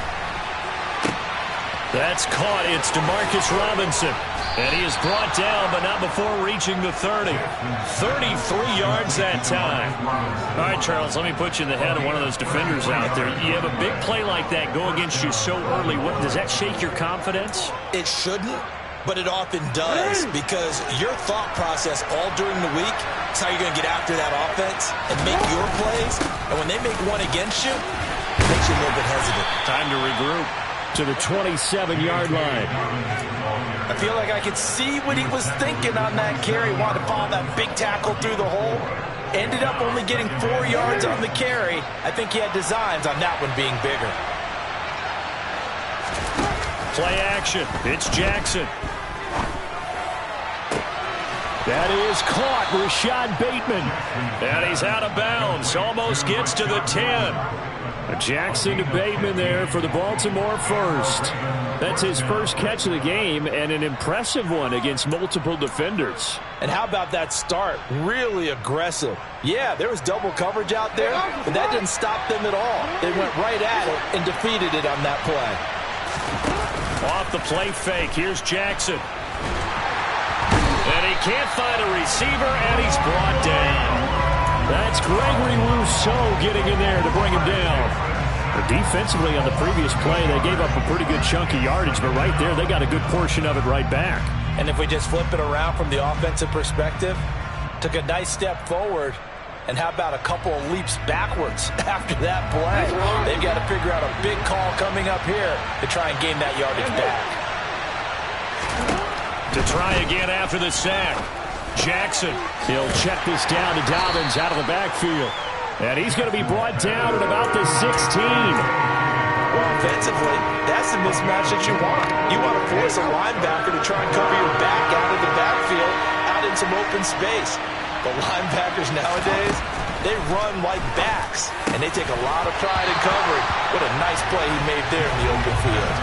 That's caught. It's DeMarcus Robinson. And he is brought down, but not before reaching the 30. 33 yards that time. All right, Charles, let me put you in the head of one of those defenders out there. You have a big play like that go against you so early. Does that shake your confidence? It shouldn't, but it often does, because your thought process all during the week is how you're going to get after that offense and make your plays. And when they make one against you, it makes you a little bit hesitant. Time to regroup. To the 27-yard line. I feel like I could see what he was thinking on that carry. Wanted to follow that big tackle through the hole. Ended up only getting 4 yards on the carry. I think he had designs on that one being bigger. Play action. It's Jackson. That is caught. Rashad Bateman. And he's out of bounds. Almost gets to the 10. Jackson to Bateman there for the Baltimore first. That's his first catch of the game, and an impressive one against multiple defenders. And how about that start? Really aggressive. Yeah, there was double coverage out there, but that didn't stop them at all. They went right at it and defeated it on that play. Off the play fake, here's Jackson. And he can't find a receiver, and he's brought down. That's Gregory Rousseau getting in there to bring him down. Defensively on the previous play, they gave up a pretty good chunk of yardage, but right there, they got a good portion of it right back. And if we just flip it around from the offensive perspective, took a nice step forward, and how about a couple of leaps backwards after that play? They've got to figure out a big call coming up here to try and gain that yardage back. To try again after the sack. Jackson. He'll check this down to Dobbins out of the backfield. And he's going to be brought down at about the 16. Well, offensively, that's the mismatch that you want. You want to force a linebacker to try and cover your back out of the backfield, out in some open space. But linebackers nowadays, they run like backs, and they take a lot of pride in covering. What a nice play he made there in the open field.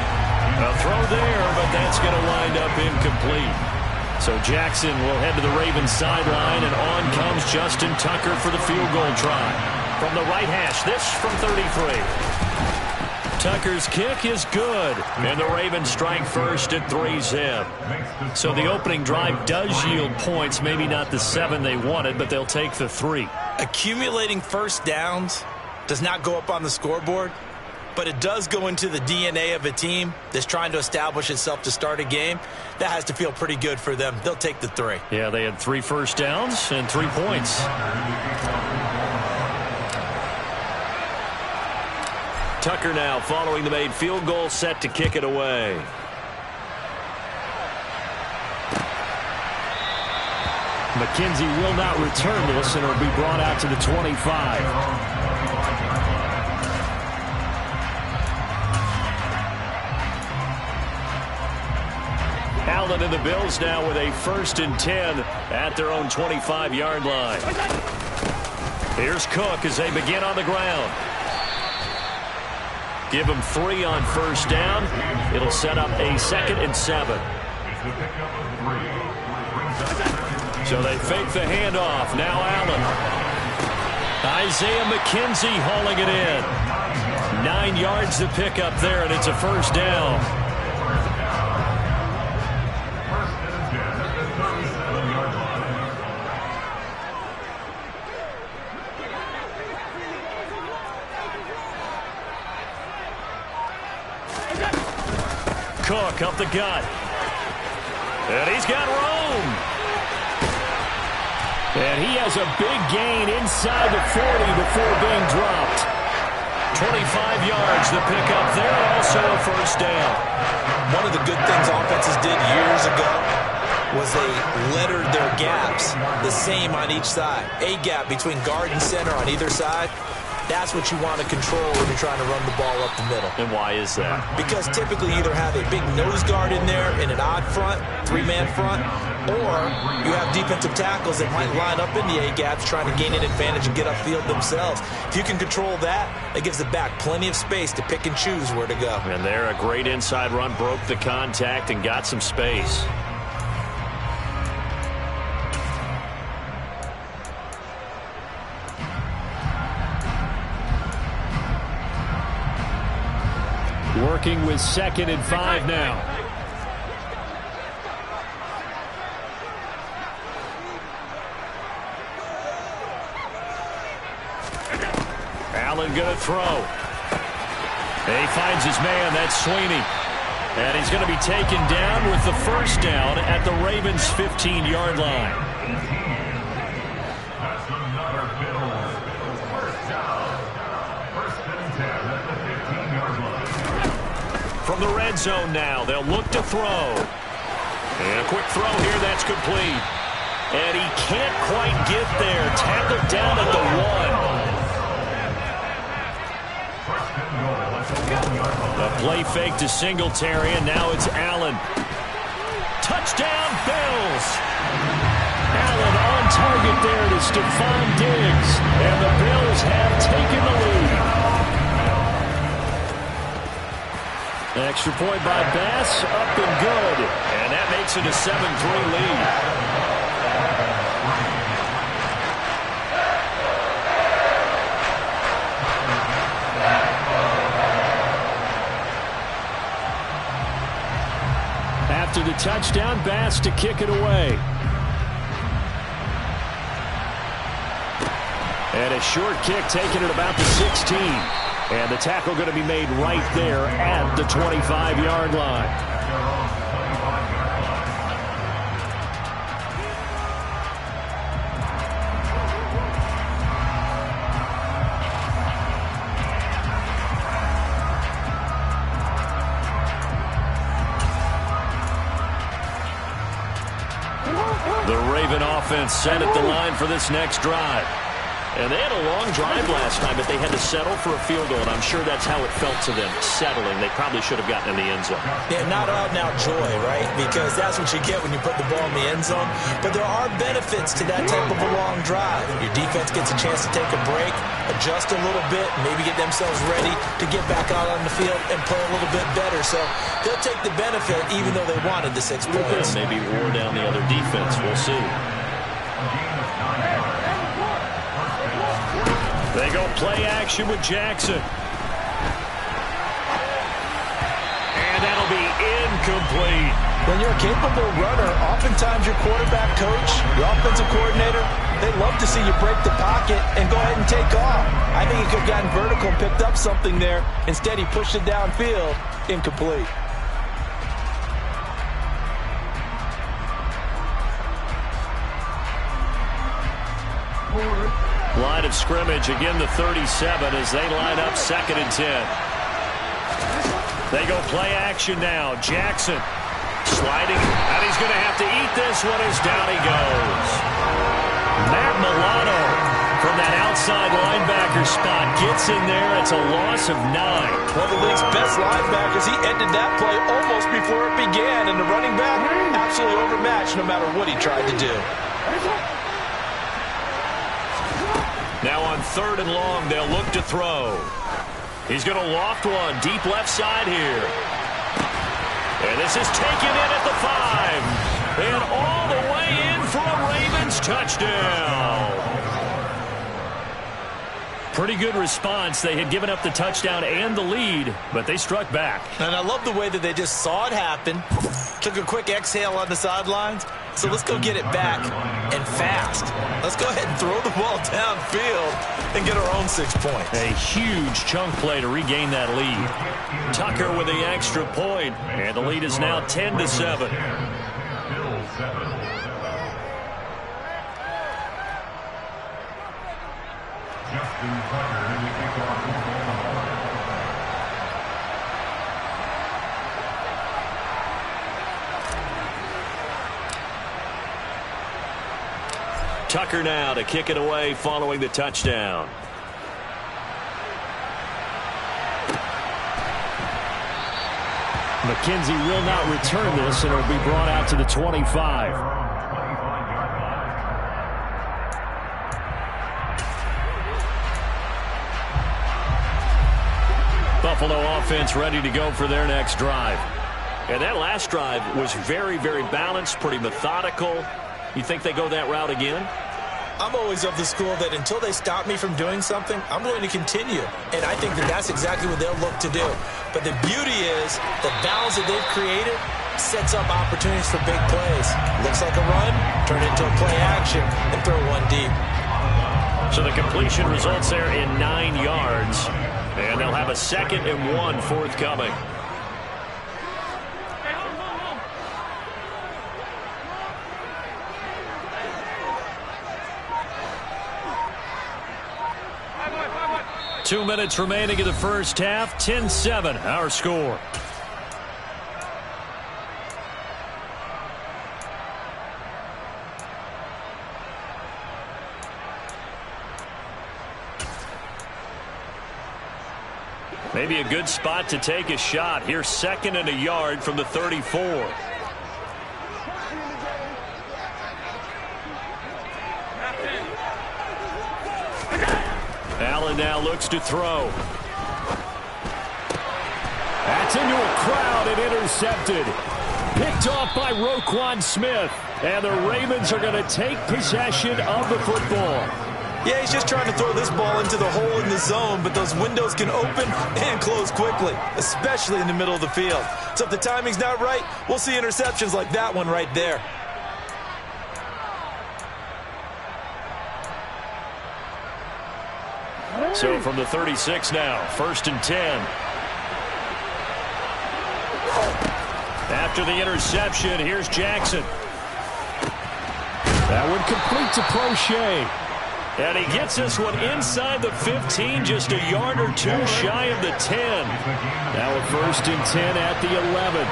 A throw there, but that's going to wind up incomplete. So Jackson will head to the Ravens sideline, and on comes Justin Tucker for the field goal try. From the right hash, this from 33. Tucker's kick is good, and the Ravens strike first at 3-zip. So the opening drive does yield points, maybe not the 7 they wanted, but they'll take the 3. Accumulating first downs does not go up on the scoreboard, but it does go into the DNA of a team that's trying to establish itself to start a game. That has to feel pretty good for them. They'll take the 3. Yeah, they had 3 first downs and 3 points. Tucker now following the made field goal, set to kick it away. McKenzie will not return this, and it'll be brought out to the 25. Allen and the Bills now with a 1st and 10 at their own 25-yard line. Here's Cook as they begin on the ground. Give him 3 on first down. It'll set up a 2nd and 7. So they fake the handoff. Now Allen. Isaiah McKenzie hauling it in. 9 yards to pick up there, and it's a first down. Cook up the gut. And he's got room. And he has a big gain inside the 40 before being dropped. 25 yards to pick up there, also a first down. One of the good things offenses did years ago was they lettered their gaps the same on each side. A gap between guard and center on either side. That's what you want to control when you're trying to run the ball up the middle. And why is that? Because typically you either have a big nose guard in there in an odd front, three-man front, or you have defensive tackles that might line up in the A-gaps trying to gain an advantage and get upfield themselves. If you can control that, it gives the back plenty of space to pick and choose where to go. And there, a great inside run, broke the contact and got some space. Working with 2nd and 5 now. Allen going to throw. And he finds his man. That's Sweeney. And he's going to be taken down with the first down at the Ravens' 15-yard line. That's another Bills. First down. First and 10 at the 15-yard line. From the red zone now, they'll look to throw. And a quick throw here, that's complete. And he can't quite get there. Tackled down at the 1. A play fake to Singletary, and now it's Allen. Touchdown, Bills! Allen on target there to Stephon Diggs, and the Bills have taken the lead. Extra point by Bass, up and good. And that makes it a 7-3 lead. After the touchdown, Bass to kick it away. And a short kick taken at about the 16. And the tackle going to be made right there at the 25-yard line. The Raven offense set at the line for this next drive. And they had a long drive last time, but they had to settle for a field goal, and I'm sure that's how it felt to them, settling. They probably should have gotten in the end zone. Yeah, not out and out joy, right? Because that's what you get when you put the ball in the end zone. But there are benefits to that type of a long drive. Your defense gets a chance to take a break, adjust a little bit, maybe get themselves ready to get back out on the field and play a little bit better. So they'll take the benefit even though they wanted the 6 points. Maybe wore down the other defense. We'll see. They go play action with Jackson. And that'll be incomplete. When you're a capable runner, oftentimes your quarterback coach, your offensive coordinator, they love to see you break the pocket and go ahead and take off. I think he could have gotten vertical and picked up something there. Instead, he pushed it downfield. Incomplete. Line of scrimmage, again the 37 as they line up 2nd and 10. They go play action now. Jackson sliding, and he's going to have to eat this one as down he goes. Matt Milano from that outside linebacker spot gets in there. It's a loss of 9. One of the league's best linebackers. He ended that play almost before it began, and the running back absolutely overmatched no matter what he tried to do. Now on 3rd and long, they'll look to throw. He's going to loft one deep left side here. And this is taken in at the 5. And all the way in for a Ravens touchdown. Pretty good response. They had given up the touchdown and the lead, but they struck back. And I love the way that they just saw it happen. Took a quick exhale on the sidelines. So let's go get it back and fast. Let's go ahead and throw the ball downfield and get our own 6 points. A huge chunk play to regain that lead. Tucker with the extra point, and the lead is now 10-7. Justin Tucker in the kickoff. Tucker now to kick it away following the touchdown. McKenzie will not return this, and it'll be brought out to the 25. Buffalo offense ready to go for their next drive. And that last drive was very, very balanced, pretty methodical. You think they go that route again? I'm always of the school that until they stop me from doing something, I'm going to continue. And I think that that's exactly what they'll look to do. But the beauty is the balance that they've created sets up opportunities for big plays. Looks like a run, turn it into a play action, and throw one deep. So the completion results there in 9 yards. And they'll have a 2nd and 1 forthcoming. Two minutes remaining in the first half. 10-7, our score. Maybe a good spot to take a shot. Here's 2nd and a yard from the 34. Allen now looks to throw. That's into a crowd and intercepted. Picked off by Roquan Smith. And the Ravens are going to take possession of the football. Yeah, he's just trying to throw this ball into the hole in the zone, but those windows can open and close quickly, especially in the middle of the field. So if the timing's not right, we'll see interceptions like that one right there. So from the 36 now, 1st and 10. After the interception, here's Jackson. That one complete to Prochet. And he gets this one inside the 15, just a yard or two shy of the 10. Now a 1st and 10 at the 11.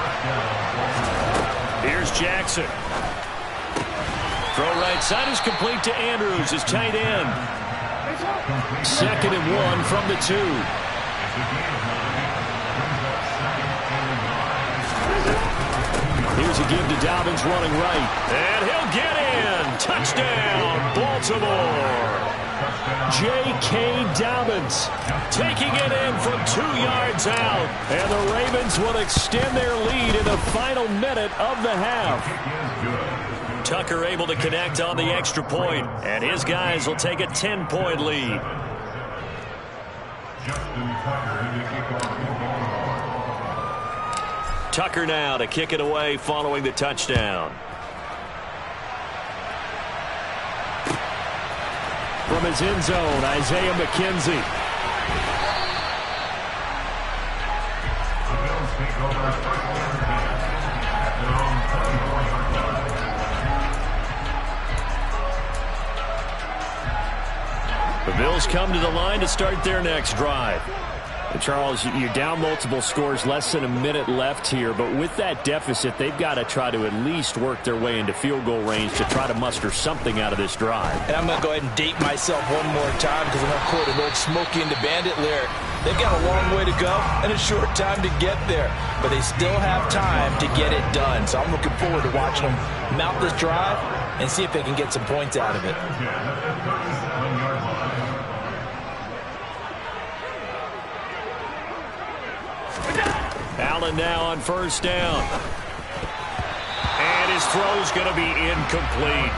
Here's Jackson. Throw right side is complete to Andrews, his tight end. 2nd and 1 from the 2. Here's a give to Dobbins running right. And he'll get in. Touchdown, Baltimore. J.K. Dobbins taking it in from 2 yards out. And the Ravens will extend their lead in the final minute of the half. Tucker able to connect on the extra point, and his guys will take a 10-point lead. Tucker now to kick it away following the touchdown. From his end zone, Isaiah McKenzie. The Bills come to the line to start their next drive. And Charles, you're down multiple scores, less than a minute left here, but with that deficit, they've got to try to at least work their way into field goal range to try to muster something out of this drive. And I'm going to go ahead and date myself one more time because I'm going to quote an old Smokey and the Bandit lyric. They've got a long way to go and a short time to get there, but they still have time to get it done. So I'm looking forward to watching them mount this drive and see if they can get some points out of it. Allen now on 1st down. And his throw's going to be incomplete.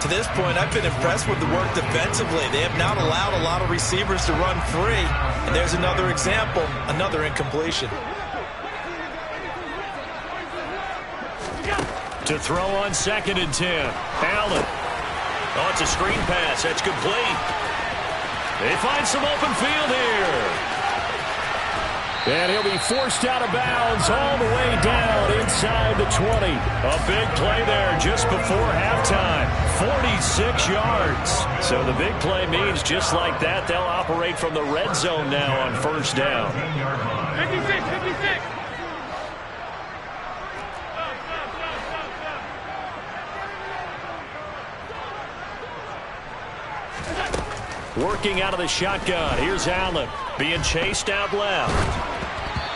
To this point, I've been impressed with the work defensively. They have not allowed a lot of receivers to run free. And there's another example, another incompletion. To throw on 2nd and 10. Allen. Oh, it's a screen pass. That's complete. They find some open field here. And he'll be forced out of bounds all the way down inside the 20. A big play there just before halftime. 46 yards. So the big play means just like that, they'll operate from the red zone now on 1st down. 56, 56. Working out of the shotgun. Here's Allen being chased out left.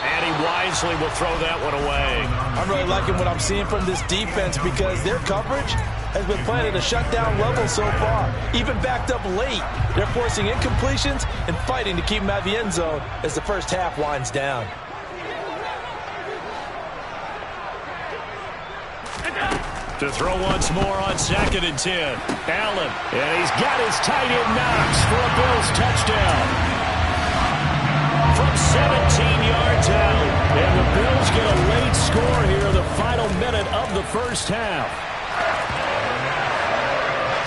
And he wisely will throw that one away. I'm really liking what I'm seeing from this defense because their coverage has been playing at a shutdown level so far. Even backed up late, they're forcing incompletions and fighting to keep them out of the end zone as the first half winds down. To throw once more on 2nd and 10. Allen, and he's got his tight end Knox for a Bills touchdown. From 17 yards out, and the Bills get a late score here in the final minute of the first half.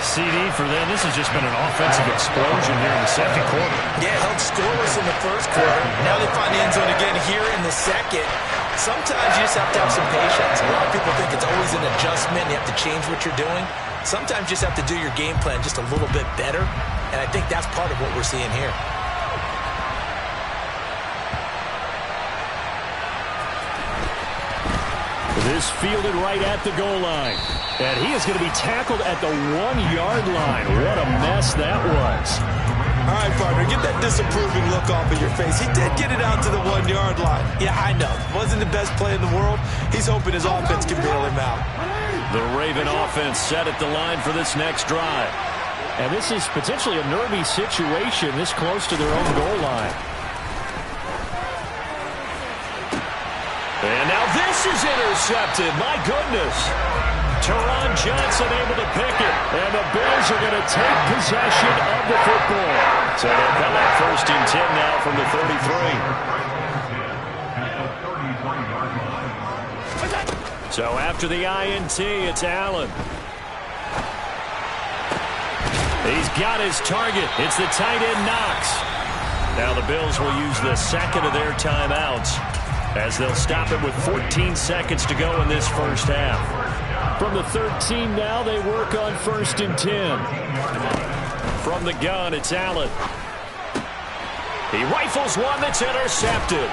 CD for them, this has just been an offensive explosion here in the second quarter. Yeah, held scoreless in the first quarter. Now they find the end zone again here in the second. Sometimes you just have to have some patience. A lot of people think it's always an adjustment. You have to change what you're doing. Sometimes you just have to do your game plan just a little bit better. And I think that's part of what we're seeing here. This fielded right at the goal line. And he is going to be tackled at the 1-yard line. What a mess that was. All right, partner, get that disapproving look off of your face. He did get it out to the 1-yard line. Yeah, I know. Wasn't the best play in the world. He's hoping his offense can bail him out. The Raven offense set at the line for this next drive. And this is potentially a nervy situation this close to their own goal line. And now this is intercepted. My goodness. Teron Johnson able to pick it. And the Bills are going to take possession of the football. So they'll come up 1st and 10 now from the 33. So after the INT, it's Allen. He's got his target. It's the tight end Knox. Now the Bills will use the second of their timeouts as they'll stop it with 14 seconds to go in this first half. From the 13 now, they work on 1st and 10. From the gun, it's Allen. He rifles one that's intercepted.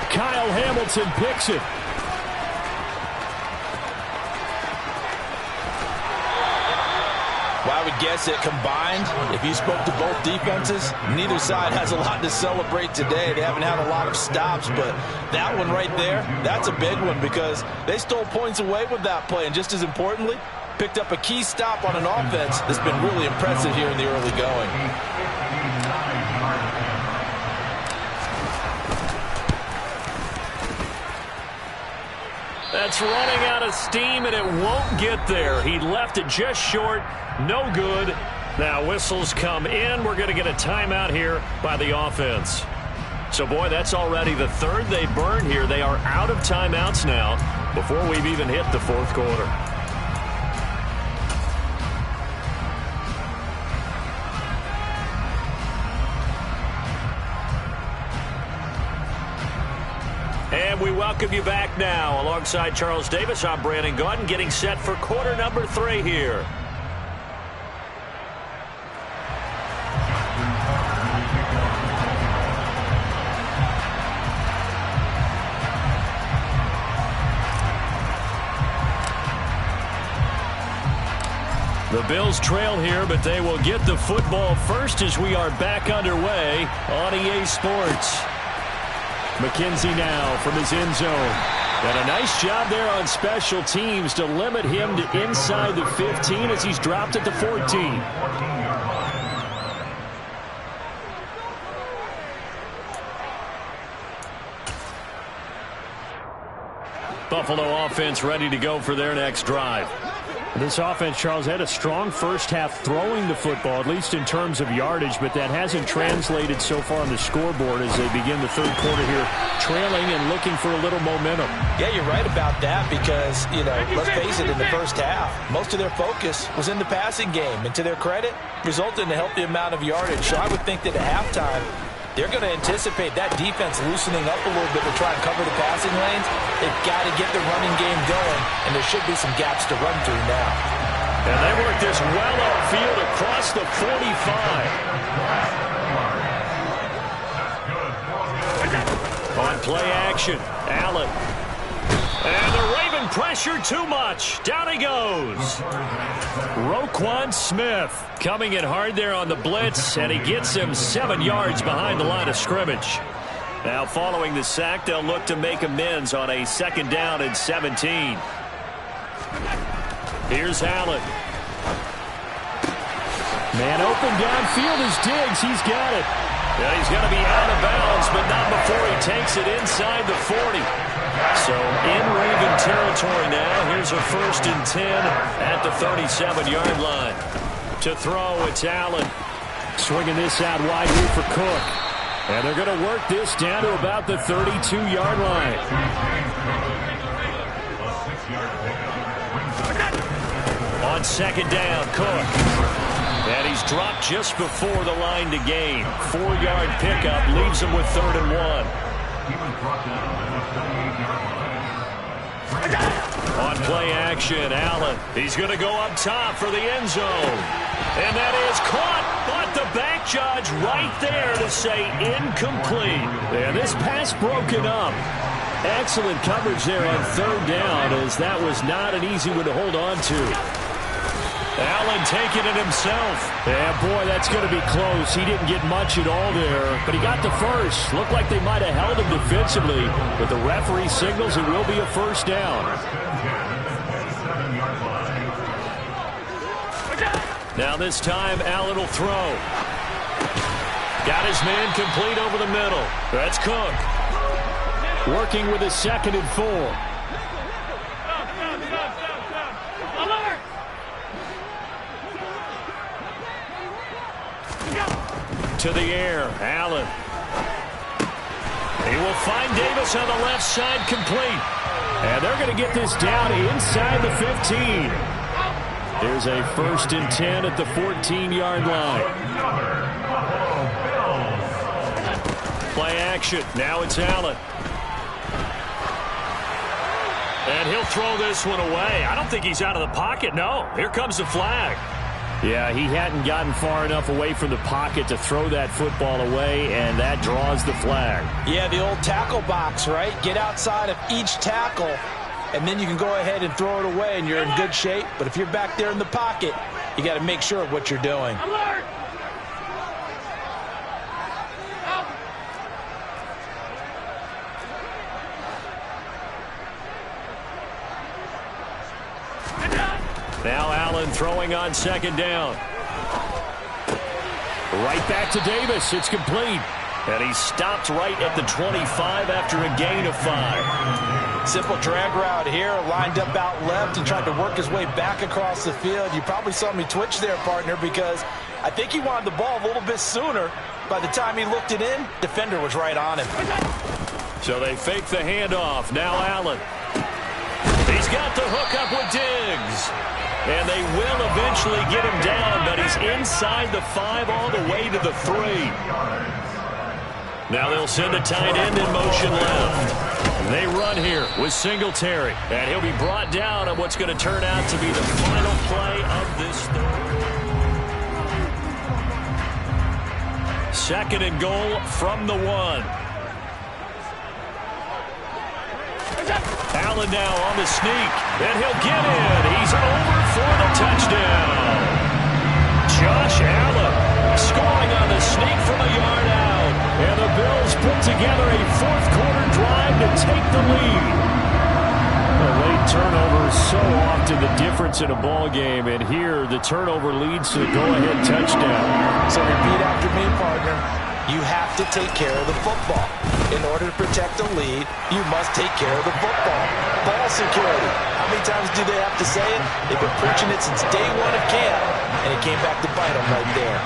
Kyle Hamilton picks it. Well, I would guess that combined, if you spoke to both defenses, neither side has a lot to celebrate today. They haven't had a lot of stops, but that one right there, that's a big one because they stole points away with that play. And just as importantly, picked up a key stop on an offense that's been really impressive here in the early going. That's running out of steam, and it won't get there. He left it just short. No good. Now whistles come in. We're going to get a timeout here by the offense. So, boy, that's already the third they burned here. They are out of timeouts now before we've even hit the fourth quarter. And we welcome you back now. Alongside Charles Davis, I'm Brandon Gotw, getting set for quarter number 3 here. The Bills trail here, but they will get the football first as we are back underway on EA Sports. McKenzie now from his end zone. And a nice job there on special teams to limit him to inside the 15 as he's dropped at the 14. Buffalo offense ready to go for their next drive. This offense, Charles, had a strong first half throwing the football, at least in terms of yardage, but that hasn't translated so far on the scoreboard as they begin the third quarter here, trailing and looking for a little momentum. Yeah, you're right about that because, let's face it, in the first half, most of their focus was in the passing game. And to their credit, resulted in a healthy amount of yardage. So I would think that at halftime, they're going to anticipate that defense loosening up a little bit to try and cover the passing lanes. They've got to get the running game going, and there should be some gaps to run through now. And they work this well upfield across the 45. On play action, Allen. And the Raven pressure too much. Down he goes. Roquan Smith coming in hard there on the blitz, and he gets him 7 yards behind the line of scrimmage. Now following the sack, they'll look to make amends on a 2nd down and 17. Here's Allen. Man open downfield is Diggs. He's got it. Yeah, he's going to be out of bounds, but not before he takes it inside the 40. So in Raven territory now. Here's a 1st and 10 at the 37-yard line. To throw, it's Allen. Swinging this out wide here for Cook. And they're going to work this down to about the 32-yard line. On 2nd down, Cook. And he's dropped just before the line to gain. 4-yard pickup leaves him with 3rd and 1. On play action, Allen. He's going to go up top for the end zone. And that is caught, but the back judge right there to say incomplete. And this pass broken up. Excellent coverage there on 3rd down, as that was not an easy one to hold on to. Allen taking it himself. Yeah, boy, that's going to be close. He didn't get much at all there, but he got the first. Looked like they might have held him defensively, but the referee signals it will be a 1st down. Now this time, Allen will throw. Got his man complete over the middle. That's Cook. Working with a 2nd and 4. To the air, Allen. He will find Davis on the left side, complete. And they're going to get this down inside the 15. There's a 1st and 10 at the 14-yard line. Play action. Now it's Allen. And he'll throw this one away. I don't think he's out of the pocket. No, here comes the flag. Yeah, he hadn't gotten far enough away from the pocket to throw that football away, and that draws the flag. Yeah, the old tackle box, right? Get outside of each tackle, and then you can go ahead and throw it away, and you're in good shape. But if you're back there in the pocket, you got to make sure of what you're doing. Alert! Now Allen throwing on 2nd down. Right back to Davis. It's complete. And he stopped right at the 25 after a gain of 5. Simple drag route here, lined up out left and tried to work his way back across the field. You probably saw me twitch there, partner, because I think he wanted the ball a little bit sooner. By the time he looked it in, defender was right on him. So they fake the handoff. Now Allen. He's got the hook up with Diggs. And they will eventually get him down, but he's inside the 5 all the way to the 3. Now they'll send a tight end in motion left. They run here with Singletary. And he'll be brought down on what's going to turn out to be the final play of this third. 2nd and goal from the 1. Allen now on the sneak, and he'll get in. He's over for the touchdown. Josh Allen scoring on the sneak from a yard out. And the Bills put together a 4th-quarter drive to take the lead. A late turnover is so often the difference in a ball game, and here the turnover leads to the go-ahead touchdown. So repeat after me, partner. You have to take care of the football. In order to protect the lead, you must take care of the football. Ball security. How many times do they have to say it? They've been preaching it since day 1 of camp, and it came back to bite them right there.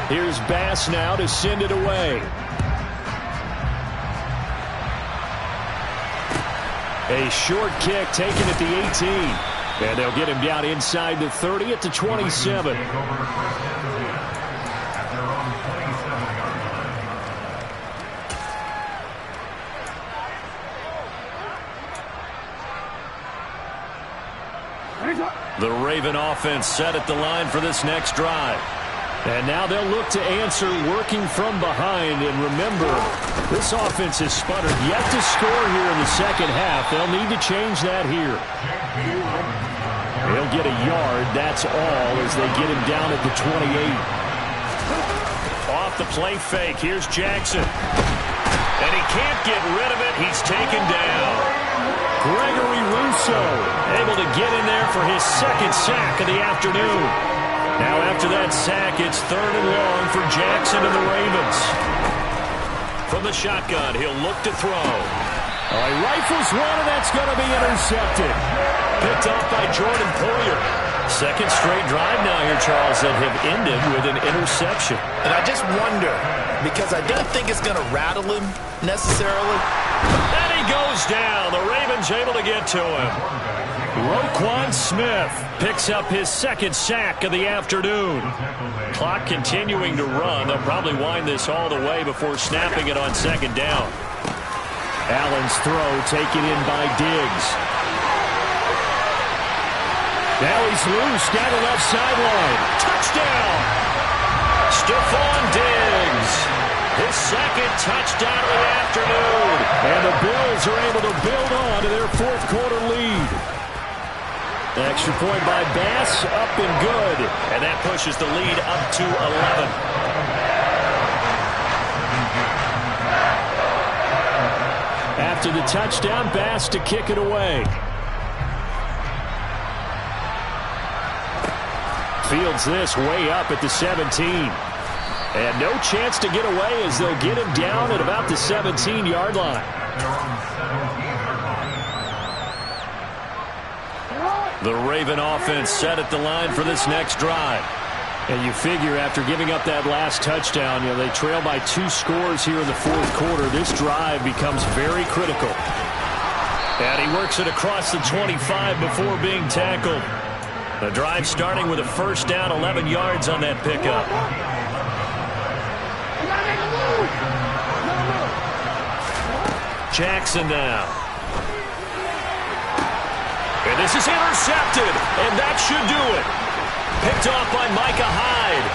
Here's Bass now to send it away. A short kick taken at the 18. And they'll get him down inside the 30 at the 27. The Raven offense set at the line for this next drive. And now they'll look to answer working from behind. And remember, this offense has sputtered yet to score here in the second half. They'll need to change that here. He'll get a yard, that's all, as they get him down at the 28. Off the play fake, here's Jackson. And he can't get rid of it, he's taken down. Gregory Rousseau able to get in there for his second sack of the afternoon. Now after that sack, it's 3rd and long for Jackson and the Ravens. From the shotgun, he'll look to throw. He rifles one, and that's going to be intercepted. Picked off by Jordan Poyer. Second straight drive now here, Charles, that have ended with an interception. And I just wonder, because I don't think it's going to rattle him necessarily. And he goes down. The Ravens able to get to him. Roquan Smith picks up his second sack of the afternoon. Clock continuing to run. They'll probably wind this all the way before snapping it on second down. Allen's throw taken in by Diggs. Now he's loose down the left sideline. Touchdown! Stephon Diggs. His second touchdown of the afternoon. And the Bills are able to build on to their fourth quarter lead. The extra point by Bass, up and good. And that pushes the lead up to 11. After the touchdown, Bass to kick it away. Fields this way up at the 17. And no chance to get away as they'll get him down at about the 17-yard line. The Raven offense set at the line for this next drive. And you figure after giving up that last touchdown, they trail by 2 scores here in the fourth quarter. This drive becomes very critical. And he works it across the 25 before being tackled. The drive starting with a first down, 11 yards on that pickup. Jackson now. And this is intercepted, and that should do it. Picked off by Micah Hyde.